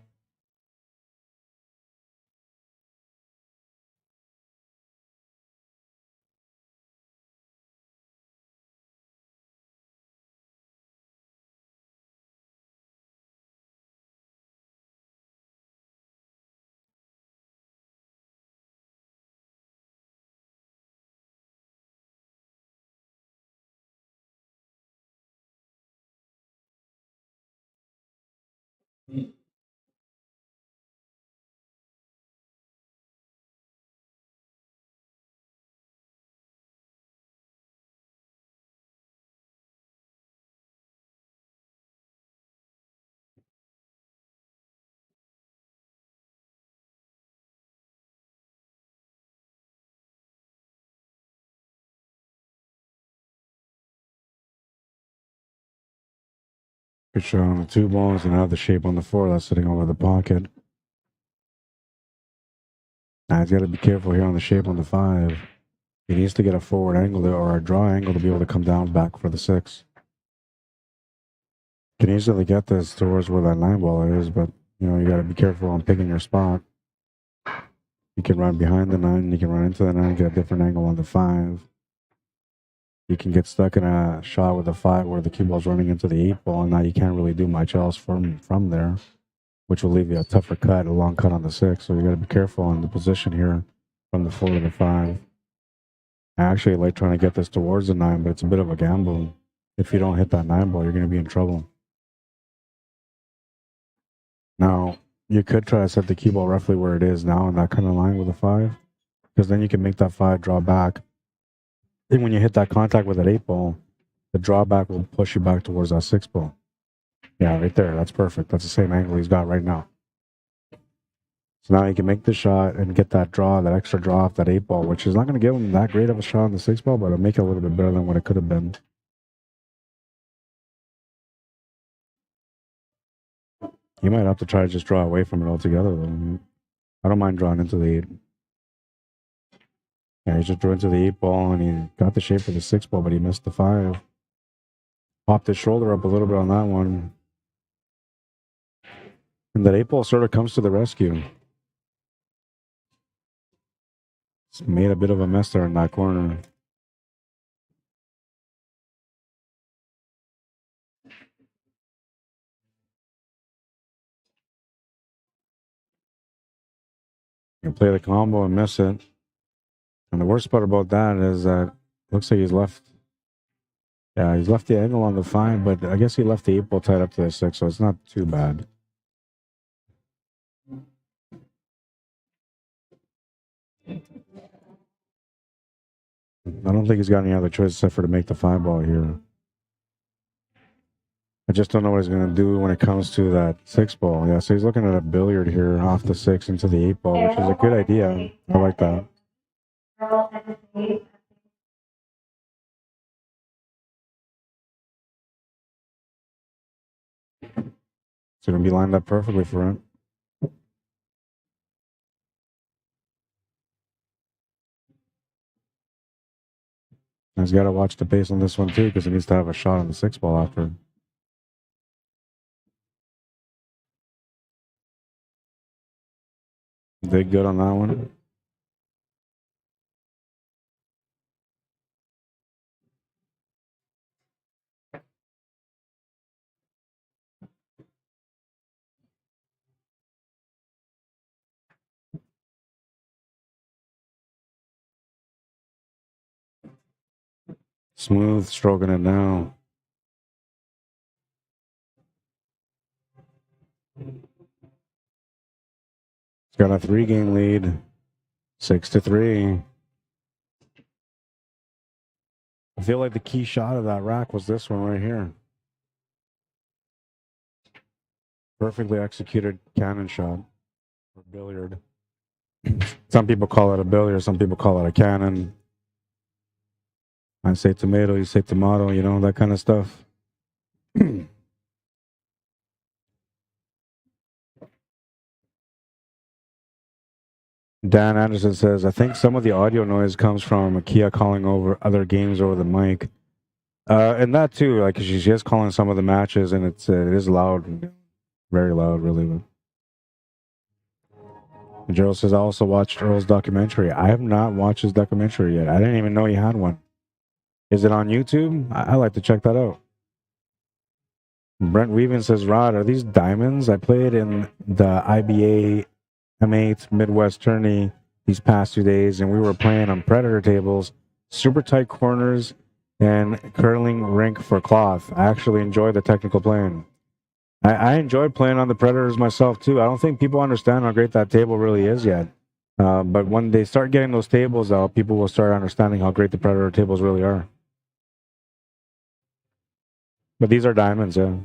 Good shot on the 2 balls and have the shape on the 4 that's sitting over the pocket. Now he's got to be careful here on the shape on the 5. He needs to get a forward angle or a draw angle to be able to come down back for the 6. Can easily get this towards where that 9 ball is, but you know you got to be careful on picking your spot. You can run behind the 9, you can run into the 9, get a different angle on the 5. You can get stuck in a shot with a 5 where the cue ball's running into the 8 ball, and now you can't really do much else from there, which will leave you a tougher cut, a long cut on the 6. So you got to be careful on the position here from the 4 to the 5. I actually like trying to get this towards the 9, but it's a bit of a gamble. If you don't hit that 9 ball, you're going to be in trouble. Now, you could try to set the cue ball roughly where it is now in that kind of line with a 5, because then you can make that 5 draw back. And when you hit that contact with that 8 ball, the drawback will push you back towards that 6 ball. Yeah, right there. That's perfect. That's the same angle he's got right now. So now he can make the shot and get that draw, that extra draw off that 8 ball, which is not going to give him that great of a shot on the 6 ball, but it'll make it a little bit better than what it could have been. You might have to try to just draw away from it altogether, though. I don't mind drawing into the 8. Yeah, he just drew into the 8 ball, and he got the shape for the 6 ball, but he missed the 5. Popped his shoulder up a little bit on that one. And that 8 ball sort of comes to the rescue. It's made a bit of a mess there in that corner. You play the combo and miss it. And the worst part about that is that it looks like he's left Yeah, he's left the angle on the 5, but I guess he left the 8 ball tied up to the 6, so it's not too bad. I don't think he's got any other choice except for to make the 5 ball here. I just don't know what he's going to do when it comes to that 6 ball. Yeah, so he's looking at a billiard here off the 6 into the 8 ball, which is a good idea. I like that. It's going to be lined up perfectly for him. He's got to watch the pace on this one too, because he needs to have a shot on the 6 ball after. Did good on that one. Smooth stroking it now. He's got a 3-game lead. 6-3. I feel like the key shot of that rack was this one right here. Perfectly executed cannon shot for billiard. Some people call it a billiard, some people call it a cannon. I say tomato, you say tomato, you know, that kind of stuff. Dan Anderson says, I think some of the audio noise comes from Akia calling over other games over the mic. And that too, like she's just calling some of the matches, and it is loud, very loud, really. Gerald says, I also watched Earl's documentary. I have not watched his documentary yet. I didn't even know he had one. Is it on YouTube? I like to check that out. Brent Weaving says, Rod, are these diamonds? I played in the IBA M8 Midwest tourney these past 2 days, and we were playing on Predator tables, super tight corners, and curling rink for cloth. I actually enjoyed the technical playing. I enjoyed playing on the Predators myself, too. I don't think people understand how great that table really is yet. But when they start getting those tables out, people will start understanding how great the Predator tables really are. But these are diamonds, yeah.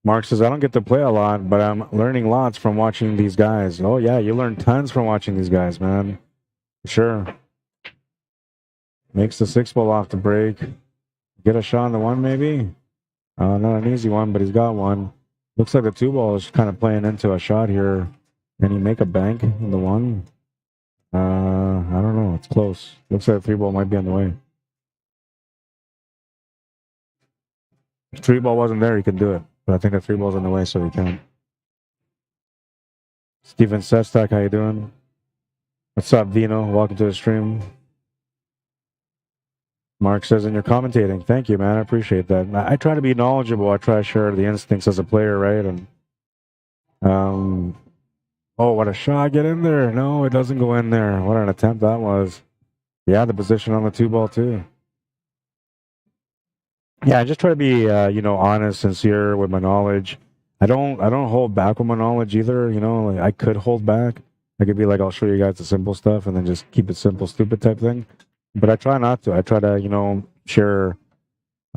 Mark says, I don't get to play a lot, but I'm learning lots from watching these guys. Oh, yeah, you learn tons from watching these guys, man. Sure. Makes the 6 ball off the break. Get a shot on the 1, maybe? Not an easy one, but he's got one. Looks like the 2 ball is kind of playing into a shot here. Can he make a bank in the 1? I don't know. It's close. Looks like the 3 ball might be on the way. If 3 ball wasn't there, he could do it. But I think the 3 ball's on the way, so he can't. Steven Sestak, how you doing? What's up, Vino? Welcome to the stream. Mark says, and you're commentating. Thank you, man. I appreciate that. I try to be knowledgeable. I try to share the instincts as a player, right? And oh, what a shot. Get in there. No, it doesn't go in there. What an attempt that was. Yeah, the position on the 2 ball, too. Yeah, I just try to be, honest, sincere with my knowledge. I don't hold back with my knowledge either. You know, like I could hold back. I could be like, I'll show you guys the simple stuff and then just keep it simple, stupid type thing. But I try not to. I try to, share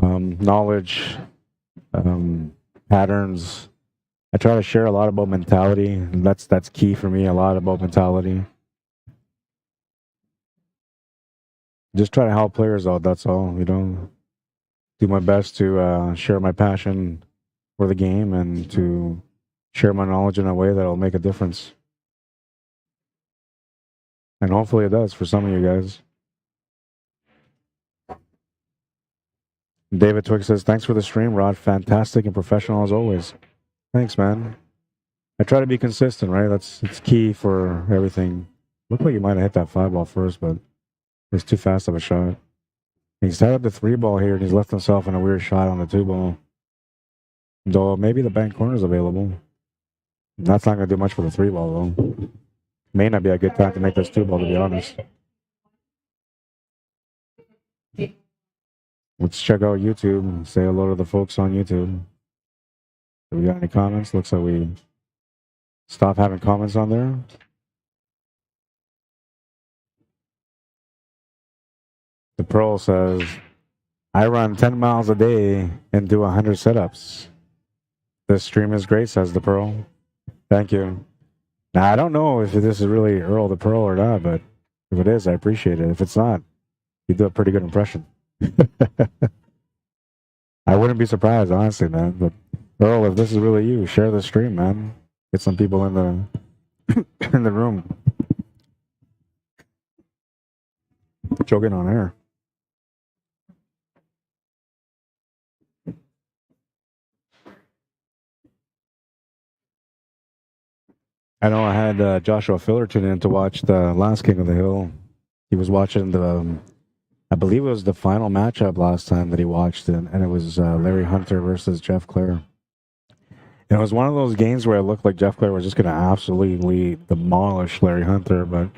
knowledge, patterns. I try to share a lot about mentality. And that's key for me, a lot about mentality. Just try to help players out, that's all, Do my best to share my passion for the game and to share my knowledge in a way that'll make a difference. And hopefully it does for some of you guys. David Twig says, thanks for the stream, Rod. Fantastic and professional as always. Thanks, man. I try to be consistent, right? It's key for everything. Looked like he might have hit that 5 ball first, but it's too fast of a shot. He's tied up the 3 ball here, and he's left himself in a weird shot on the 2 ball. Though maybe the bank corner is available. That's not going to do much for the 3 ball, though. May not be a good time to make this 2 ball, to be honest. Let's check out YouTube. Say hello to the folks on YouTube. Do we got any comments? Looks like we stopped having comments on there. The Pearl says, I run 10 miles a day and do 100 sit-ups. This stream is great, says the Pearl. Thank you. Now, I don't know if this is really Earl the Pearl or not, but if it is, I appreciate it. If it's not, you do a pretty good impression. I wouldn't be surprised, honestly, man. But Earl, if this is really you, share the stream, man. Get some people in the in the room. Joking on air. I know I had Joshua Filler tune in to watch the last King of the Hill. He was watching I believe it was the final matchup last time that he watched it, and it was Larry Hunter versus Jeff Clare. And it was one of those games where it looked like Jeff Clare was just going to absolutely demolish Larry Hunter, but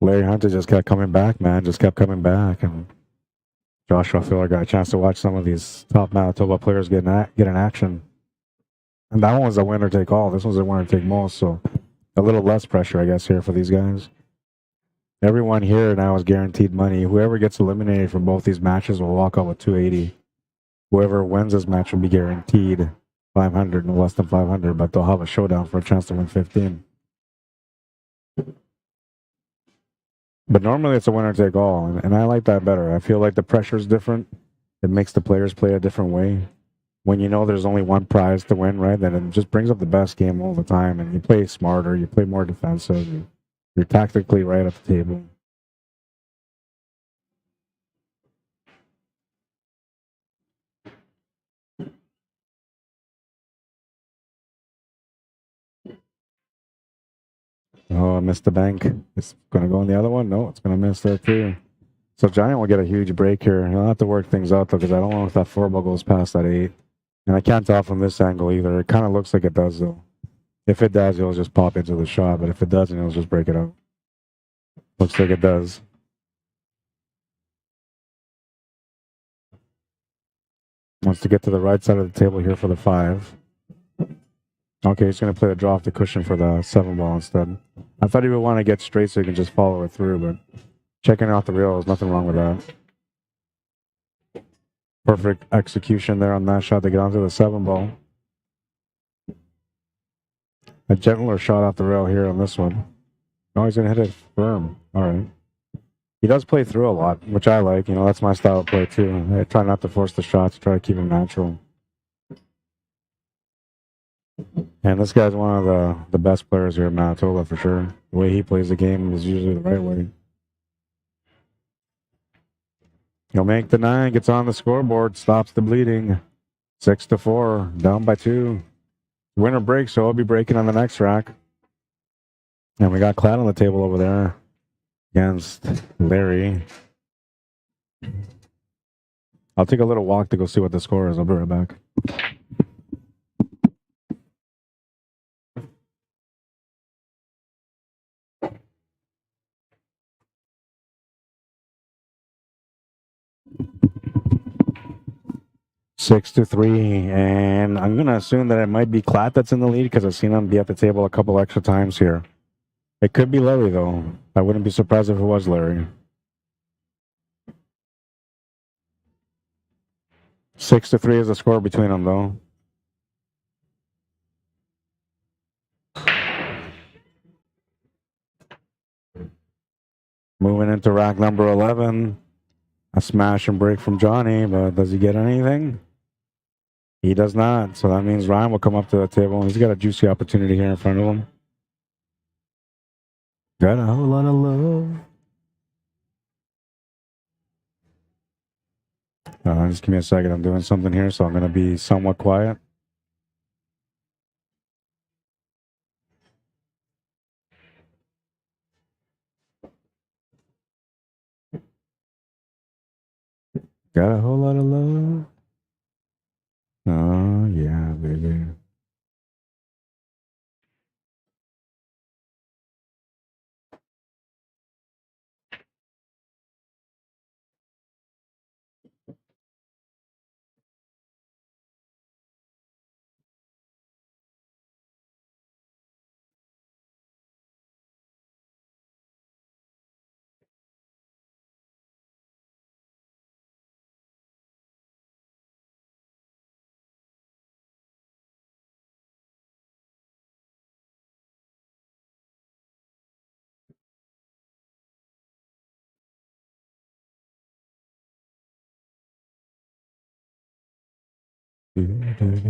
Larry Hunter just kept coming back, man, just kept coming back, and Joshua Filler got a chance to watch some of these top Manitoba players get in action. And that one was a winner-take-all. This was a winner-take-most, so a little less pressure, I guess, here for these guys. Everyone here now is guaranteed money. Whoever gets eliminated from both these matches will walk out with 280. Whoever wins this match will be guaranteed 500, no less than 500, but they'll have a showdown for a chance to win 15. But normally it's a winner-take-all, and I like that better. I feel like the pressure is different. It makes the players play a different way. When you know there's only one prize to win, right, then it just brings up the best game all the time, and you play smarter, you play more defensive, you're tactically right at the table. Oh, I missed the bank. It's going to go on the other one? No, it's going to miss there too. So Giant will get a huge break here. He'll have to work things out, though, because I don't know if that 4-ball goes past that 8. And I can't tell from this angle either. It kind of looks like it does, though. If it does, it'll just pop into the shot, but if it doesn't, it'll just break it out. Looks like it does. Wants to get to the right side of the table here for the 5. Okay, he's going to play the draw off the cushion for the 7-ball instead. I thought he would want to get straight so he can just follow it through, but checking out the reel, there's nothing wrong with that. Perfect execution there on that shot to get onto the 7-ball. A gentler shot off the rail here on this one. Oh, he's going to hit it firm. All right. He does play through a lot, which I like. You know, that's my style of play too. I try not to force the shots, try to keep them natural. And this guy's one of the best players here in Manitoba for sure. The way he plays the game is usually the right way. He'll make the 9, gets on the scoreboard, stops the bleeding. 6-4, down by 2. Winner breaks, so he'll be breaking on the next rack. And we got Klatt on the table over there against Larry. I'll take a little walk to go see what the score is. I'll be right back. Six to 3, and I'm going to assume that it might be Klatt that's in the lead because I've seen him be at the table a couple extra times here. It could be Larry, though. I wouldn't be surprised if it was Larry. 6-3 is the score between them, though. Moving into rack number 11. A smash and break from Johnny, but does he get anything? He does not, so that means Ryan will come up to the table. He's got a juicy opportunity here in front of him. Got a whole lot of love. Just give me a second. I'm doing something here, so I'm going to be somewhat quiet. Got a whole lot of love. Oh, yeah, baby. I just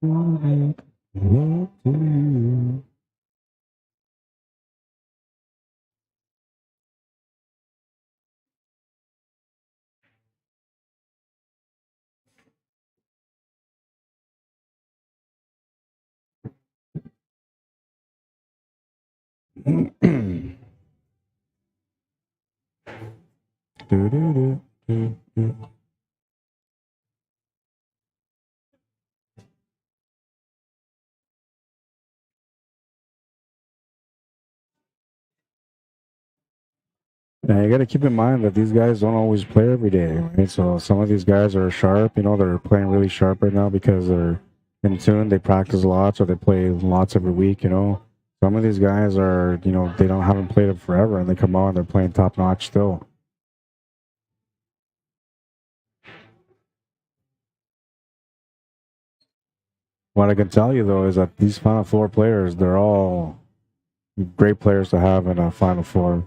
wanna make love to you. Do. Now you got to keep in mind that these guys don't always play every day, right? So some of these guys are sharp. You know, they're playing really sharp right now because they're in tune. They practice lots, or they play lots every week. You know, some of these guys are, you know, they haven't played it forever, and they come on, they're playing top notch still. What I can tell you though is that these Final Four players, they're all great players to have in a Final Four.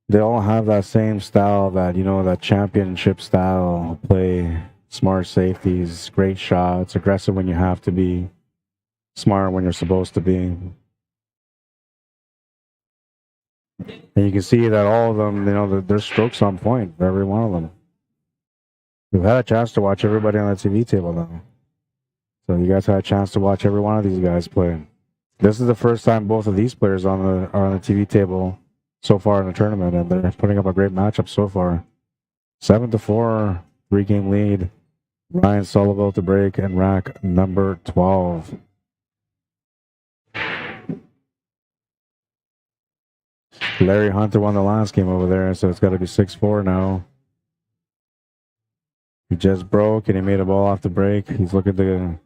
They all have that same style, that, you know, that championship style play. Smart safeties, great shots, aggressive when you have to be, smart when you're supposed to be. And you can see that all of them, you know, their strokes on point for every one of them. We've had a chance to watch everybody on the TV table now. So you guys had a chance to watch every one of these guys play. This is the first time both of these players are on the TV table so far in the tournament, and they're putting up a great matchup so far. 7-4, 3-game lead. Ryan Sullivan to break and rack number 12. Larry Hunter won the last game over there, so it's got to be 6-4 now. He just broke and he made a ball off the break. He's looking to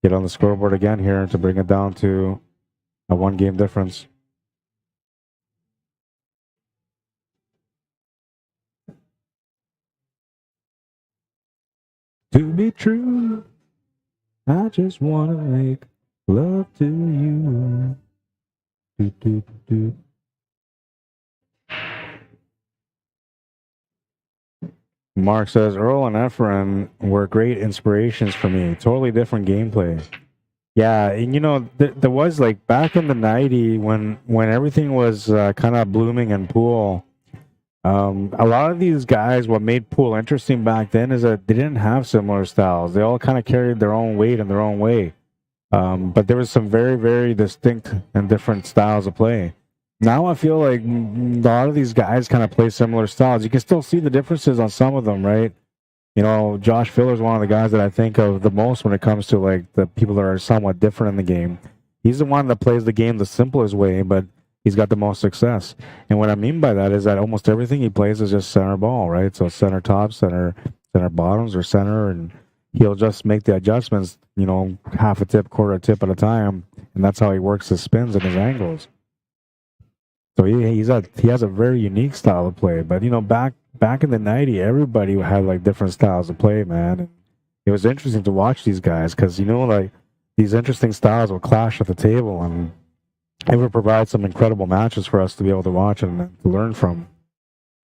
get on the scoreboard again here to bring it down to a 1-game difference. To be true, I just want to make love to you. Do, do, do. Mark says, Earl and Efren were great inspirations for me. Totally different gameplay. Yeah, and you know, there was, like, back in the 90s when everything was kind of blooming in pool, a lot of these guys, what made pool interesting back then is that they didn't have similar styles. They all kind of carried their own weight in their own way. But there was some very, very distinct and different styles of play. Now I feel like a lot of these guys kind of play similar styles. You can still see the differences on some of them, right? You know, Josh Filler is one of the guys that I think of the most when it comes to, like, the people that are somewhat different in the game. He's the one that plays the game the simplest way, but he's got the most success. And what I mean by that is that almost everything he plays is just center ball, right? So center top, center bottoms, or center, and he'll just make the adjustments, you know, half a tip, quarter a tip at a time, and that's how he works his spins and his angles. So he has a very unique style of play. But, you know, back in the 90s, everybody had, like, different styles of play, man. And it was interesting to watch these guys because, you know, like, these interesting styles will clash at the table, and it would provide some incredible matches for us to be able to watch and to learn from.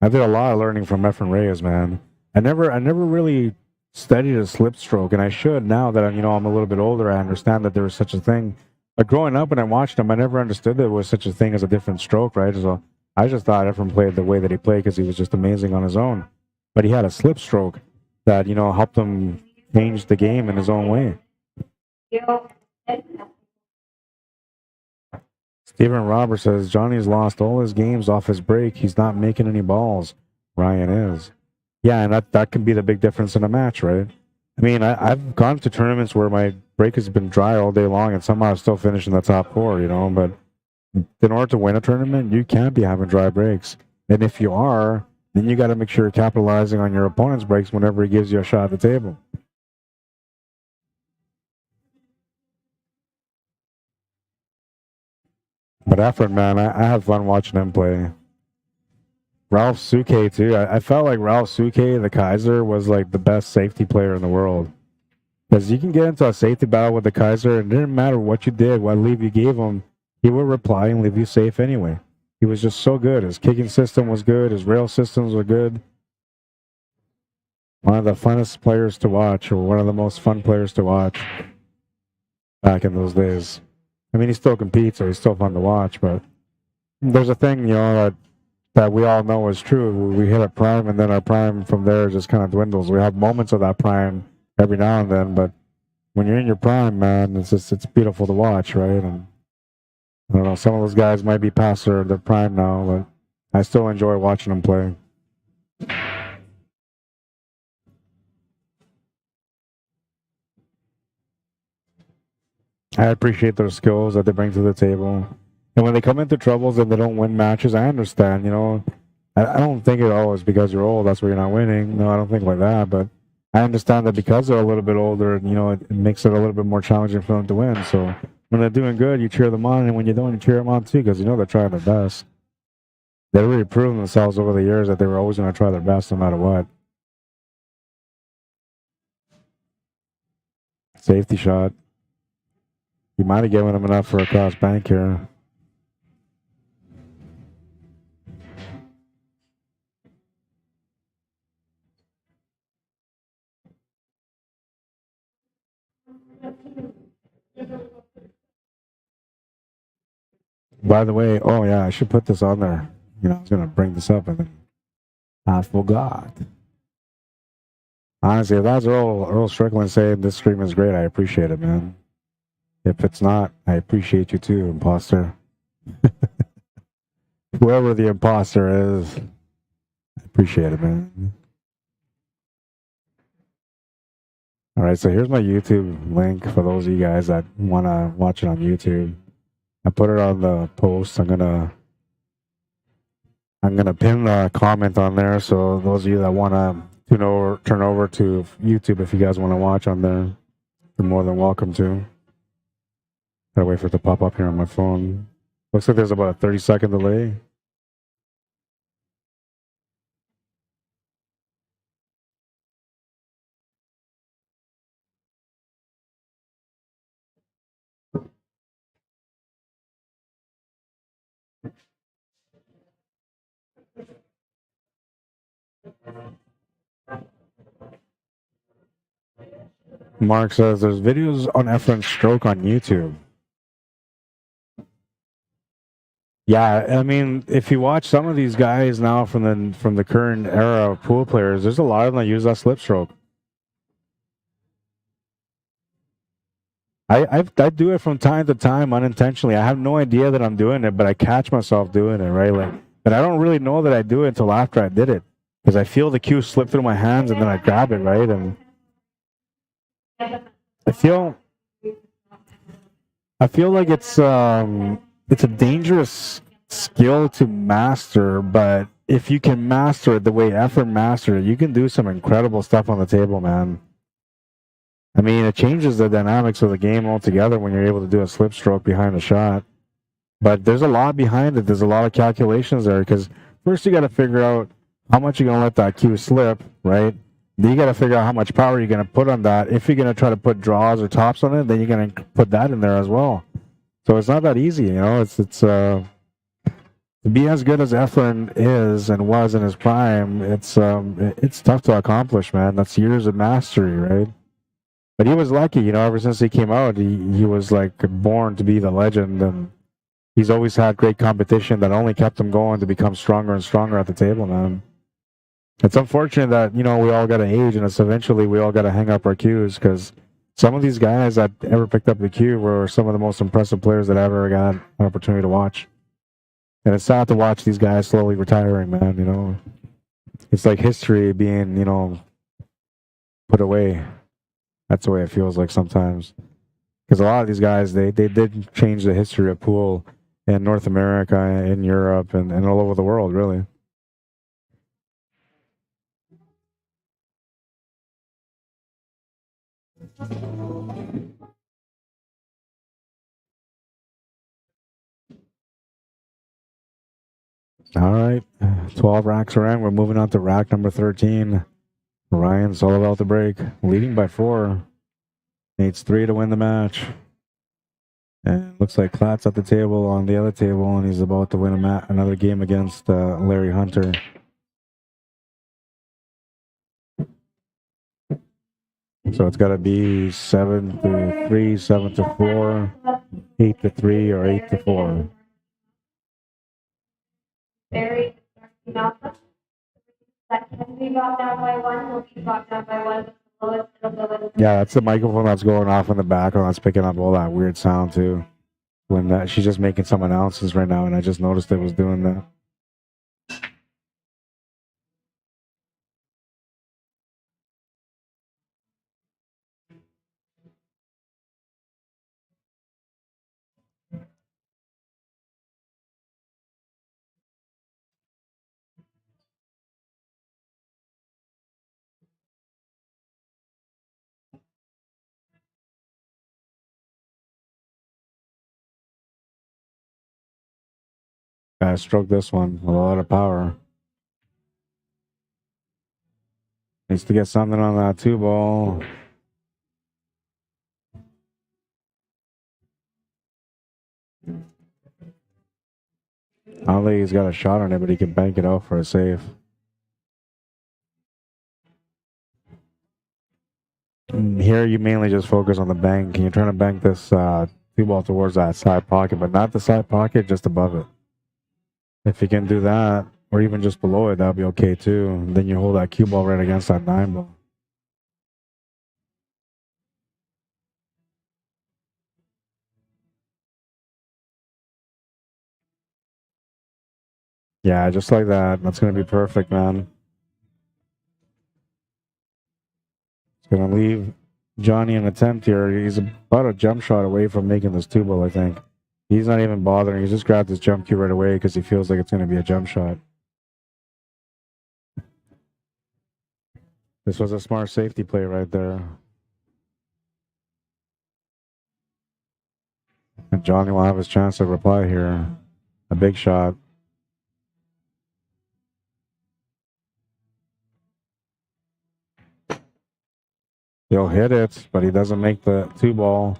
I did a lot of learning from Efren Reyes, man. I never really studied a slip stroke, and I should now that I'm a little bit older. I understand that there was such a thing. But growing up, when I watched him, I never understood there was such a thing as a different stroke, right? So I just thought Efren played the way that he played because he was just amazing on his own. But he had a slip stroke that, you know, helped him change the game in his own way. Stephen Roberts says, Johnny's lost all his games off his break. He's not making any balls. Ryan is. Yeah, and that can be the big difference in a match, right? I mean, I've gone to tournaments where my break has been dry all day long and somehow I still finish in the top 4, you know, but in order to win a tournament, you can't be having dry breaks. And if you are, then you got to make sure you're capitalizing on your opponent's breaks whenever he gives you a shot at the table. But Efren, man, I have fun watching him play. Ralph Suke too. I felt like Ralph Suke, the Kaiser, was like the best safety player in the world. Because you can get into a safety battle with the Kaiser, and it didn't matter what you did, what leave you gave him, he would reply and leave you safe anyway. He was just so good. His kicking system was good. His rail systems were good. One of the funnest players to watch, or one of the most fun players to watch back in those days. I mean, he still competes, so he's still fun to watch, but there's a thing, that we all know is true. We hit a prime, and then our prime from there just kind of dwindles. We have moments of that prime every now and then, but when you're in your prime, man, it's beautiful to watch, right? And I don't know, some of those guys might be past their prime now, but I still enjoy watching them play. I appreciate their skills that they bring to the table. And when they come into troubles and they don't win matches, I understand, I don't think it always because you're old, that's why you're not winning. No, I don't think like that, but I understand that because they're a little bit older, it makes it a little bit more challenging for them to win. So when they're doing good, you cheer them on, and when you don't, you cheer them on too, because they're trying their best. They've really proven themselves over the years that they were always going to try their best no matter what. Safety shot. You might have given him enough for a cross bank here. By the way, oh yeah, I should put this on there. I was going to bring this up and then I forgot. Honestly, if that's Earl Strickland saying this stream is great, I appreciate it, man. If it's not, I appreciate you too, imposter. Whoever the imposter is, I appreciate it, man. All right, so here's my YouTube link for those of you guys that want to watch it on YouTube. I put it on the post. I'm gonna pin a comment on there, so those of you that want to turn over to YouTube if you guys want to watch on there, you're more than welcome to. Gotta wait for it to pop up here on my phone. Looks like there's about a 30-second delay. Mark says there's videos on Efren's stroke on YouTube. Yeah, I mean, if you watch some of these guys now from the current era of pool players, there's a lot of them that use that slip stroke. I do it from time to time unintentionally. I have no idea that I'm doing it, but I catch myself doing it, right? But I don't really know that I do it until after I did it, because I feel the cue slip through my hands and then I grab it, right? And I feel like it's a dangerous skill to master, but if you can master it the way Efren mastered it, you can do some incredible stuff on the table, man. I mean, it changes the dynamics of the game altogether when you're able to do a slip stroke behind the shot. But there's a lot behind it. There's a lot of calculations there, because first you got to figure out how much you're going to let that cue slip, right? Then you got to figure out how much power you're going to put on that. If you're going to try to put draws or tops on it, then you're going to put that in there as well. So it's not that easy, It's to be as good as Efren is and was in his prime. It's tough to accomplish, man. That's years of mastery, right? But he was lucky, ever since he came out, he was like born to be the legend, and he's always had great competition that only kept him going to become stronger and stronger at the table, man. It's unfortunate that, we all got to age, and it's eventually we all got to hang up our cues, because some of these guys that ever picked up the cue were some of the most impressive players that I ever got an opportunity to watch. And it's sad to watch these guys slowly retiring, man, It's like history being, put away. That's the way it feels like sometimes. Because a lot of these guys, they did change the history of pool in North America, in Europe, and all over the world, really. All right, 12 racks are in. We're moving on to rack number 13. Ryan's all about the break, leading by 4. Needs 3 to win the match. And looks like Klatt's at the table on the other table, and he's about to win another game against Larry Hunter. So it's got to be 7-3, 7-4, 8-3, or 8-4. Barry, that can be brought down by 1, will be brought down by 1. Lowest it'll go in. Yeah, that's the microphone that's going off in the background. That's picking up all that weird sound too. When she's just making some announcements right now, and I just noticed it was doing that. I stroked this one with a lot of power. Needs to get something on that 2-ball. I don't think he's got a shot on it, but he can bank it out for a save. Here you mainly just focus on the bank. You're trying to bank this 2-ball towards that side pocket, but not the side pocket, just above it. If you can do that, or even just below it, that'll be okay too. And then you hold that cue ball right against that 9-ball. Yeah, just like that. That's going to be perfect, man. It's going to leave Johnny an attempt here. He's about a jump shot away from making this 2-ball, I think. He's not even bothering. He just grabbed his jump cue right away because he feels like it's going to be a jump shot. This was a smart safety play right there. And Johnny will have his chance to reply here. A big shot. He'll hit it, but he doesn't make the 2-ball.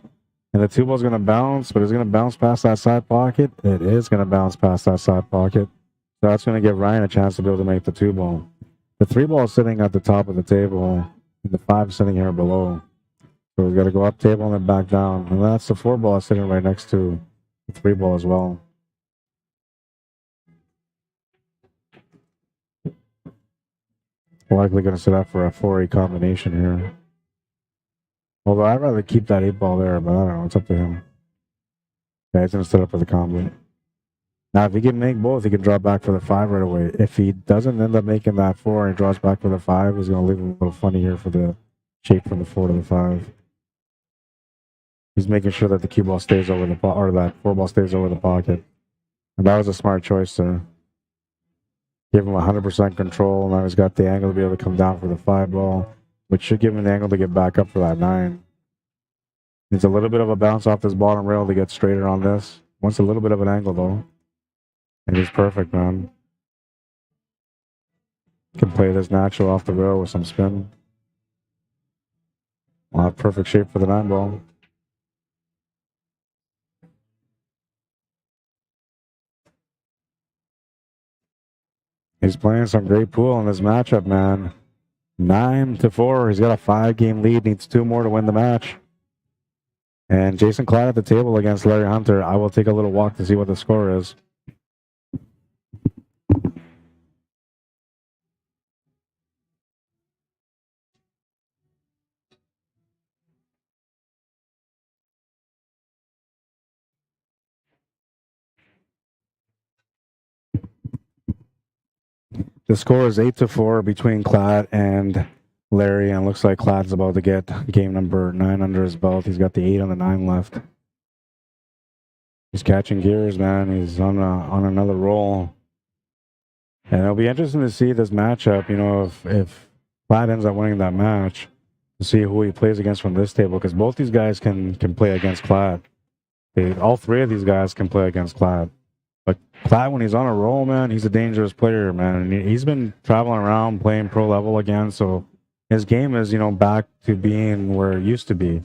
And the 2-ball is going to bounce, but it's going to bounce past that side pocket. It is going to bounce past that side pocket. So that's going to give Ryan a chance to be able to make the 2-ball. The 3-ball is sitting at the top of the table, and the 5 is sitting here below. So we've got to go up table and then back down. And that's the 4-ball sitting right next to the 3-ball as well. Likely going to sit up for a 4-8 combination here. Although I'd rather keep that 8-ball there, but I don't know. It's up to him. Yeah, he's going to sit up for the combo. Now, if he can make both, he can draw back for the 5 right away. If he doesn't end up making that 4 and he draws back for the 5, he's going to leave him a little funny here for the shape from the 4 to the 5. He's making sure that the cue ball stays over the or that 4-ball stays over the pocket. And that was a smart choice there. Give him 100% control. Now he's got the angle to be able to come down for the 5-ball, which should give him the angle to get back up for that 9. Needs a little bit of a bounce off this bottom rail to get straighter on this. Wants a little bit of an angle though. And he's perfect, man. Can play this natural off the rail with some spin. We'll have perfect shape for the 9-ball. He's playing some great pool in this matchup, man. 9-4. He's got a 5-game lead. Needs 2 more to win the match. And Jason Klatt at the table against Larry Hunter. I will take a little walk to see what the score is. The score is 8-4 between Klatt and Larry, and it looks like Klatt's about to get game number 9 under his belt. He's got the 8 on the 9 left. He's catching gears, man. He's on another roll. And it'll be interesting to see this matchup, you know, if Klatt ends up winning that match, to see who he plays against from this table, because both these guys can play against Klatt. All 3 of these guys can play against Klatt. But Klatt, when he's on a roll, man, he's a dangerous player, man. And he's been traveling around playing pro level again, so his game is, back to being where it used to be.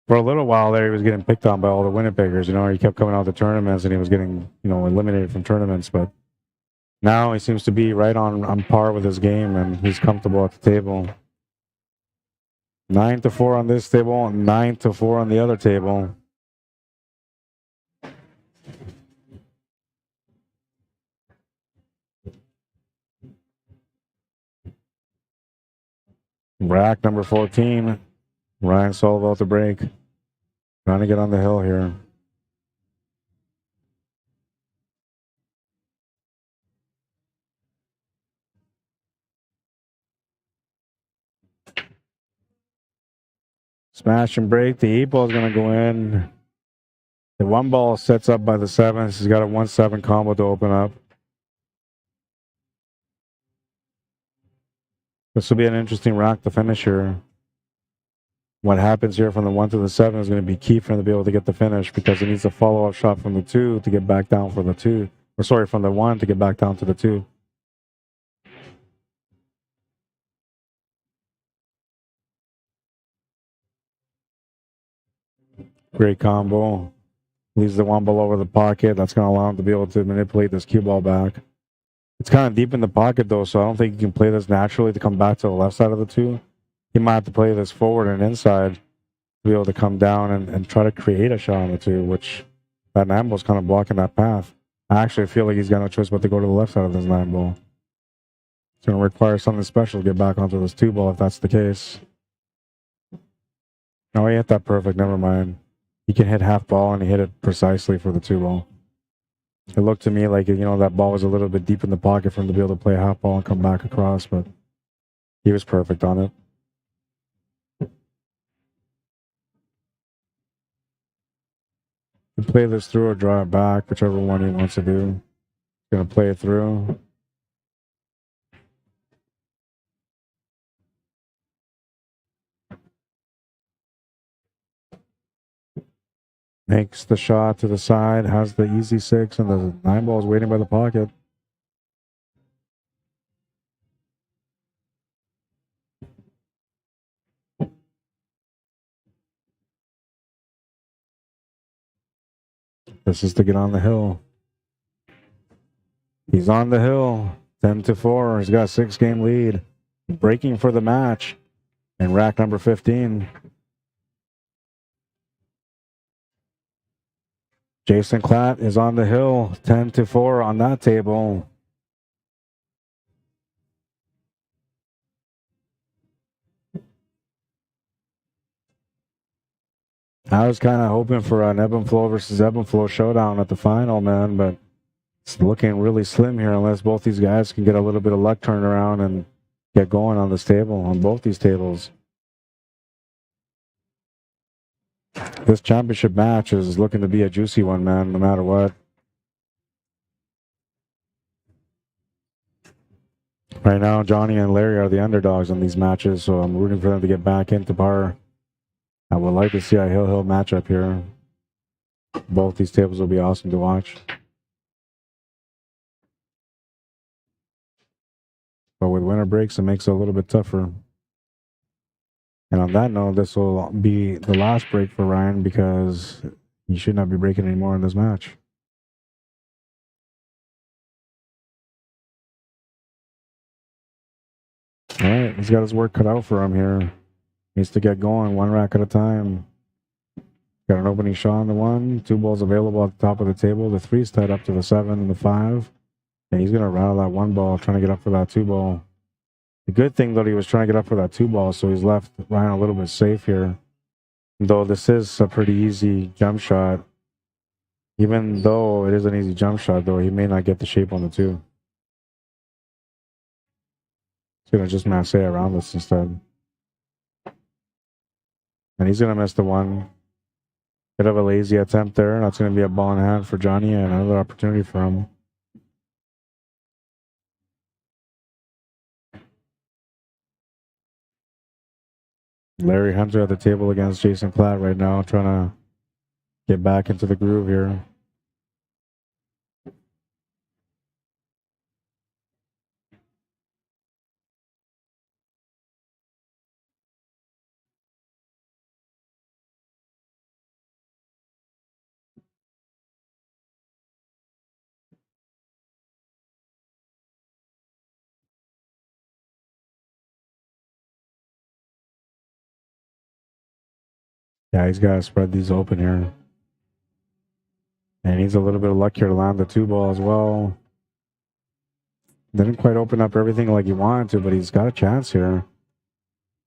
For a little while there, he was getting picked on by all the Winnipeggers. He kept coming out to tournaments and he was getting, eliminated from tournaments. But now he seems to be right on par with his game and he's comfortable at the table. 9-4 on this table, 9-4 on the other table. Rack number 14. Ryan Solvo at the break. Trying to get on the hill here. Smash and break. The 8-ball is going to go in. The 1-ball sets up by the 7s. He's got a 1-7 combo to open up. This will be an interesting rack to finish here. What happens here from the 1 to the 7 is going to be key for him to be able to get the finish because he needs a follow-up shot from the 2 to get back down for the 2. Or sorry, from the 1 to get back down to the 2. Great combo. Leaves the 1-ball over the pocket. That's going to allow him to be able to manipulate this cue ball back. It's kind of deep in the pocket, though, so I don't think he can play this naturally to come back to the left side of the 2. He might have to play this forward and inside to be able to come down and try to create a shot on the 2, which that 9-ball is kind of blocking that path. I actually feel like he's got no choice but to go to the left side of this 9-ball. It's going to require something special to get back onto this 2-ball if that's the case. No, he hit that perfect. Never mind. He can hit half ball, and he hit it precisely for the 2-ball. It looked to me like, that ball was a little bit deep in the pocket for him to be able to play a half ball and come back across, but he was perfect on it. He can play this through or draw it back, whichever one he wants to do. He's going to play it through. Makes the shot to the side, has the easy 6, and the 9-ball is waiting by the pocket. This is to get on the hill. He's on the hill, 10-4. He's got a 6-game lead. Breaking for the match in rack number 15. Jason Klatt is on the hill, 10-4 on that table. I was kind of hoping for an ebb and flow versus ebb and flow showdown at the final, man, but it's looking really slim here unless both these guys can get a little bit of luck turned around and get going on this table, on both these tables. This championship match is looking to be a juicy one, man, no matter what. Right now, Johnny and Larry are the underdogs in these matches, so I'm rooting for them to get back into par. I would like to see a hill-hill matchup here. Both these tables will be awesome to watch. But with winter breaks, it makes it a little bit tougher. And on that note, this will be the last break for Ryan because he should not be breaking anymore in this match. All right, he's got his work cut out for him here. Needs to get going one rack at a time. Got an opening shot on the 1. 2 balls available at the top of the table. The 3's tied up to the 7 and the 5. And he's going to rattle that 1 ball, trying to get up for that 2 ball. The good thing, though, he was trying to get up for that 2 ball, so he's left Ryan a little bit safe here. Though this is a pretty easy jump shot. Even though it is an easy jump shot, though, he may not get the shape on the 2. He's going to just masse around this instead. And he's going to miss the 1. Bit of a lazy attempt there. That's going to be a ball in hand for Johnny and another opportunity for him. Larry Hunter at the table against Jason Klatt right now, trying to get back into the groove here. Yeah, he's got to spread these open here. And he needs a little bit of luck here to land the 2-ball as well. Didn't quite open up everything like he wanted to, but he's got a chance here.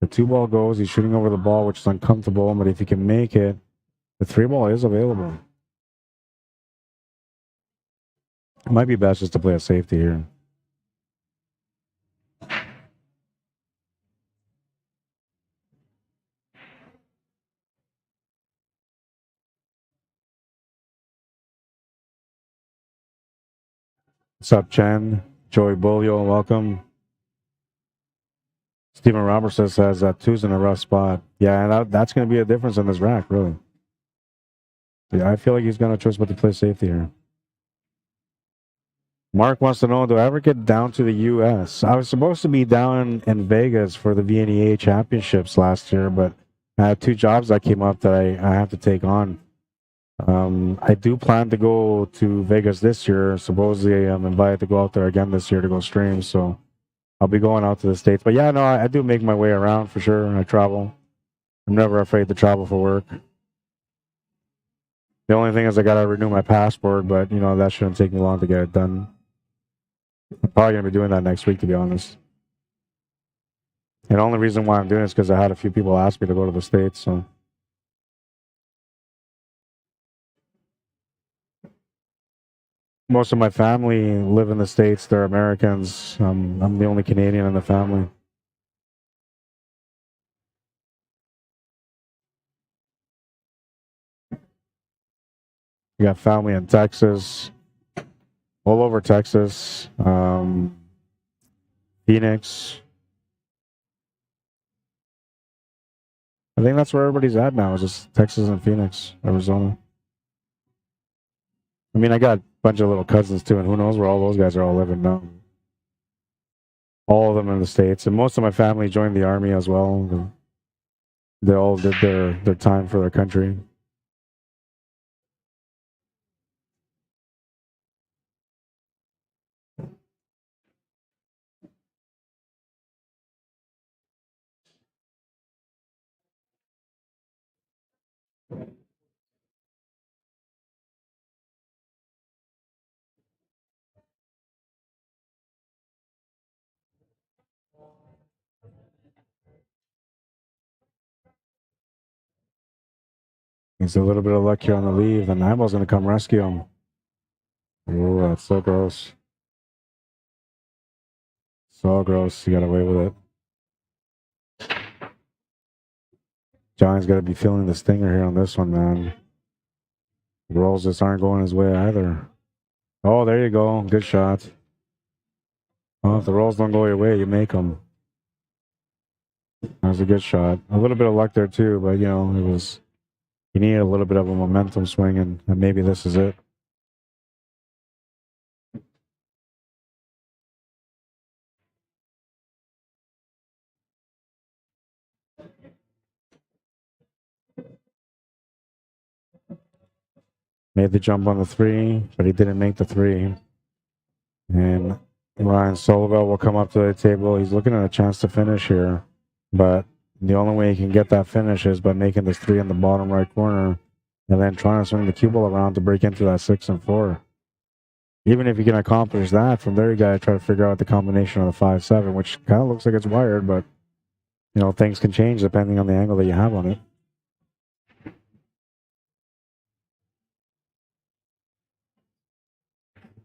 The 2-ball goes, he's shooting over the ball, which is uncomfortable, but if he can make it, the 3-ball is available. It might be best just to play a safety here. What's up, Chen? Joey Bolio, welcome. Stephen Robertson says that 2's in a rough spot. Yeah, and that's going to be a difference in this rack, really. Yeah, I feel like he's got no choice but to play safety here. Mark wants to know, do I ever get down to the U.S.? I was supposed to be down in Vegas for the VNEA championships last year, but I had 2 jobs that came up that I have to take on. I do plan to go to Vegas this year. Supposedly, I'm invited to go out there again this year to go stream, so I'll be going out to the States. But yeah, no, I do make my way around for sure. I travel. I'm never afraid to travel for work. The only thing is I got to renew my passport, but, you know, that shouldn't take me long to get it done. I'm probably going to be doing that next week, to be honest. And the only reason why I'm doing it is because I had a few people ask me to go to the States, so. Most of my family live in the States. They're Americans. I'm the only Canadian in the family. We got family in Texas, all over Texas, Phoenix. I think that's where everybody's at now, is just Texas and Phoenix, Arizona. I mean, I got a bunch of little cousins too, and who knows where all those guys are all living now. All of them in the States, and most of my family joined the Army as well. They all did their time for their country. He's a little bit of luck here on the leave, and Imel's going to come rescue him. Oh, that's so gross. So gross. He got away with it. Johnny's got to be feeling the stinger here on this one, man. The rolls just aren't going his way either. Oh, there you go. Good shot. Well, if the rolls don't go your way, you make them. That was a good shot. A little bit of luck there too, but, you know, it was... You need a little bit of a momentum swing, and maybe this is it. Made the jump on the 3, but he didn't make the 3. And Ryan Sullivan will come up to the table. He's looking at a chance to finish here, but the only way he can get that finish is by making this 3 in the bottom right corner and then trying to swing the cue ball around to break into that 6 and 4. Even if you can accomplish that, from there you got to try to figure out the combination of the 5-7, which kind of looks like it's wired, but, you know, things can change depending on the angle that you have on it.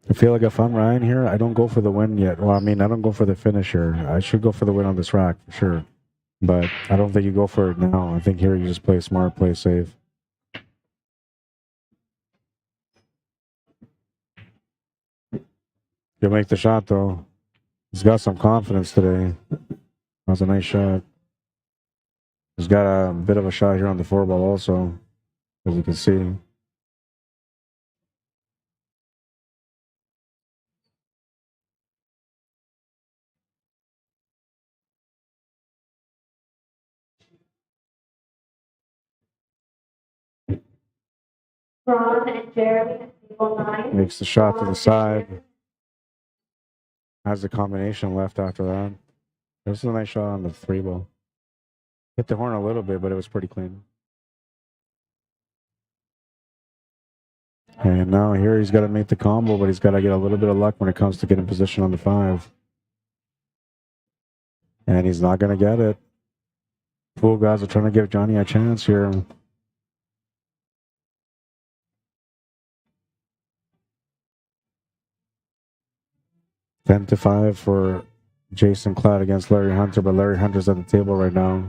I feel like if I'm Ryan here, I don't go for the win yet. Well, I mean, I don't go for the finisher. I should go for the win on this rack, for sure. But I don't think you go for it now. I think here you just play smart, play safe. You'll make the shot, though. He's got some confidence today. That was a nice shot. He's got a bit of a shot here on the 4-ball also, as you can see. Ron and Jeremy at table 9. Makes the shot to the side. Has the combination left after that. This is a nice shot on the 3-ball. Hit the horn a little bit, but it was pretty clean. And now here he's got to make the combo, but he's got to get a little bit of luck when it comes to getting position on the 5. And he's not going to get it. Pool guys are trying to give Johnny a chance here. $10-5 for Jason Klatt against Larry Hunter, but Larry Hunter's at the table right now.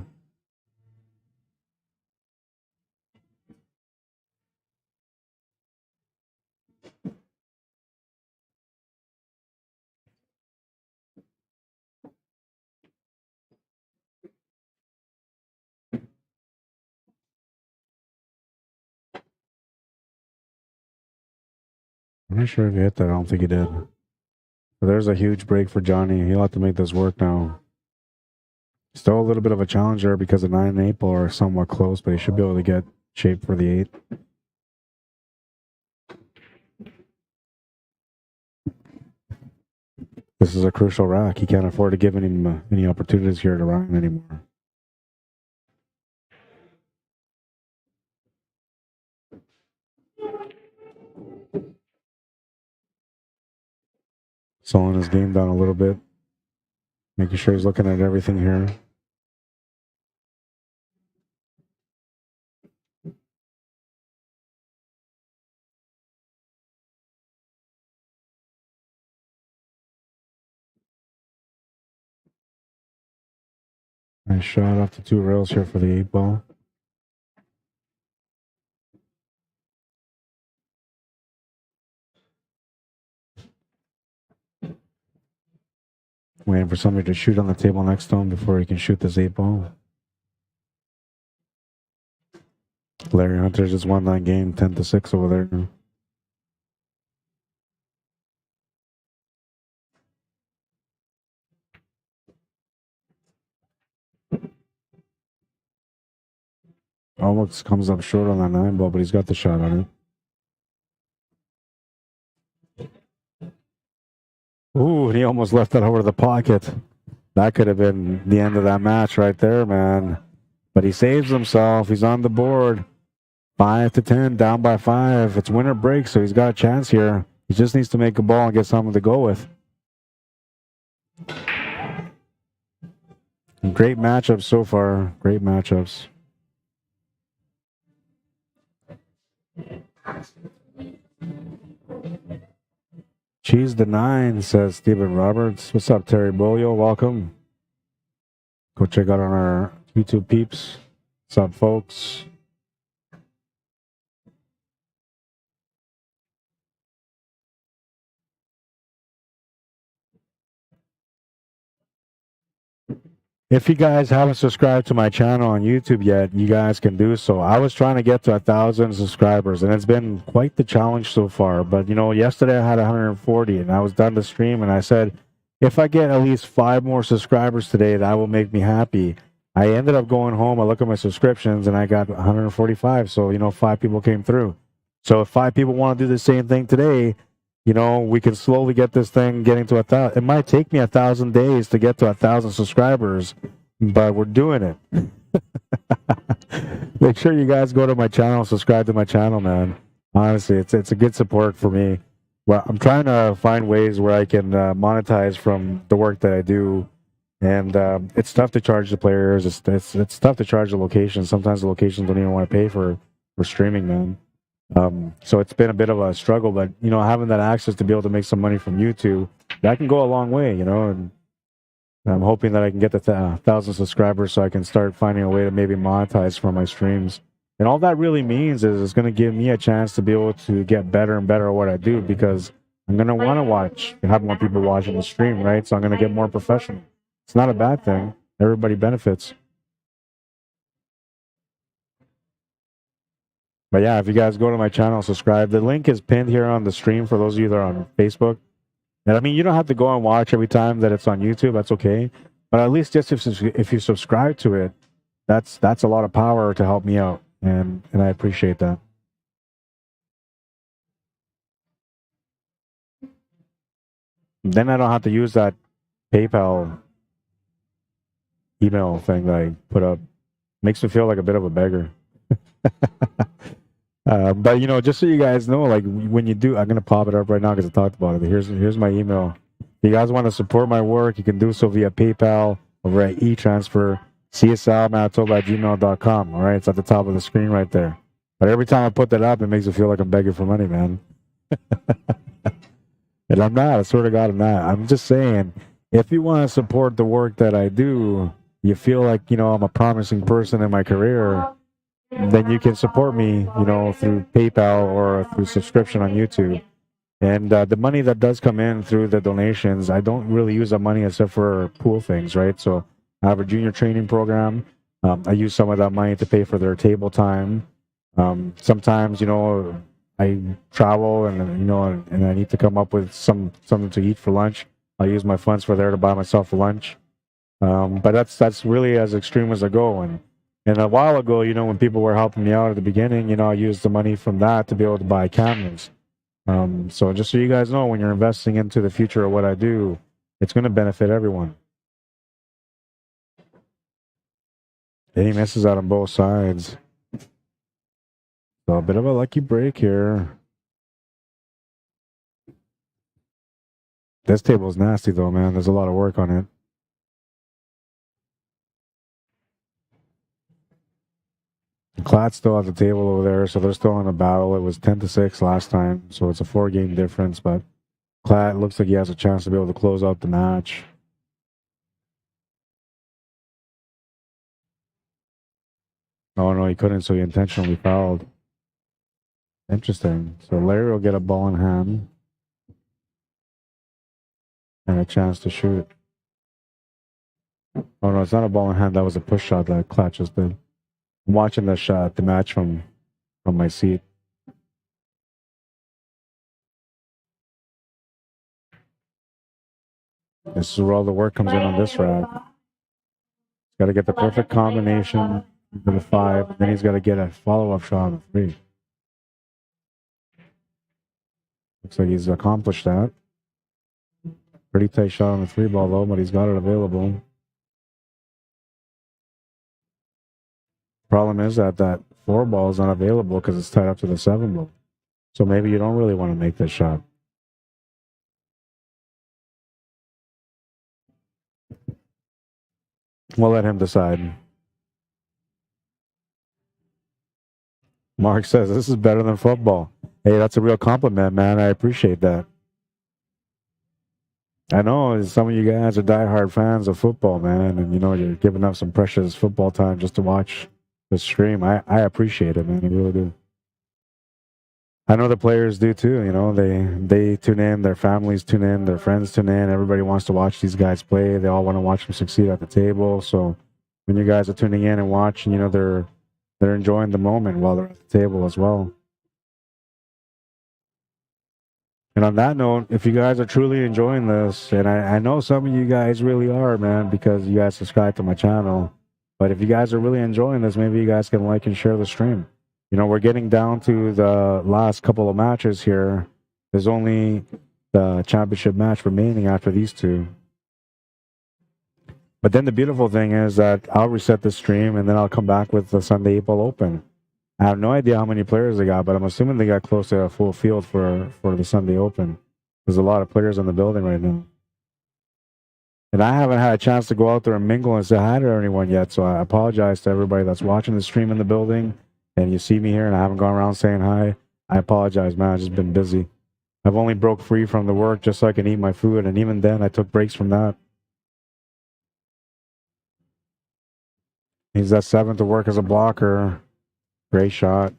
I'm not sure if he hit that. I don't think he did. But there's a huge break for Johnny. He'll have to make this work now. Still a little bit of a challenger because the 9 and 8 ball are somewhat close, but he should be able to get shape for the 8. This is a crucial rack. He can't afford to give any opportunities here to Ryan anymore. Slowing his game down a little bit. Making sure he's looking at everything here. Nice shot off the 2 rails here for the 8 ball. Waiting for somebody to shoot on the table next to him before he can shoot this 8 ball. Larry Hunter just won that game 10-6 over there. Almost comes up short on that 9 ball, but he's got the shot on it. Ooh, and he almost left that over the pocket. That could have been the end of that match right there, man. But he saves himself. He's on the board. 5-10, down by 5. It's winner break, so he's got a chance here. He just needs to make a ball and get something to go with. Great matchups so far. Great matchups. Cheese the 9, says Stephen Roberts. What's up, Terry Bolio? Welcome. Go check out on our YouTube peeps. What's up, folks? If you guys haven't subscribed to my channel on YouTube yet, you guys can do so. I was trying to get to 1,000 subscribers, and it's been quite the challenge so far. But, you know, yesterday I had 140, and I was done the stream, and I said, if I get at least 5 more subscribers today, that will make me happy. I ended up going home, I look at my subscriptions, and I got 145. So, you know, 5 people came through. So if 5 people want to do the same thing today, you know, we can slowly get this thing getting to 1,000. It might take me 1,000 days to get to 1,000 subscribers, but we're doing it. Make sure you guys go to my channel, subscribe to my channel, man. Honestly, it's a good support for me. Well, I'm trying to find ways where I can monetize from the work that I do, and it's tough to charge the players. It's tough to charge the locations. Sometimes the locations don't even want to pay for streaming, man. So it's been a bit of a struggle, but, you know, having that access to be able to make some money from YouTube, that can go a long way, you know, and I'm hoping that I can get to 1,000 subscribers so I can start finding a way to maybe monetize from my streams. And all that really means is it's going to give me a chance to be able to get better and better at what I do, because I'm going to want to have more people watching the stream, right? So I'm going to get more professional. It's not a bad thing. Everybody benefits. But yeah, if you guys go to my channel, subscribe. The link is pinned here on the stream for those of you that are on Facebook. And I mean, you don't have to go and watch every time that it's on YouTube. That's okay. But at least just if you subscribe to it, that's a lot of power to help me out. And I appreciate that. Then I don't have to use that PayPal email thing that I put up. Makes me feel like a bit of a beggar. But you know, just so you guys know, like when you do, I'm gonna pop it up right now because I talked about it. Here's my email. If you guys want to support my work, you can do so via PayPal over at eTransfer, cslmanitoba@gmail.com. All right, it's at the top of the screen right there. But every time I put that up, it makes it feel like I'm begging for money, man. And I'm not. I swear to God, I'm not. I'm just saying, if you want to support the work that I do, you feel like, you know, I'm a promising person in my career, then you can support me, you know, through PayPal or through subscription on YouTube. And the money that does come in through the donations, I don't really use that money except for pool things, right? So I have a junior training program. I use some of that money to pay for their table time. Sometimes, you know, I travel and you know, and I need to come up with something to eat for lunch. I use my funds for there to buy myself lunch. But that's really as extreme as I go. And a while ago, you know, when people were helping me out at the beginning, you know, I used the money from that to be able to buy cameras. So just so you guys know, when you're investing into the future of what I do, it's going to benefit everyone. He misses out on both sides. So a bit of a lucky break here. This table is nasty though, man. There's a lot of work on it. Klatt's still at the table over there, so they're still in a battle. It was 10-6 last time, so it's a 4-game difference, but Klatt looks like he has a chance to be able to close out the match. Oh no, he couldn't, so he intentionally fouled. Interesting. So Larry will get a ball in hand and a chance to shoot. Oh no, it's not a ball in hand. That was a push shot that Klatt just did. I'm watching the match from my seat. This is where all the work comes in on this rack. He's got to get the perfect combination for the 5. Then he's got to get a follow-up shot on the 3. Looks like he's accomplished that. Pretty tight shot on the 3 ball though, but he's got it available. Problem is that 4 ball is not available because it's tied up to the 7 ball. So maybe you don't really want to make this shot. We'll let him decide. Mark says, this is better than football. Hey, that's a real compliment, man. I appreciate that. I know some of you guys are diehard fans of football, man, and you know you're giving up some precious football time just to watch the stream. I appreciate it, man. I really do. I know the players do too. You know, they tune in, their families tune in, their friends tune in. Everybody wants to watch these guys play. They all want to watch them succeed at the table. So when you guys are tuning in and watching, you know they're enjoying the moment while they're at the table as well. And on that note, if you guys are truly enjoying this, and I know some of you guys really are, man, because you guys subscribe to my channel. But if you guys are really enjoying this, maybe you guys can like and share the stream. You know, we're getting down to the last couple of matches here. There's only the championship match remaining after these 2. But then the beautiful thing is that I'll reset the stream and then I'll come back with the Sunday April Open. I have no idea how many players they got, but I'm assuming they got close to a full field for the Sunday Open. There's a lot of players in the building right now. And I haven't had a chance to go out there and mingle and say hi to anyone yet, so I apologize to everybody that's watching the stream in the building, and you see me here and I haven't gone around saying hi. I apologize, man. I've just been busy. I've only broke free from the work just so I can eat my food, and even then I took breaks from that. He's at 7 to work as a blocker. Great shot.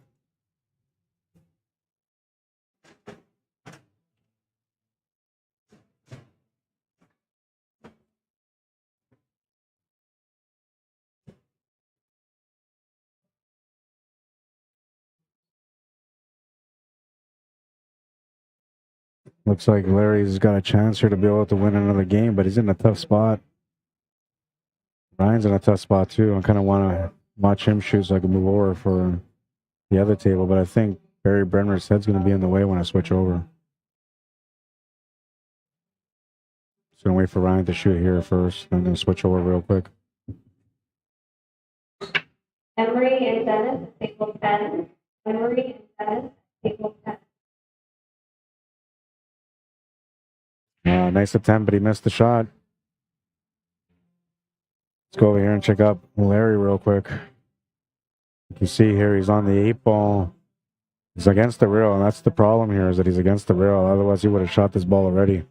Looks like Larry's got a chance here to be able to win another game, but he's in a tough spot. Ryan's in a tough spot too. I kind of want to watch him shoot so I can move over for the other table, but I think Barry Brenner's head's going to be in the way when I switch over. Just going to wait for Ryan to shoot here first. I'm going to switch over real quick. Emery and Dennis, table 10. Emery and Dennis, table 10. Nice attempt, but he missed the shot. Let's go over here and check up Larry real quick. You can see here he's on the 8-ball. He's against the rail, and that's the problem here, is that he's against the rail. Otherwise, he would have shot this ball already.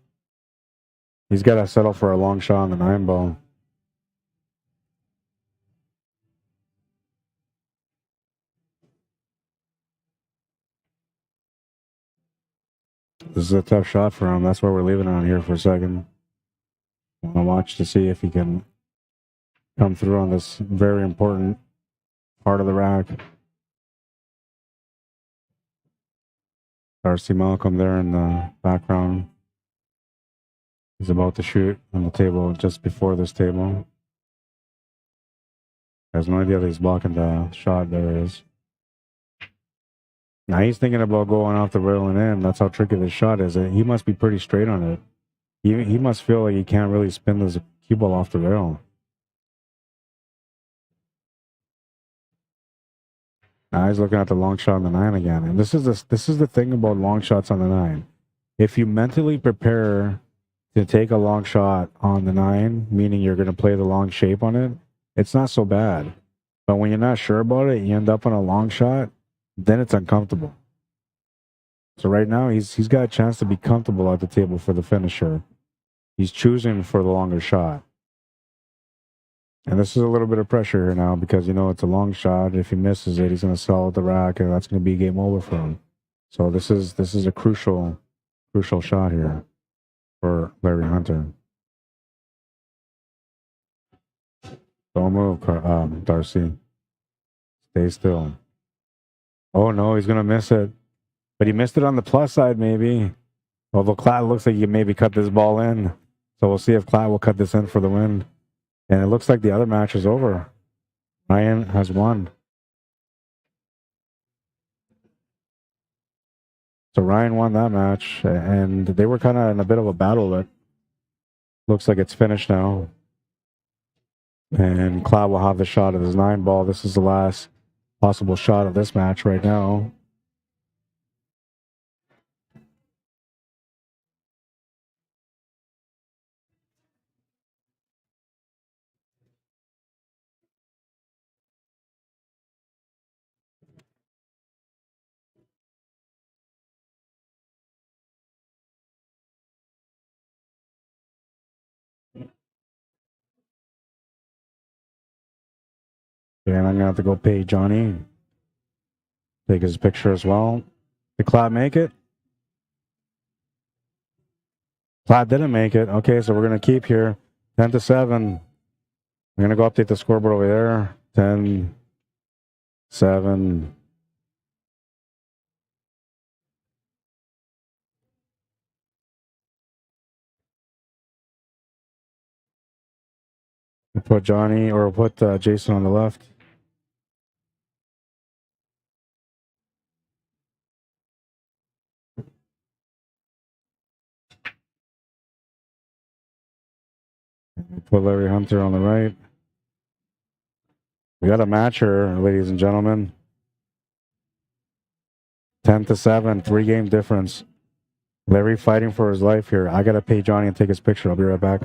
He's got to settle for a long shot on the 9-ball. This is a tough shot for him. That's why we're leaving it on here for a second. I want to watch to see if he can come through on this very important part of the rack. Darcy Malcolm there in the background. He's about to shoot on the table just before this table. Has no idea that he's blocking the shot. There it is. Now he's thinking about going off the rail and in. That's how tricky this shot is. He must be pretty straight on it. He must feel like he can't really spin this cue ball off the rail. Now he's looking at the long shot on the 9 again. And this is the thing about long shots on the 9. If you mentally prepare to take a long shot on the 9, meaning you're going to play the long shape on it, it's not so bad. But when you're not sure about it, you end up on a long shot, then it's uncomfortable. So right now, he's got a chance to be comfortable at the table for the finisher. He's choosing for the longer shot. And this is a little bit of pressure here now because, it's a long shot. If he misses it, he's going to sell at the rack, and that's going to be game over for him. So this is a crucial shot here for Larry Hunter. Don't move, Darcy. Stay still. Oh, no, he's going to miss it. But he missed it on the plus side, maybe. Although Klatt looks like he maybe cut this ball in. So we'll see if Klatt will cut this in for the win. And it looks like the other match is over. Ryan has won. So Ryan won that match. And they were kind of in a bit of a battle. That looks like it's finished now. And Klatt will have the shot of his 9-ball. This is the last possible shot of this match right now. And I'm going to have to go pay Johnny. Take his picture as well. Did Klatt make it? Klatt didn't make it. Okay, so we're going to keep here. 10-7. I'm going to go update the scoreboard over there. 10-7. We'll put Johnny, or we'll put Jason on the left. We'll put Larry Hunter on the right. We got a match here, ladies and gentlemen. 10-7, 3-game difference. Larry fighting for his life here. I got to pay Johnny and take his picture. I'll be right back.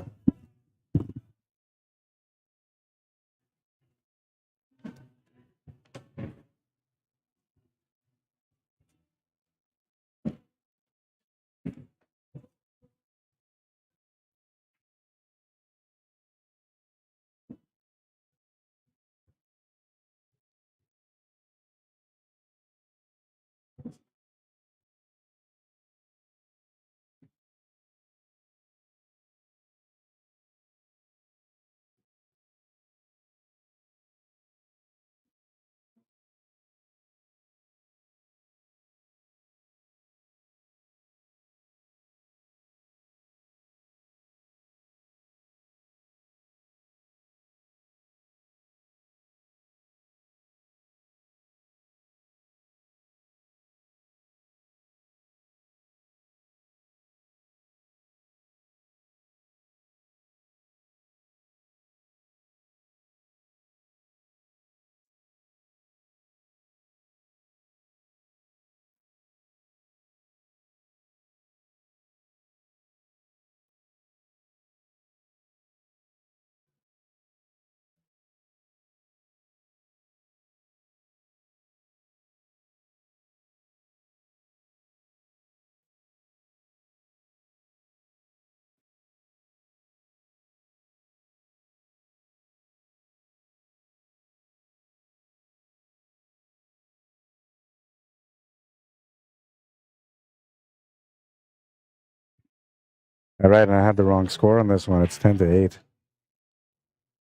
All right, and I had the wrong score on this one. It's 10-8.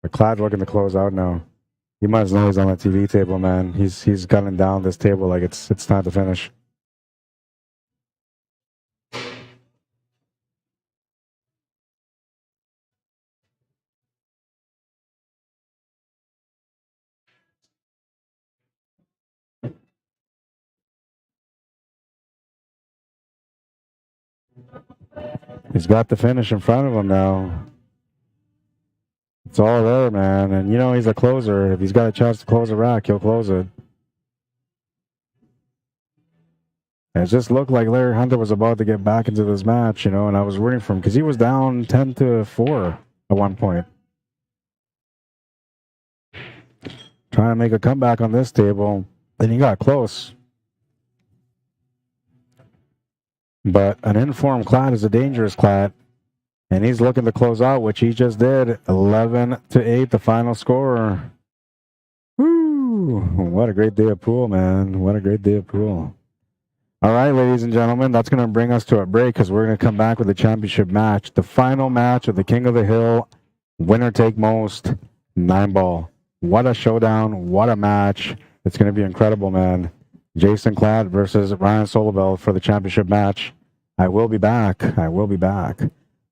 But Klatt looking to close out now. He might as well he's on the TV table, man. He's gunning down this table like it's time to finish. He's got the finish in front of him now. It's all there, man. And, you know, he's a closer. If he's got a chance to close a rack, he'll close it. And it just looked like Larry Hunter was about to get back into this match, you know, and I was rooting for him because he was down 10-4 at one point. Trying to make a comeback on this table. Then he got close. But an informed Klatt is a dangerous Klatt. And he's looking to close out, which he just did. 11-8, the final score. Woo! What a great day of pool, man. What a great day of pool. All right, ladies and gentlemen, that's going to bring us to a break because we're going to come back with the championship match. The final match of the King of the Hill, winner take most, 9-ball. What a showdown. What a match. It's going to be incredible, man. Jason Klatt versus Ryan Solobel for the championship match. I will be back. I will be back.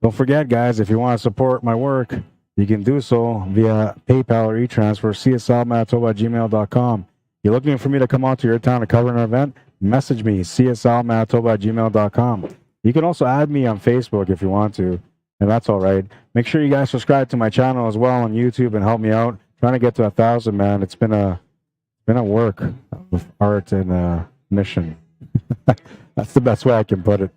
Don't forget, guys, if you want to support my work, you can do so via PayPal or e-transfer, cslmanitoba@gmail.com. You're looking for me to come out to your town to cover an event? Message me, cslmanitoba@gmail.com. You can also add me on Facebook if you want to, and that's all right. Make sure you guys subscribe to my channel as well on YouTube and help me out. Trying to get to 1,000, man. It's been a work with art and mission. That's the best way I can put it.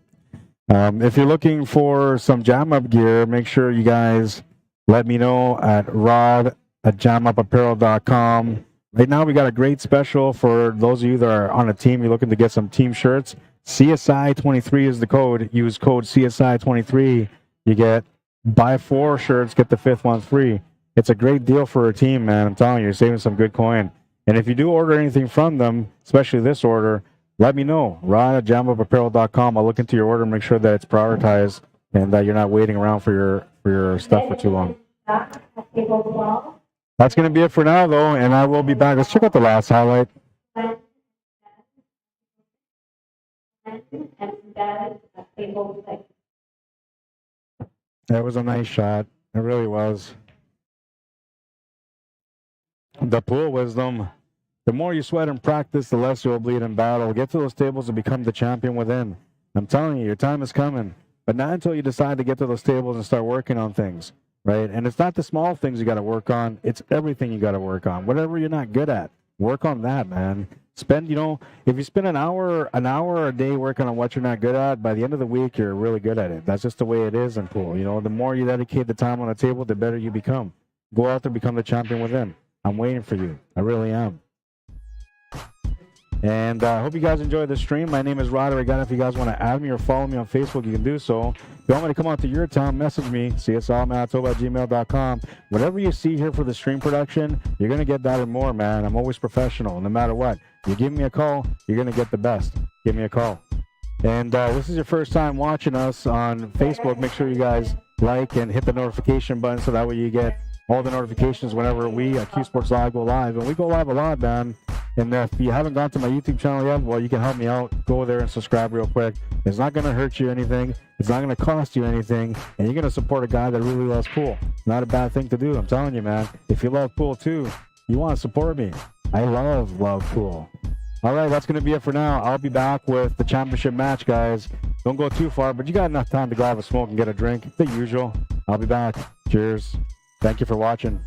If you're looking for some jam up gear, make sure you guys let me know at rod@jamupapparel.com. Right now, we got a great special for those of you that are on a team. You're looking to get some team shirts. CSI23 is the code. Use code CSI23. You get buy 4 shirts, get the 5th one free. It's a great deal for a team, man. I'm telling you, you're saving some good coin. And if you do order anything from them, especially this order, let me know. Rod@jamupapparel.com. I'll look into your order and make sure that it's prioritized and that you're not waiting around for your stuff for too long. That's going to be it for now, though, and I will be back. Let's check out the last highlight. That was a nice shot. It really was. The pool wisdom. The more you sweat in practice, the less you'll bleed in battle. Get to those tables and become the champion within. I'm telling you, your time is coming. But not until you decide to get to those tables and start working on things, right? And it's not the small things you got to work on. It's everything you got to work on. Whatever you're not good at, work on that, man. Spend, you know, if you spend an hour a day working on what you're not good at, by the end of the week, you're really good at it. That's just the way it is in pool. You know, the more you dedicate the time on the table, the better you become. Go out there, become the champion within. I'm waiting for you. I really am. And I hope you guys enjoyed the stream. My name is Rod Arriagada. If you guys want to add me or follow me on Facebook, you can do so. If you want me to come out to your town, message me, cslmanitoba@gmail.com. Whatever you see here for the stream production, you're going to get that and more, man. I'm always professional, no matter what. You give me a call, you're going to get the best. Give me a call. And this is your first time watching us on Facebook. Make sure you guys like and hit the notification button so that way you get all the notifications whenever we at CUESPORTS Live go live. And we go live a lot, man. And if you haven't gone to my YouTube channel yet, well, you can help me out. Go there and subscribe real quick. It's not going to hurt you anything. It's not going to cost you anything. And you're going to support a guy that really loves pool. Not a bad thing to do. I'm telling you, man. If you love pool too, you want to support me. I love pool. All right, that's going to be it for now. I'll be back with the championship match, guys. Don't go too far, but you got enough time to go have a smoke and get a drink. The usual. I'll be back. Cheers. Thank you for watching.